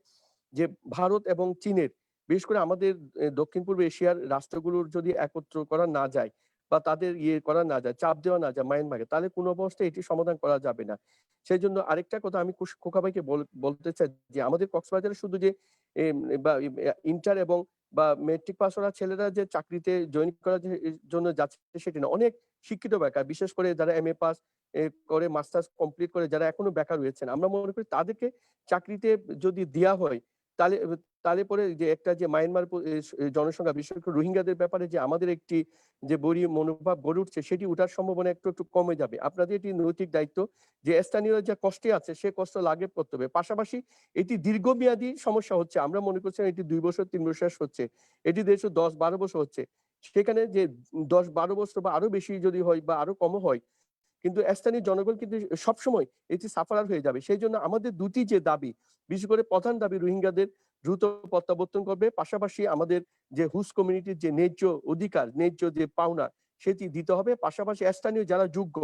যে ভারত এবং চীনের, বিশেষ করে আমাদের দক্ষিণ পূর্ব এশিয়ার রাষ্ট্রগুলোর যদি একত্র করা না যায় বা তাদের করা না যায়, চাপ দেওয়া না যায় মায়ানমারকে, তাহলে কোনো অবস্থায় এটি সমাধান করা যাবে না। সেই জন্য আরেকটা কথা আমি খোকা ভাইকে বলতে চাই যে আমাদের কক্সবাজারে শুধু যে বা ইন্টার এবং বা মেট্রিক পাস করা ছেলেরা যে চাকরিতে জয়েন করার জন্য যাচ্ছে সেটি না, অনেক শিক্ষিত বেকার, বিশেষ করে যারা MA পাস করে মাস্টার্স কমপ্লিট করে যারা এখনো বেকার রয়েছেন, আমরা মনে করি তাদেরকে চাকরিতে যদি দেওয়া হয় তাহলে তাহলে পরে যে একটা যে মায়ানমার জনসংখ্যা বিশেষ করে রোহিঙ্গাদের ব্যাপারে যে আমাদের একটি যে বড়ি মনোভাব গড়ে উঠছে সেটি উঠার সম্ভাবনা একটু একটু কমে যাবে। আপনাদের এটি নৈতিক দায়িত্ব যে স্থানীয়রা যে কষ্টে আছে সে কষ্ট লাঘব করতে হবে। পাশাপাশি এটি দীর্ঘমেয়াদী সমস্যা হচ্ছে, আমরা মনে করছি এটি 2 বছর 3 বছর হচ্ছে, এটি 10-12 বছর হচ্ছে। সেখানে যে 10-12 বছর বা আরো বেশি যদি হয় বা আরো কম হয়, কিন্তু স্থানীয় জনগণ কিন্তু সবসময় এটি সাফারার হয়ে যাবে। সেই জন্য আমাদের দুটি যে দাবি, বিশেষ করে প্রধান দাবি রোহিঙ্গাদের দ্রুত প্রত্যাবর্তন করবে, পাশাপাশি আমাদের যে হুস কমিউনিটির যে ন্যায্য অধিকার, ন্যায্য যে পাওনা সেটি দিতে হবে। পাশাপাশি স্থানীয় যারা যোগ্য,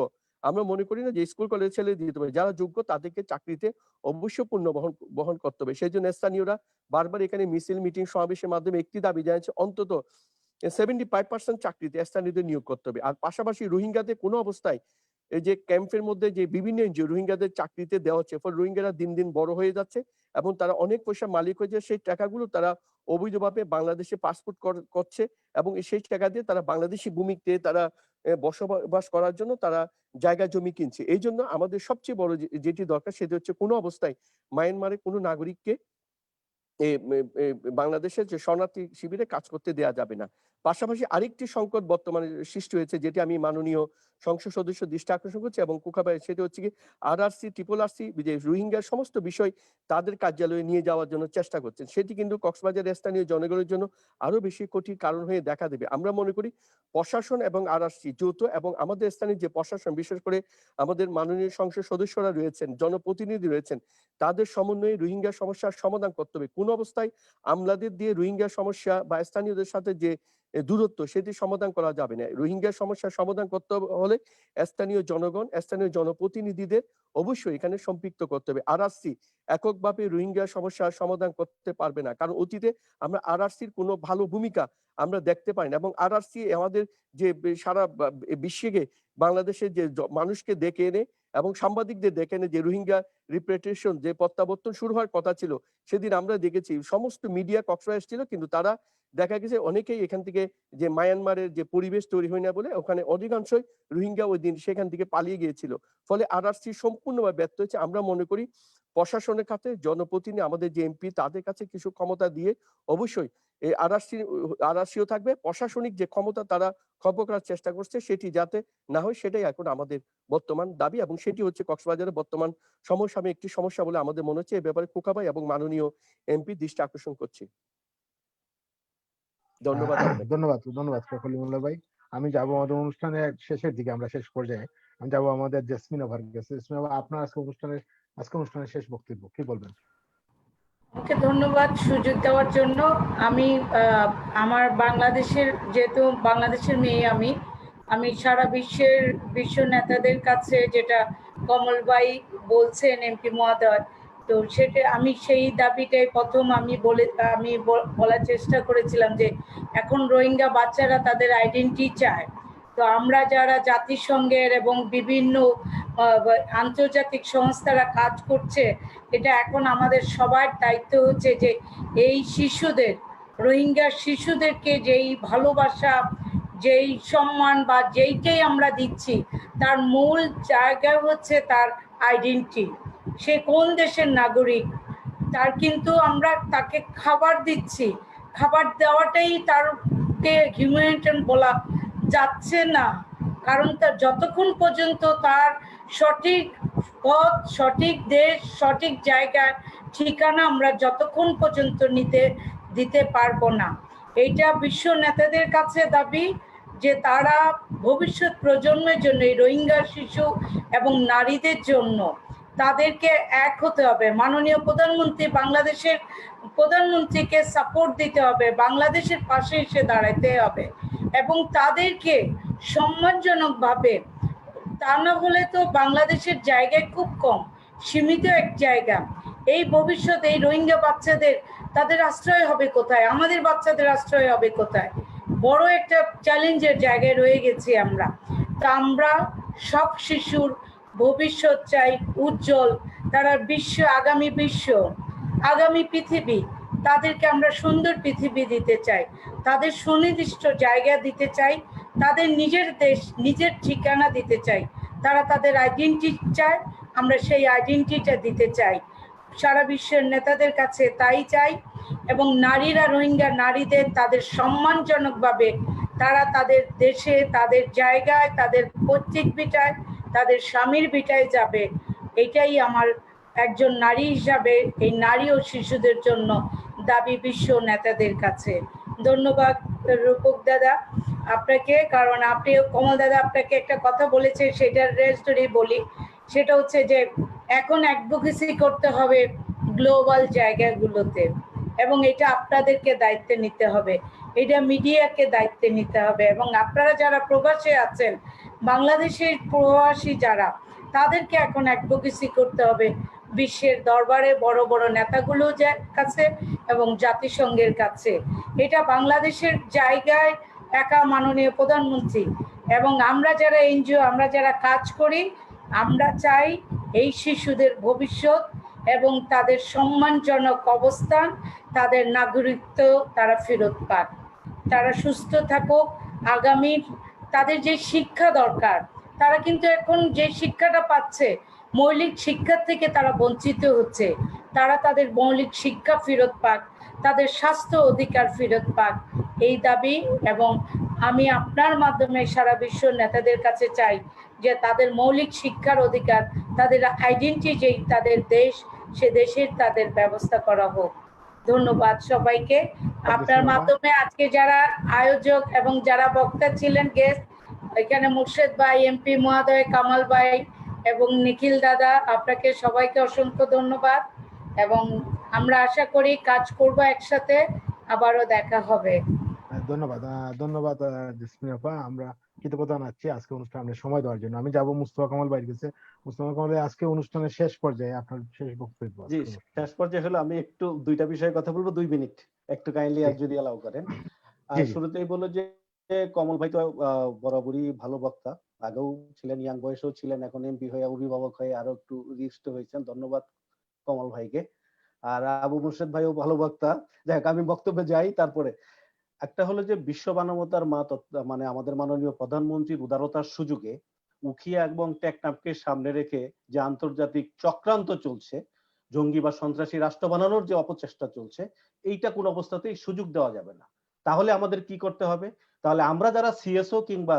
আমরা মনে করি না যে স্কুল কলেজ ছেলে দিতে হবে, যারা যোগ্য তাদেরকে চাকরিতে অবশ্যই পূর্ণ বহন করতে হবে। সেই জন্য স্থানীয়রা বারবার এখানে মিছিল, মিটিং, সমাবেশের মাধ্যমে একটি দাবি জানিয়েছে, অন্তত 75% চাকরিতে স্থানীয়দের নিয়োগ করতে হবে। আর পাশাপাশি রোহিঙ্গাদের কোনো অবস্থায় এই যে ক্যাম্পের মধ্যে যে বিভিন্ন এনজিও রোহিঙ্গাদের চাকরিতে দেওয়া হচ্ছে, ফলে রোহিঙ্গারা দিন দিন বড় হয়ে যাচ্ছে এবং তারা অনেক পয়সা মালিক হয়ে যায়। সেই টাকাগুলো তারা অবৈধভাবে বাংলাদেশে পাসপোর্ট করছে এবং সেই টাকা দিয়ে তারা বাংলাদেশি ভূমিতে তারা বসবাস করার জন্য তারা জায়গা জমি কিনছে। এই জন্য আমাদের সবচেয়ে বড় যেটি দরকার সেটি হচ্ছে কোনো অবস্থায় মায়ানমারের কোনো নাগরিককে বাংলাদেশের যে শরণার্থী শিবিরে কাজ করতে দেয়া যাবে না। পাশাপাশি আরেকটি সংকট বর্তমানে সৃষ্টি হয়েছে, যেটি আমি মাননীয় সংসদ সদস্য দৃষ্টি আকর্ষণ করছি এবং কুকাবাই, সেটা হচ্ছে কি RRC, RRC যে রোহিঙ্গার সমস্ত বিষয় তাদের কার্যালয়ে নিয়ে যাওয়ার জন্য চেষ্টা করছেন, সেটি কিন্তু কক্সবাজারের স্থানীয় জনগণের জন্য আরো বেশি কঠিন কারণ হয়ে দেখা দেবে। আমরা মনে করি প্রশাসন এবং RRC যৌথ এবং আমাদের স্থানীয় যে প্রশাসন, বিশেষ করে আমাদের মাননীয় সংসদ সদস্যরা রয়েছেন, জনপ্রতিনিধি রয়েছেন, তাদের সমন্বয়ে রোহিঙ্গা সমস্যার সমাধান করতে হবে। কোন অবস্থায় আমলাদের দিয়ে রোহিঙ্গা সমস্যা বা স্থানীয়দের সাথে যে দূরত্ব সেটি সমাধান করা যাবে না। রোহিঙ্গা সমস্যার সমাধান করতে হলে স্থানীয় জনগণ, স্থানীয় জনপ্রতিনিধিদের অবশ্যই এখানে সম্পৃক্ত করতে হবে। RRC এককভাবে রোহিঙ্গা সমস্যার সমাধান করতে পারবে না, কারণ অতীতে আমরা RRCর কোনো ভালো ভূমিকা আমরা দেখতে পাই না এবং RRC আমাদের যে সারা বিশ্বে বাংলাদেশের যে মানুষকে ডেকে এনে এবং সাংবাদিকদের ডেকে এনে যে রোহিঙ্গা রিপ্রেটেশন যে প্রত্যাবর্তন শুরু হওয়ার কথা ছিল, সেদিন আমরা দেখেছি সমস্ত মিডিয়া কক্সবাজার ছিল, কিন্তু তারা দেখা গেছে অনেকেই এখান থেকে যে মায়ানমারের যে পরিবেশ তৈরি হয় না বলে ওখানে অধিকাংশই রোহিঙ্গা ওই দিন সেখান থেকে পালিয়ে গিয়েছিল। ফলে RRC সম্পূর্ণভাবে ব্যর্থ হয়েছে। আমরা মনে করি প্রশাসনের কাছে জনপ্রতিনিধি আমাদের যে MP তাদের কাছে কিছু ক্ষমতা দিয়ে অবশ্যই এই RRCও থাকবে, প্রশাসনিক যে ক্ষমতা তারা খর্ব করার চেষ্টা করছে সেটি যাতে না হয়, সেটাই এখন আমাদের বর্তমান দাবি এবং সেটি হচ্ছে কক্সবাজারের বর্তমান সমসাময়িক একটি সমস্যা বলে আমাদের মনে হচ্ছে। এই ব্যাপারে খোকা ভাই এবং মাননীয় MP দৃষ্টি আকর্ষণ করছি। ধন্যবাদ। ধন্যবাদ কলিমুল্লাহ ভাই। আমি যাব আমাদের অনুষ্ঠানের শেষের দিকে, আমরা শেষ পর্যায়ে আমি যাব আমাদের জেসমিন ওভার গেছে। জেসমিন, আপনার আজকে অনুষ্ঠানের শেষ বক্তব্য কি বলবেন? ওকে, ধন্যবাদ সুযোগ দেওয়ার জন্য। আমি আমার বাংলাদেশের, যেহেতু বাংলাদেশের মেয়ে, আমি সারা বিশ্ব নেতাদের কাছে যেটা কমল ভাই বলছেন MP মহোদয়, তো সেটা আমি সেই দাবিটাই প্রথম আমি বলার চেষ্টা করেছিলাম যে এখন রোহিঙ্গা বাচ্চারা তাদের আইডেন্টিটি চায়। তো আমরা যারা জাতিসংঘের এবং বিভিন্ন আন্তর্জাতিক সংস্থারা কাজ করছে, এটা এখন আমাদের সবার দায়িত্ব হচ্ছে যে এই শিশুদের, রোহিঙ্গা শিশুদেরকে যেই ভালোবাসা, যেই সম্মান বা যেইটাই আমরা দিচ্ছি, তার মূল জায়গা হচ্ছে তার আইডেন্টিটি, সে কোন দেশের নাগরিক। তার কিন্তু আমরা তাকে খাবার দিচ্ছি, খাবার দেওয়াটাই তারকে হিউম্যানিটেশন বলা যাচ্ছে না, কারণ তার যতক্ষণ পর্যন্ত তার সঠিক পথ, সঠিক দেশ, সঠিক জায়গার ঠিকানা আমরা যতক্ষণ পর্যন্ত দিতে পারবো না। এইটা বিশ্ব নেতাদের কাছে দাবি যে তারা ভবিষ্যৎ প্রজন্মের জন্য, এই রোহিঙ্গা শিশু এবং নারীদের জন্য তাদেরকে এক হতে হবে। মাননীয় প্রধানমন্ত্রী, বাংলাদেশের প্রধানমন্ত্রীকে সাপোর্ট দিতে হবে, বাংলাদেশের পাশে এসে দাঁড়াতে হবে এবং তাদেরকে সম্মানজনকভাবে, তা না হলে তো বাংলাদেশের জায়গায় খুব কম, সীমিত এক জায়গা। এই ভবিষ্যতে এই রোহিঙ্গা বাচ্চাদের, তাদের আশ্রয় হবে কোথায়? আমাদের বাচ্চাদের আশ্রয় হবে কোথায়? বড় একটা চ্যালেঞ্জের জায়গায় রয়ে গেছি আমরা। তো আমরা সব শিশুর ভবিষ্যৎ চাই উজ্জ্বল, তারা আগামী বিশ্ব, আগামী পৃথিবী, তাদেরকে আমরা সুন্দর পৃথিবী দিতে চাই, তাদের সুনির্দিষ্ট জায়গা দিতে চাই, তাদের নিজের দেশ, নিজের ঠিকানা দিতে চাই, তারা তাদের আইডেন্টিটি চায়, আমরা সেই আইডেন্টিটিটা দিতে চাই। সারা বিশ্বের নেতাদের কাছে তাই চাই। এবং নারীরা, রোহিঙ্গা নারীদের তাদের সম্মানজনকভাবে তারা তাদের দেশে, তাদের জায়গায়, তাদের পৈতৃক ভিটায়, তাদের স্বামীর ভিটায় যাবে, এটাই আমার একজন নারী হিসাবে এই নারী ও শিশুদের জন্য দাবি বিশ্ব নেতাদের কাছে। ধন্যবাদ রূপক দাদা আপনাকে, কারণ আপনি, কমল দাদা আপনাকে একটা কথা বলেছে, সেটার রেস্টোরি বলি। সেটা হচ্ছে যে এখন অ্যাডভোকেসি করতে হবে গ্লোবাল জায়গাগুলোতে, এবং এটা আপনাদেরকে দায়িত্ব নিতে হবে, এটা মিডিয়াকে দায়িত্ব নিতে হবে, এবং আপনারা যারা প্রবাসে আছেন, বাংলাদেশের প্রবাসী যারা, তাদেরকে এখন অ্যাডভোকেসি করতে হবে বিশ্বের দরবারে, বড় বড় নেতাগুলো কাছে এবং জাতিসংঘের কাছে। এটা বাংলাদেশের জায়গায় একা মাননীয় প্রধানমন্ত্রী এবং আমরা যারা এনজিও, আমরা যারা কাজ করি, আমরা চাই এই শিশুদের ভবিষ্যৎ এবং তাদের সম্মানজনক অবস্থান, তাদের নাগরিকত্ব তারা ফেরত পাক, তারা সুস্থ থাকুক। আগামীর তাদের যে শিক্ষা দরকার, তারা কিন্তু এখন যে শিক্ষাটা পাচ্ছে, মৌলিক শিক্ষার থেকে তারা বঞ্চিত হচ্ছে, তারা তাদের মৌলিক শিক্ষা ফেরত পাক, তাদের স্বাস্থ্য অধিকার ফেরত পাক, এই দাবি। এবং আমি আপনার মাধ্যমে সারা বিশ্ব নেতাদের কাছে চাই যে তাদের মৌলিক শিক্ষার অধিকার, তাদের আইডেন্টিটি, তাদের দেশ, সে দেশের তাদের ব্যবস্থা করা হোক। ধন্যবাদ সবাইকে। আপনার মাধ্যমে আজকে যারা আয়োজক এবং যারা বক্তা ছিলেন, গেস্ট, এখানে মুর্শেদ ভাই, এমপি মহোদয়, কামাল ভাই এবং নিখিল দাদা, আপনাকে সবাইকে অসংখ্য ধন্যবাদ। এবং আমরা আশা করি কাজ করব একসাথে, আবারও দেখা হবে। ধন্যবাদ, ধন্যবাদ জেসমিন আপা। আমরা কৃতজ্ঞতা জানাচ্ছি আজকে অনুষ্ঠানে সময় দেওয়ার জন্য। আমি যাব মুস্তফা কামাল ভাইয়ের কাছে। মুস্তফা কামাল ভাই, আজকে অনুষ্ঠানের শেষ পর্যায়ে আপনার শেষ বক্তব্য। জি, শেষ পর্যায়ে হলো আমি একটু দুইটা বিষয়ে কথা বলবো, 2 মিনিট একটু কাইন্ডলি যদি অ্যালাউ করেন। শুরুতেই বলো যে কমল ভাই তো বরাবরই ভালো বক্তা, আগেও ছিলেন, ইয়াং বয়সেও ছিলেন, এখন এমপি হয়ে, অভিভাবক হয়ে আরো একটু রিস্ট হয়েছেন। ধন্যবাদ কমল ভাইকে। আর আবু মুর্শেদ ভাইও ভালো বক্তা। যাই হোক, আমি বক্তব্যে যাই। তারপরে একটা হলো যে বিশ্ব মানবতার মা, মানে আমাদের মাননীয় প্রধানমন্ত্রীর উদারতার সুযোগে উখিয়া এবং টেকনাফকে সামনে রেখে যে আন্তর্জাতিক চক্রান্ত চলছে, জঙ্গি বা সন্ত্রাসী রাষ্ট্র বানানোর যে অপচেষ্টা চলছে, এইটা কোন অবস্থাতেই সুযোগ দেওয়া যাবে না। তাহলে আমাদের কি করতে হবে? তাহলে আমরা যারা সিএসও কিংবা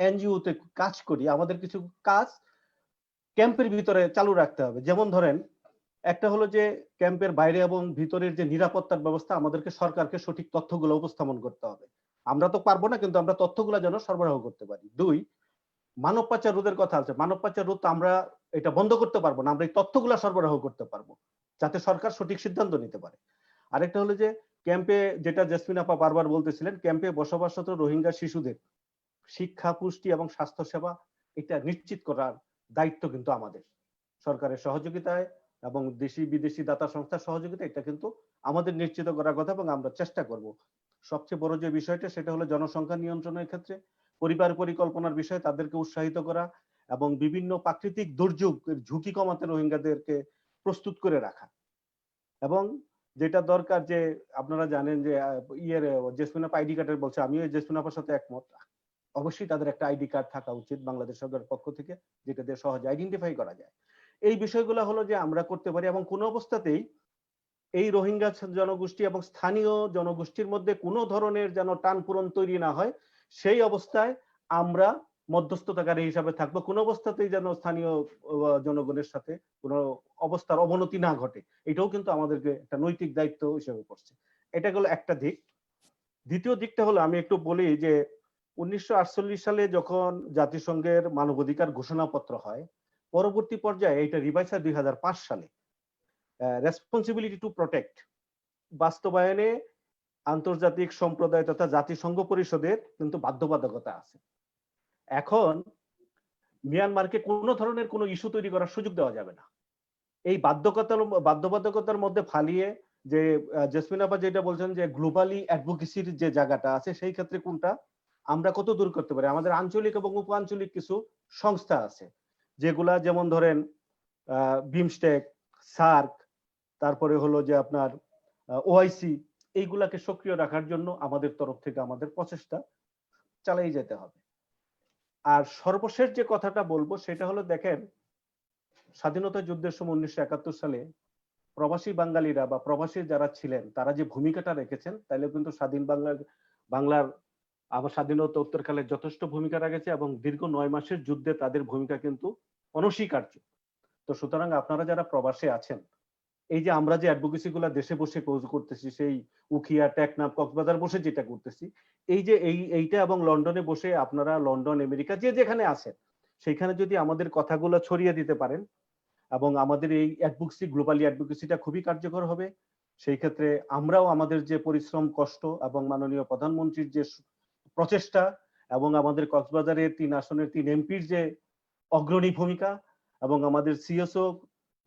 এনজিও তে কাজ করি, আমাদের কিছু কাজ ক্যাম্পের ভিতরে চালু রাখতে হবে। যেমন ধরেন, একটা হলো যে ক্যাম্পের বাইরে এবং ভিতরের যে নিরাপত্তার ব্যবস্থা, আমাদেরকে সরকারকে সঠিক তথ্যগুলো উপস্থাপন করতে হবে। আমরা তো পারবো না, কিন্তু আমরা তথ্যগুলো যেন সরবরাহ করতে পারি। 2, মানব পাচার রোধের কথা আছে। মানব পাচার রোধ আমরা এটা বন্ধ করতে পারবো না, আমরা এই তথ্যগুলো সরবরাহ করতে পারবো যাতে সরকার সঠিক সিদ্ধান্ত নিতে পারে। আরেকটা হলো যে ক্যাম্পে, যেটা জেসমিন আপা বারবার বলতেছিলেন, ক্যাম্পে বসবাসরত রোহিঙ্গা শিশুদের শিক্ষা, পুষ্টি এবং স্বাস্থ্য সেবা এটা নিশ্চিত করার দায়িত্ব কিন্তু আমাদের। সরকারের সহযোগিতায় এবং দেশি বিদেশি দাতা সংস্থার সহযোগিতা এটা কিন্তু আমাদের নিশ্চিত করার কথা, এবং আমরা চেষ্টা করব। সবচেয়ে বড় যে বিষয়টা, সেটা হলো জনসংখ্যা নিয়ন্ত্রণের ক্ষেত্রে পরিবার পরিকল্পনার বিষয়ে তাদেরকে উৎসাহিত করা এবং বিভিন্ন প্রাকৃতিক দুর্যোগের ঝুঁকি কমাতে রোহিঙ্গাদেরকে প্রস্তুত করে রাখা। এবং যেটা দরকার, যে আপনারা জানেন যে জেসমিন আপা আইডি কার্ডের বলছে, আমিও জেসমিন আপার সাথে একমত। অবশ্যই তাদের একটা আইডি কার্ড থাকা উচিত বাংলাদেশ সরকারের পক্ষ থেকে, যেটা দিয়ে সহজে আইডেন্টিফাই করা যায়। এই বিষয়গুলো হলো যে আমরা করতে পারি, এবং কোনো অবস্থাতেই এই রোহিঙ্গা জনগোষ্ঠী এবং স্থানীয় জনগোষ্ঠীর মধ্যে কোনো ধরনের যেন টানপূরণ তৈরি না হয়, সেই অবস্থায় আমরা মধ্যস্থতাকারী হিসাবে থাকবো। কোনো অবস্থাতেই যেন স্থানীয় জনগণের সাথে কোনো অবস্থার অবনতি না ঘটে, এটাও কিন্তু আমাদেরকে একটা নৈতিক দায়িত্ব হিসেবে পড়ছে। এটা হলো একটা দিক। দ্বিতীয় দিকটা হলো, আমি একটু বলি যে 1948 সালে যখন জাতিসংঘের মানবাধিকার ঘোষণাপত্র হয়, পরবর্তী পর্যায়ে এটা রিভাইজ হয় 2005 সালে। রেসপন্সিবিলিটি টু প্রোটেক্ট বাস্তবায়নে আন্তর্জাতিক সম্প্রদায় তথা জাতিসংঘ পরিষদের কিন্তু বাধ্যবাধকতা আছে। এখন মিয়ানমারকে কোনো ধরনের কোনো ইস্যু তৈরি করার সুযোগ দেওয়া যাবে না। এই বাধ্যবাধকতার মধ্যে ফালিয়ে যে জেসমিন আপা যেটা বলছেন যে গ্লোবালি অ্যাডভোকেসির যে জায়গাটা আছে সেই ক্ষেত্রে কোনটা আমরা কত দূর করতে পারি। আমাদের আঞ্চলিক এবং উপ আঞ্চলিক কিছু সংস্থা আছে যেগুলা, যেমন ধরেন বিমস্টেক, সার্ক, তারপরে হলো যে আপনার ওআইসি, এইগুলাকে সক্রিয় রাখার জন্য আমাদের তরফ থেকে আমাদের প্রচেষ্টা চালিয়ে যেতে হবে। আর সর্বশেষ যে কথাটা বলবো সেটা হলো, দেখেন স্বাধীনতা যুদ্ধের সময় 1971 সালে প্রবাসী বাঙালিরা বা প্রবাসী যারা ছিলেন তারা যে ভূমিকাটা রেখেছেন, তাইলে কিন্তু স্বাধীন বাংলার আবার স্বাধীনতা উত্তরকালে যথেষ্ট ভূমিকা রেখেছে এবং দীর্ঘ 9 মাসের যুদ্ধে তাদের ভূমিকা কিন্তু অনস্বীকার্য। তো সুতরাং আপনারা যারা প্রবাসে আছেন, এই যে আমরা যে অ্যাডভোকেসি গুলা দেশে বসে করতেছি, সেই উখিয়া, টেকনাফ, কক্সবাজার বসে যেটা করতেছি, এই যে এইটা এবং লন্ডনে বসে আপনারা, লন্ডন, আমেরিকা যে যেখানে আছেন সেইখানে যদি আমাদের কথাগুলো ছড়িয়ে দিতে পারেন এবং আমাদের এই অ্যাডভোকেসি, গ্লোবালি অ্যাডভোকেসিটা খুবই কার্যকর হবে। সেই ক্ষেত্রে আমরাও আমাদের যে পরিশ্রম, কষ্ট এবং মাননীয় প্রধানমন্ত্রীর যে প্রচেষ্টা এবং আমাদের কক্সবাজারের 3 আসনের 3 এমপির যে অগ্রণী ভূমিকা এবং আমাদের সিএসও,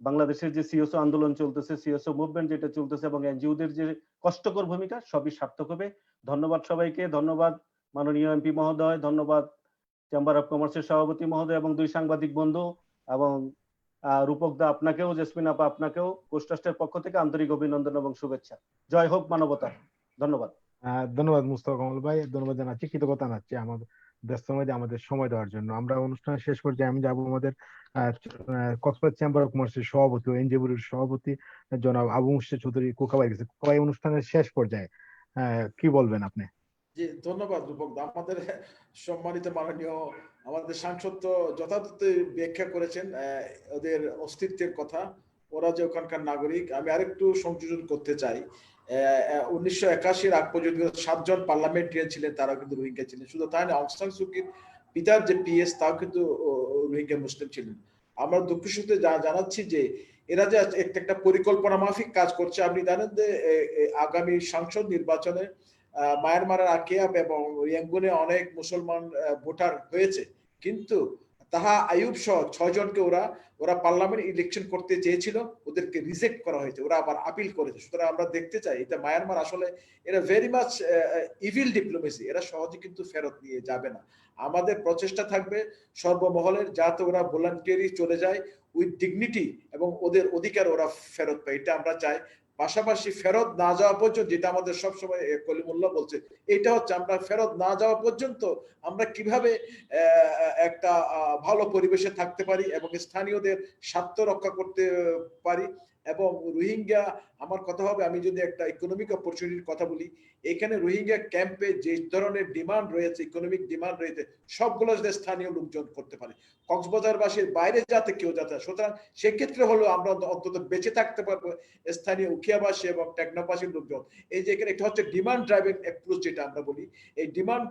বাংলাদেশের যে সিএসও আন্দোলন চলতেছে, সিএসও মুভমেন্ট যেটা চলতেছে এবং এনজিওদের যে কষ্টকর ভূমিকা, সবই সার্থক হবে। ধন্যবাদ সবাইকে, ধন্যবাদ মাননীয় এমপি মহোদয়, ধন্যবাদ চেম্বার অফ কমার্সের সভাপতি মহোদয় এবং 2 সাংবাদিক বন্ধু, এবং রূপক দা আপনাকেও, জেসমিন আপা আপনাকেও কোস্ট ট্রাস্টের পক্ষ থেকে আন্তরিক অভিনন্দন এবং শুভেচ্ছা। জয় হোক মানবতা। ধন্যবাদ। ধন্যবাদ মুস্তফা কামাল ভাই, ধন্যবাদ জানাচ্ছি, কৃতজ্ঞতা জানাচ্ছি আমাদের ব্যস্ত মধ্যে আমাদের সময় দেওয়ার জন্য। আমরা অনুষ্ঠান শেষ পর্যায়ে আমি যাবো আমাদের কক্সবাজার চেম্বার অফ কমার্সের সভাপতি ও এনজিওর সভাপতি জনাব আবু মুর্শিদ চৌধুরী কোকাবাই কাছে। কোকাবাই, অনুষ্ঠানের শেষ পর্যায়ে কি বলবেন আপনি? জি, ধন্যবাদ রূপক দা। আমাদের সম্মানিত মাননীয় আমাদের সাংসদ তো যথাযথ ব্যাখ্যা করেছেন ওদের অস্তিত্বের কথা, ওরা যে ওখানকার নাগরিক। আমি আরেকটু সংযোজন করতে চাই। 1981 আগ পর্যন্ত 7 জন পার্লামেন্টারিয়ান ছিলেন, তারা কিন্তু রোহিঙ্গা ছিলেন। শুধু তাই না, অং সান সুকির পিতার যে পিএস, তাও কিন্তু রোহিঙ্গা মুসলিম ছিলেন। আমরা দুঃখের সাথে জানাচ্ছি যে এরা যে একটা পরিকল্পনা মাফিক কাজ করছে। আপনি জানেন যে আগামী সংসদ নির্বাচনে মায়ানমারের আকিয়াব এবং ইয়াঙ্গুনে অনেক মুসলমান ভোটার হয়েছে, কিন্তু তাহা আইয়ুব সহ 6 জনকে ওরা পার্লামেন্ট ইলেকশন করতে চেয়েছিল, ওদেরকে রিজেক্ট করা হয়েছে, ওরা আবার আপিল করেছে। সুতরাং আমরা দেখতে চাই এটা মায়ানমার আসলে এরা ভেরি মাচ ইভিল ডিপ্লোমেসি, এরা সহজে কিন্তু ফেরত নিয়ে যাবে না। আমাদের প্রচেষ্টা থাকবে সর্বমহলের, যাতে ওরা ভলান্টিয়ারি চলে যায় উইথ ডিগনিটি এবং ওদের অধিকার ওরা ফেরত পায়, এটা আমরা চাই। পাশাপাশি ফেরত না যাওয়া পর্যন্ত, যেটা আমাদের সবসময় কলিমুল্লাহ বলছে, এটা হচ্ছে আমরা ফেরত না যাওয়া পর্যন্ত আমরা কিভাবে একটা ভালো পরিবেশে থাকতে পারি এবং স্থানীয়দের স্বার্থ রক্ষা করতে পারি। এবং রোহিঙ্গা, আমার কথা হবে, আমি যদি একটা ইকোনমিক অপরচুনিটির কথা বলি, এখানে রোহিঙ্গা ক্যাম্পে যে ধরনের ডিমান্ড রয়েছে, ইকোনমিক ডিমান্ড রয়েছে, সবগুলো যদি স্থানীয় লোকজন করতে পারে, কক্সবাজারবাসীর বাইরে যাতে কেউ যাতে। সুতরাং সেক্ষেত্রে হলো আমরা অন্তত বেঁচে থাকতে পারবো স্থানীয় উখিয়াবাসী এবং টেকনাফবাসীর লোকজন। এই যে এখানে একটা হচ্ছে ডিমান্ড ড্রাইভিং অ্যাপ্রোচ যেটা আমরা বলি, এই ডিমান্ড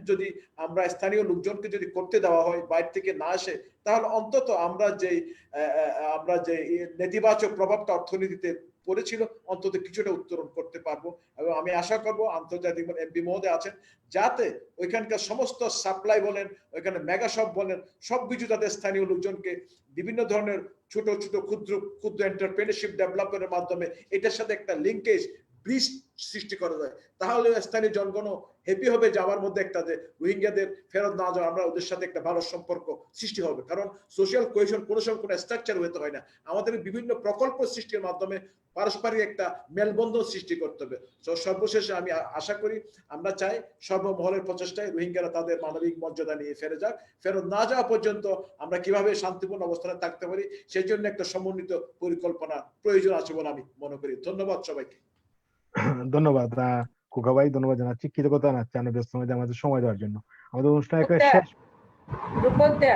যদি আমরা স্থানীয় লোকজনকে যদি করতে দেওয়া হয়, বাইরে থেকে না আসে, তাহলে অন্তত আমরা যে নেতিবাচক প্রভাবটা অর্থনীতিতে পড়েছিল, অন্তত কিছুটা উত্তরণ করতে পারবো। এবং আমি আশা করব আন্তর্জাতিক এমপি মহোদয় আছেন, যাতে ওইখানকার সমস্ত সাপ্লাই বলেন, ওইখানে মেগা শপ বলেন, সবকিছু যাতে স্থানীয় লোকজনকে বিভিন্ন ধরনের ছোট ছোট ক্ষুদ্র এন্টারপ্রেনারশিপ ডেভেলপমেন্টের মাধ্যমে এটার সাথে একটা লিঙ্কেজ, ব্রিজ সৃষ্টি করা যায়, তাহলে স্থানীয় জনগণও হ্যাপি হবে যে আমার মধ্যে একটা যে রোহিঙ্গাদের ফেরত না যাওয়া, আমরা ওদের সাথে একটা ভালো সম্পর্ক সৃষ্টি হবে। কারণ সোশ্যাল কোহেশন কোনো সময় কোনো স্ট্রাকচার হতে হয় না, আমাদের বিভিন্ন প্রকল্প সৃষ্টির মাধ্যমে পারস্পরিক একটা মেলবন্ধন সৃষ্টি করতে হবে। তো সর্বশেষে আমি আশা করি, আমরা চাই সর্বমহলের প্রচেষ্টায় রোহিঙ্গারা তাদের মানবিক মর্যাদা নিয়ে ফেরে যাক। ফেরত না যাওয়া পর্যন্ত আমরা কিভাবে শান্তিপূর্ণ অবস্থানে থাকতে পারি, সেই জন্য একটা সমন্বিত পরিকল্পনা প্রয়োজন আছে বলে আমি মনে করি। ধন্যবাদ সবাইকে। ধন্যবাদ কোকা ভাই, ধন্যবাদ জানাচ্ছি, কৃতজ্ঞতা জানাচ্ছি আমরা ব্যস্ত মধ্যে আমাদের সময় দেওয়ার জন্য। আমাদের অনুষ্ঠান শেষ। রূপক দা,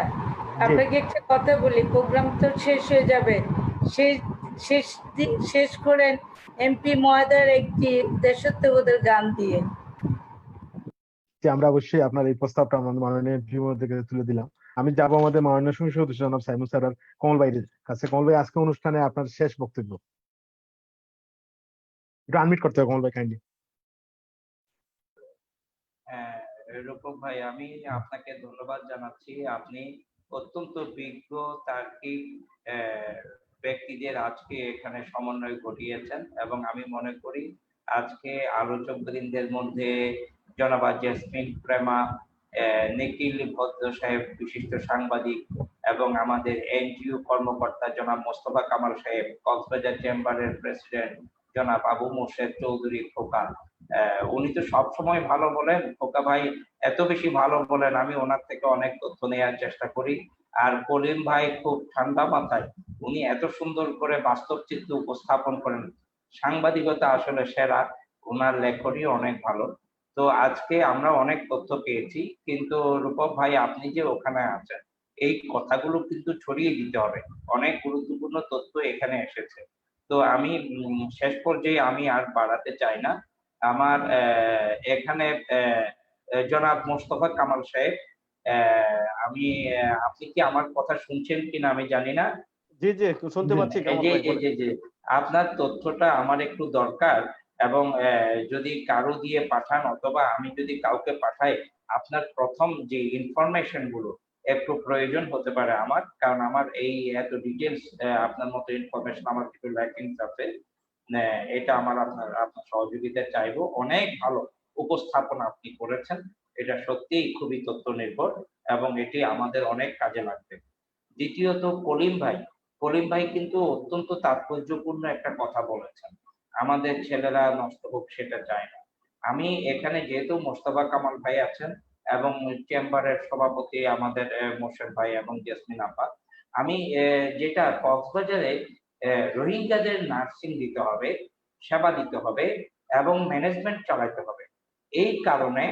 আপনাকে একটা কথা বলি, প্রোগ্রাম তো শেষ হয়ে যাবে, শেষ করেন এমপি মহোদয়ের একটি দেশাত্মবোধের গান দিয়ে। আমরা অবশ্যই আপনার এই প্রস্তাবটা আমাদের মাননীয় এমপি মহোদয়কে তুলে দিলাম। আমি যাবো আমাদের মাননীয় সংসদ সদস্য জনাব সাইমুল স্যার আর কমল ভাইয়ের কাছে। কমল ভাই, আজকে অনুষ্ঠানে আপনার শেষ বক্তব্য একটু আনমিউট করতে হবে কমল ভাই, কাইন্ডলি। হ্যাঁ রূপক ভাই, আমি আপনাকে ধন্যবাদ জানাচ্ছি। আপনি অত্যন্ত বিজ্ঞ, তার্কিক ব্যক্তিদের আজকে এখানে সমন্বয় ঘটিয়েছেন, এবং আমি মনে করি আজকে আলোচক বৃন্দের মধ্যে জনাব জেসমিন প্রেমা, নিখিল ভদ্র সাহেব বিশিষ্ট সাংবাদিক, এবং আমাদের এনজিও কর্মকর্তা জনাব মোস্তফা কামাল সাহেব, কক্সবাজার চেম্বারের প্রেসিডেন্ট জনাব আবু মোর্শেদ চৌধুরী খোকা, উনি তো সবসময় ভালো বলেন। খোকা ভাই এত বেশি ভালো বলেন, আমি ওনার থেকে অনেক তথ্য নেওয়ার চেষ্টা করি। আর কলিম ভাই খুব ঠান্ডা মাথায়, উনি এত সুন্দর করে বাস্তব চিত্র উপস্থাপন করেন। সাংবাদিকতা আসলে সেরা, ওনার লেখনী অনেক ভালো। তো আজকে আমরা অনেক তথ্য পেয়েছি, কিন্তু রূপক ভাই আপনি যে ওখানে আছেন, এই কথাগুলো কিন্তু ছড়িয়ে দিতে হবে। অনেক গুরুত্বপূর্ণ তথ্য এখানে এসেছে। তো আমি শেষ পর্যায়ে আমি আর বাড়াতে চাই না। আমার এখানে জনাব মোস্তফা কামাল সাহেব, আমি আপনি কি আমার কথা শুনছেন কিনা আমি জানি না। জি জি, শুনতে পাচ্ছি কামাল ভাই, বলেন। জি, আপনার তথ্যটা আমার একটু দরকার, এবং যদি কারো দিয়ে পাঠান অথবা আমি যদি কাউকে পাঠাই, আপনার প্রথম যে ইনফরমেশন গুলো একটু প্রয়োজন হতে পারে আমার, কারণ আমার এই এত ডিটেলস আপনার মতো ইনফরমেশন আমার কিছু ল্যাকিংস আছে। এটা আমার আপনার সহযোগিতা চাইবো। অনেক ভালো উপস্থাপনা আপনি করেছেন, এটা সত্যিই খুবই তথ্য নির্ভর, এবং এটি আমাদের অনেক কাজে লাগবে। দ্বিতীয়ত কলিম ভাই কিন্তু অত্যন্ত তাৎপর্যপূর্ণ একটা কথা বলেছেন, আমাদের ছেলেরা নষ্ট হোক সেটা চায় না। আমি এখানে যেহেতু মোস্তফা কামাল ভাই আছেন এবং চেম্বারের সভাপতি আমাদের মোর্শেদ ভাই এবং জেসমিন আপা, আমি যেটা কক্সবাজারে রোহিঙ্গাদের নার্সিং দিতে হবে, সেবা দিতে হবে এবং ম্যানেজমেন্ট চালাতে হবে। এই কারণে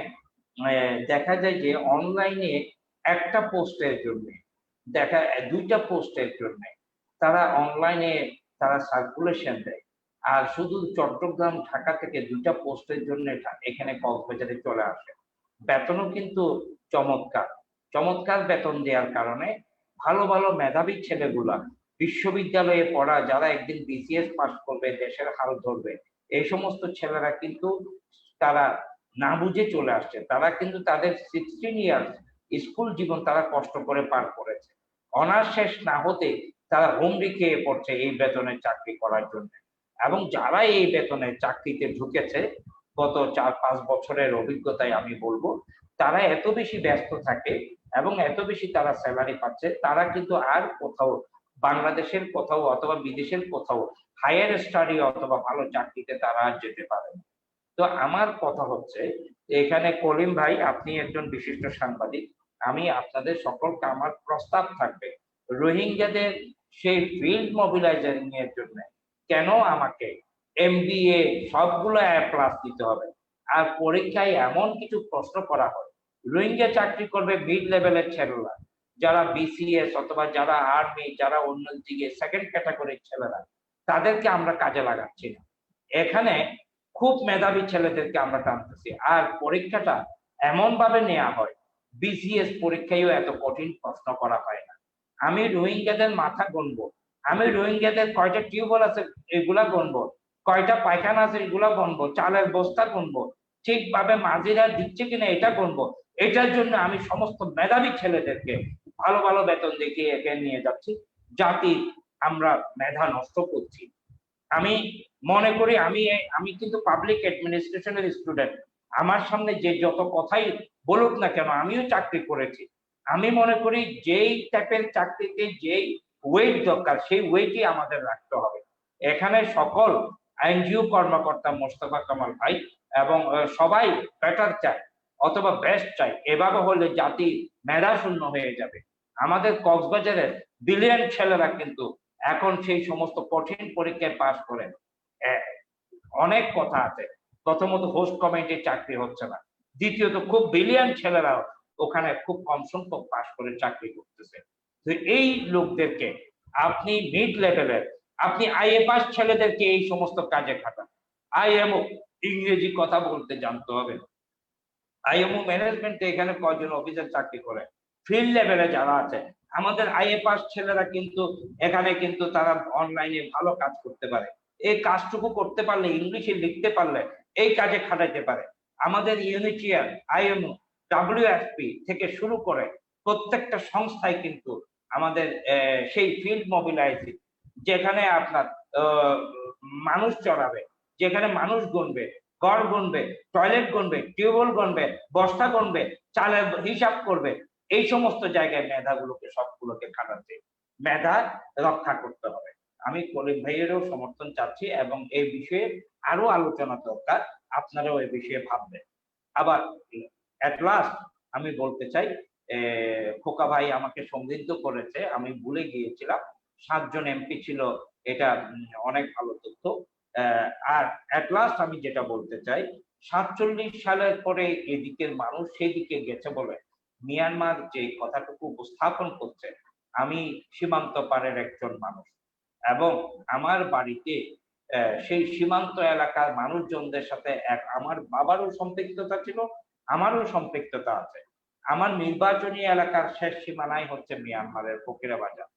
দেখা যায় যে অনলাইনে একটা পোস্টের জন্য দুইটা পোস্টের জন্য তারা অনলাইনে তারা সার্কুলেশন দেয়, আর শুধু চট্টগ্রাম ঢাকা থেকে দুইটা পোস্টের জন্য এখানে কক্সবাজারে চলে আসে। বেতনও কিন্তু চমৎকার বেতন দেওয়ার কারণে ভালো ভালো মেধাবী ছেলেগুলা বিশ্ববিদ্যালয়ে পড়া, যারা একদিন বিসিএস পাস করবে, দেশের হাল ধরবে, এই সমস্ত ছেলেরা কিন্তু তারা না বুঝে চলে আসছে। তারা কিন্তু তাদের 16 ইয়ার্স স্কুল জীবন তারা কষ্ট করে পার করেছে, অনার্স শেষ না হতে তারা হুমড়ি খেয়ে পড়ছে এই বেতনের চাকরি করার জন্য। এবং যারা এই বেতনের চাকরিতে ঢুকেছে গত 4-5 বছরের অভিজ্ঞতায় আমি বলবো, তারা এত বেশি ব্যস্ত থাকে এবং এত বেশি তারা স্যালারি পাচ্ছে, তারা কিন্তু আর কোথাও বাংলাদেশের কোথাও অথবা বিদেশের কোথাও হায়ার স্টাডি অথবা ভালো চাকরিতে তারা আর যেতে পারে না। তো আমার কথা হচ্ছে, এখানে কলিম ভাই আপনি একজন বিশিষ্ট সাংবাদিক, আমি আপনাদের সকলকে আমার প্রস্তাব থাকবে, রোহিঙ্গাদের সেই ফিল্ড মোবিলাইজিং এর জন্য কেন আমাকে MBA সবগুলো A+ দিতে হবে, আর পরীক্ষায় এমন কিছু প্রশ্ন করা হয়, রোহিঙ্গা চাকরি করবে মিড লেভেলের ছেলেরা, যারা BCS অথবা যারা আর্মি, যারা অন্যদিকে সেকেন্ড ক্যাটাগরির ছেলেরা, তাদেরকে আমরা কাজে লাগাচ্ছি না। এখানে খুব মেধাবী ছেলেদেরকে আমরা টানতেছি, আর পরীক্ষাটা এমন ভাবে নেওয়া হয়, BCS পরীক্ষায়ও এত কঠিন প্রশ্ন করা হয় না। আমি রোহিঙ্গাদের মাথা গুনবো, আমি রোহিঙ্গাদের কয়টা টিউবওয়েল আছে এগুলা গুনবো, কয়টা পায়খানা আছে এগুলা গুনবো, চালের বস্তা গুনবো, ঠিকভাবে মাঝিরা দিচ্ছে কিনা এটা গুনবো। এটার জন্য আমি সমস্ত মেধাবী ছেলেদেরকে ভালো ভালো বেতন দেখিয়ে এখানে নিয়ে যাচ্ছি, জাতি আমরা মেধা নষ্ট করছি। আমি মনে করি আমি কিন্তু পাবলিক অ্যাডমিনিস্ট্রেশনের স্টুডেন্ট, আমার সামনে যে যত কথাই বলুক না কেন, আমিও চাকরি করেছি। আমি মনে করি যেই টাইপের চাকরিতে যেই ওয়েট দরকার সেই ওয়েটই আমাদের রাখতে হবে। এখানে সকল এনজিও কর্মকর্তা মোস্তফা কামাল ভাই এবং সবাই বেটার চায় অথবা বেস্ট চাই, এভাবে হলে জাতি মেধা শূন্য হয়ে যাবে। আমাদের কক্সবাজারের ব্রিলিয়ান্ট ছেলেরা কিন্তু এখন সেই সমস্ত কঠিন পরীক্ষায় পাশ করে। অনেক কথা আছে, প্রথমত হোস্ট কমিটির চাকরি হচ্ছে না, দ্বিতীয়ত খুব ব্রিলিয়ান্ট ছেলেরা ওখানে খুব কম সংখ্যক পাশ করে চাকরি করতেছে। তো এই লোকদেরকে আপনি মিড লেভেলের, আপনি IA পাস ছেলেদেরকে এই সমস্ত কাজে খাটান। IMO ইংরেজি কথা বলতে জানতে হবে, IMO ম্যানেজমেন্টে এখানে কয়জন অফিসার চাকরি করে, ফিল্ড লেভেলে যারা আছে আমাদের IA পাস ছেলেরা কিন্তু এখানে কিন্তু তারা অনলাইনে ভালো কাজ করতে পারে। এই কাজটুকু করতে পারলে, ইংলিশে লিখতে পারলে এই কাজে খাটাইতে পারে। আমাদের UNHCR, IMO, WFP থেকে শুরু করে প্রত্যেকটা সংস্থায় কিন্তু আমাদের সেই ফিল্ড মোবিলাইজিং যেখানে আপনার মানুষ চড়াবে, যেখানে মানুষ গুনবে, ঘর গুনবে, টয়লেট গুনবে, টিউবওয়েল গুনবে, বস্তা গুনবে, চালের হিসাব করবে, এই সমস্ত জায়গায় মেধাগুলোকে সবগুলোকে খাটাচ্ছে। মেধা রক্ষা করতে হবে। আমি কলিম ভাইয়েরও সমর্থন চাচ্ছি এবং এই বিষয়ে আরো আলোচনা দরকার, আপনারাও এই বিষয়ে ভাববেন। আবার এট লাস্ট আমি বলতে চাই, খোকা ভাই আমাকে সংযুক্ত করেছে, আমি ভুলে গিয়েছিলাম 7 জন এমপি ছিল, এটা অনেক ভালো তথ্য। আর এট লাস্ট আমি যেটা বলতে চাই, 47 সালের পরে এদিকের মানুষ সেদিকে গেছে বলে মিয়ানমার যে কথাটুকু উপস্থাপন করছে, আমি সীমান্ত পারের একজন মানুষ এবং আমার বাড়িতে সেই সীমান্ত এলাকার মানুষজনদের সাথে আমার বাবারও সম্পৃক্ততা ছিল, আমারও সম্পৃক্ততা আছে। আমার নির্বাচনী এলাকার শেষ সীমানাই হচ্ছে মিয়ানমারের ফকিরা বাজার।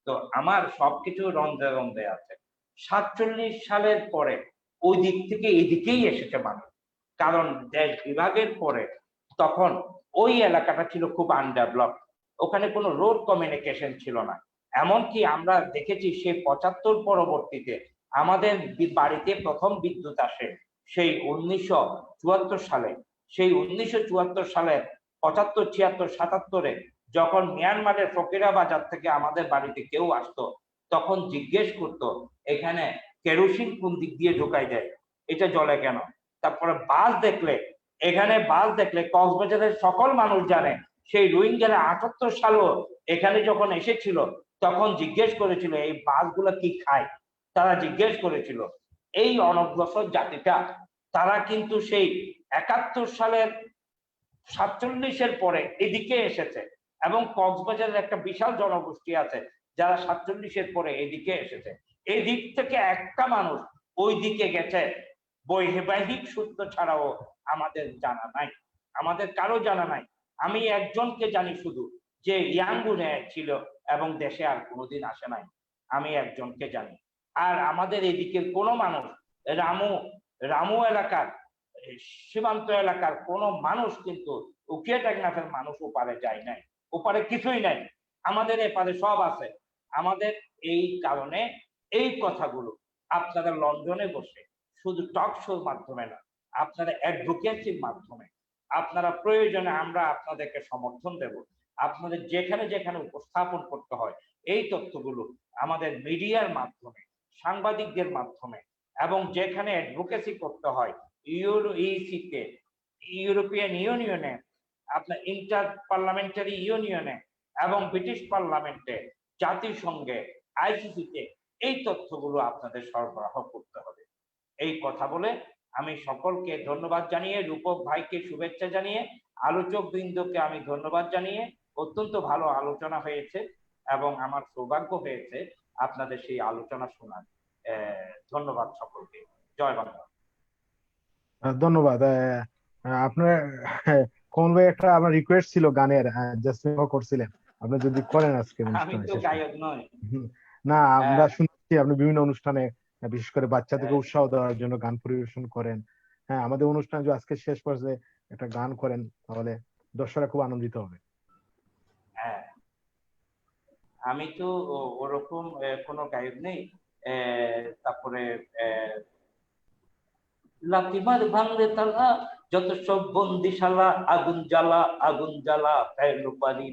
তো আমার সবকিছু রন্ধে রন্ধে আছে। 47 সালের পরে ওই দিক থেকে এদিকেই এসেছে মানুষ, কারণ দেশ বিভাগের পরে তখন ওই এলাকাটা ছিল খুব আনডেভেলপ, ওখানে কোনো রোড কমিউনিকেশন ছিল না। এমনকি আমরা দেখেছি সেই 75 পরবর্তীতে আমাদের বাড়িতে প্রথম বিদ্যুৎ আসে সেই 1974 সালে। সেই 1974 সালে 75, 76, 77-এ যখন মিয়ানমারের ফকিরা বাজার থেকে আমাদের বাড়িতে কেউ আসতো, তখন জিজ্ঞেস করতো এখানে কেরোসিন কোন দিক দিয়ে ঢোকাই যায়, এটা জ্বলে কেন। তারপরে বাস দেখলে, এখানে বাস দেখলে কক্সবাজারের সকল মানুষ জানে সেই রোহিঙ্গারা 78 সালও এখানে যখন এসেছিল তখন জিজ্ঞেস করেছিল এই বাসগুলো কি খায়, তারা জিজ্ঞেস করেছিল। এই অনগ্রসর জাতিটা তারা কিন্তু সেই 71 সালের 47-এর পরে এদিকে এসেছে এবং কক্সবাজারের একটা বিশাল জনগোষ্ঠী আছে যারা 47-এর পরে এদিকে এসেছে। এই দিক থেকে একটা মানুষ ওই দিকে গেছে বৈবাহিক সূত্র ছাড়াও আমাদের জানা নাই, আমাদের কারো জানা নাই। আমি একজনকে জানি শুধু, যে ইয়াঙ্গুনে ছিল এবং দেশে আর কোনোদিন আসে নাই, আমি একজনকে জানি। আর আমাদের এদিকের কোনো মানুষ রামু এলাকার সীমান্ত এলাকার কোনো মানুষ কিন্তু উকিয়া টেকনাফের মানুষ ওপারে যায় নাই, ওপারে কিছুই নাই, আমাদের এপারে সব আছে। আমাদের এই কারণে এই কথাগুলো আপনারা লন্ডনে বসে শুধু টক শোর মাধ্যমে না, আপনারা অ্যাডভোকেসির মাধ্যমে, আপনারা প্রয়োজনে আমরা আপনাদেরকে সমর্থন দেব, আপনাদের যেখানে যেখানে উপস্থাপন করতে হয় এই তথ্যগুলো আমাদের মিডিয়ার মাধ্যমে, সাংবাদিকদের মাধ্যমে, এবং যেখানে অ্যাডভোকেসি করতে হয় ইউরোইসিতে, ইউরোপিয়ান ইউনিয়নে, আপনার ইন্টার পার্লামেন্টারি ইউনিয়নে এবং ব্রিটিশ পার্লামেন্টে, জাতিসংঘে, আইসিসিতে, এই তথ্যগুলো আপনাদের সরবরাহ করতে হবে। এই কথা বলে আমি সকলকে ধন্যবাদ জানিয়ে, রূপক ভাইকে শুভেচ্ছা জানিয়ে, আলোচক বৃন্দকে আমি ধন্যবাদ জানিয়ে, অত্যন্ত ভালো আলোচনা হয়েছে এবং আমার সৌভাগ্য হয়েছে আপনাদের সেই আলোচনা শোনার। ধন্যবাদ সকলকে। জয় বাংলা। ধন্যবাদ। আপনার কোন ভাই একটা আমার রিকোয়েস্ট ছিল গানের, জাস্টিস করছিলেন, আপনি যদি করেন আজকে আমি তো গায়ক নই। না, আমরা শুনছি আপনি বিভিন্ন অনুষ্ঠানে বিশেষ করে বাচ্চাদেরকে উৎসাহ দেওয়ার জন্য গান পরিবেশন করেন। হ্যাঁ, আমাদের অনুষ্ঠান যদি আজকে শেষ পর্যায়ে একটা গান করেন তাহলে দর্শকরা খুব আনন্দিত হবে। হ্যাঁ, আমি তো ওরকম কোনো গায়ক নেই। তারপরে লাতিমার ভাঙলে তালা, যত সব বন্দিশালা, আগুন জ্বালা আগুন জ্বালা, ফেলো পারি,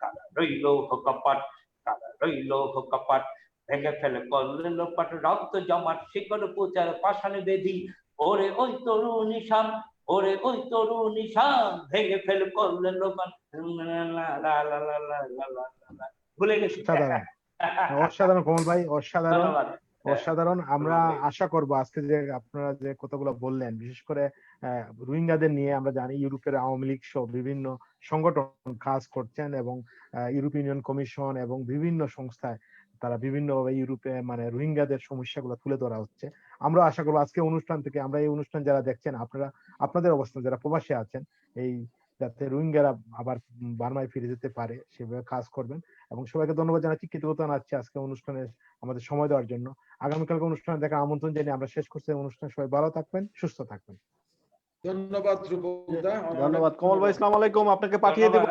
কালা রইল কপাট, কালা রইল কপাট, ভেঙে ফেলে করলে লোপাট, রক্ত জমাট শিকড় পূজার পাষাণে বেদি, ওরে ওই তরু নিশান, ওরে ওই তরু নিশান, ভেঙে ফেলে করলে লোপাট। ভুলে গেছি। অসাধারণ কমল ভাই, অসাধারণ, ধন্যবাদ। অসাধারণ। আমরা আশা করব আজকে যে আপনারা যে কথাগুলো বললেন, বিশেষ করে রোহিঙ্গাদের নিয়ে, আমরা জানি ইউরোপের আওয়ামী লীগ সহ বিভিন্ন সংগঠন কাজ করছেন এবং ইউরোপিয়ান ইউনিয়ন কমিশন এবং বিভিন্ন সংস্থায় তারা বিভিন্নভাবে ইউরোপে মানে রোহিঙ্গাদের সমস্যাগুলো তুলে ধরা হচ্ছে। আমরা আশা করবো আজকে অনুষ্ঠান থেকে, আমরা এই অনুষ্ঠান যারা দেখছেন, আপনারা আপনাদের অবস্থান যারা প্রবাসী আছেন, এই যাতে রোহিঙ্গারা আবার বার্মায় ফিরে যেতে পারে সেভাবে কাজ করবেন। এবং সবাইকে ধন্যবাদ জানাচ্ছি, কৃতজ্ঞতা জানাচ্ছি আজকে অনুষ্ঠানে আমাদের সময় দেওয়ার জন্য। আগামীকালকে অনুষ্ঠানে দেখার আমন্ত্রণ জানিয়ে আমরা শেষ করছি অনুষ্ঠান। সবাই ভালো থাকবেন, সুস্থ থাকবেন। ধন্যবাদ রূপক দা। ধন্যবাদ কমল ভাই, আসসালামু আলাইকুম। আপনাকে পাঠিয়ে দেব।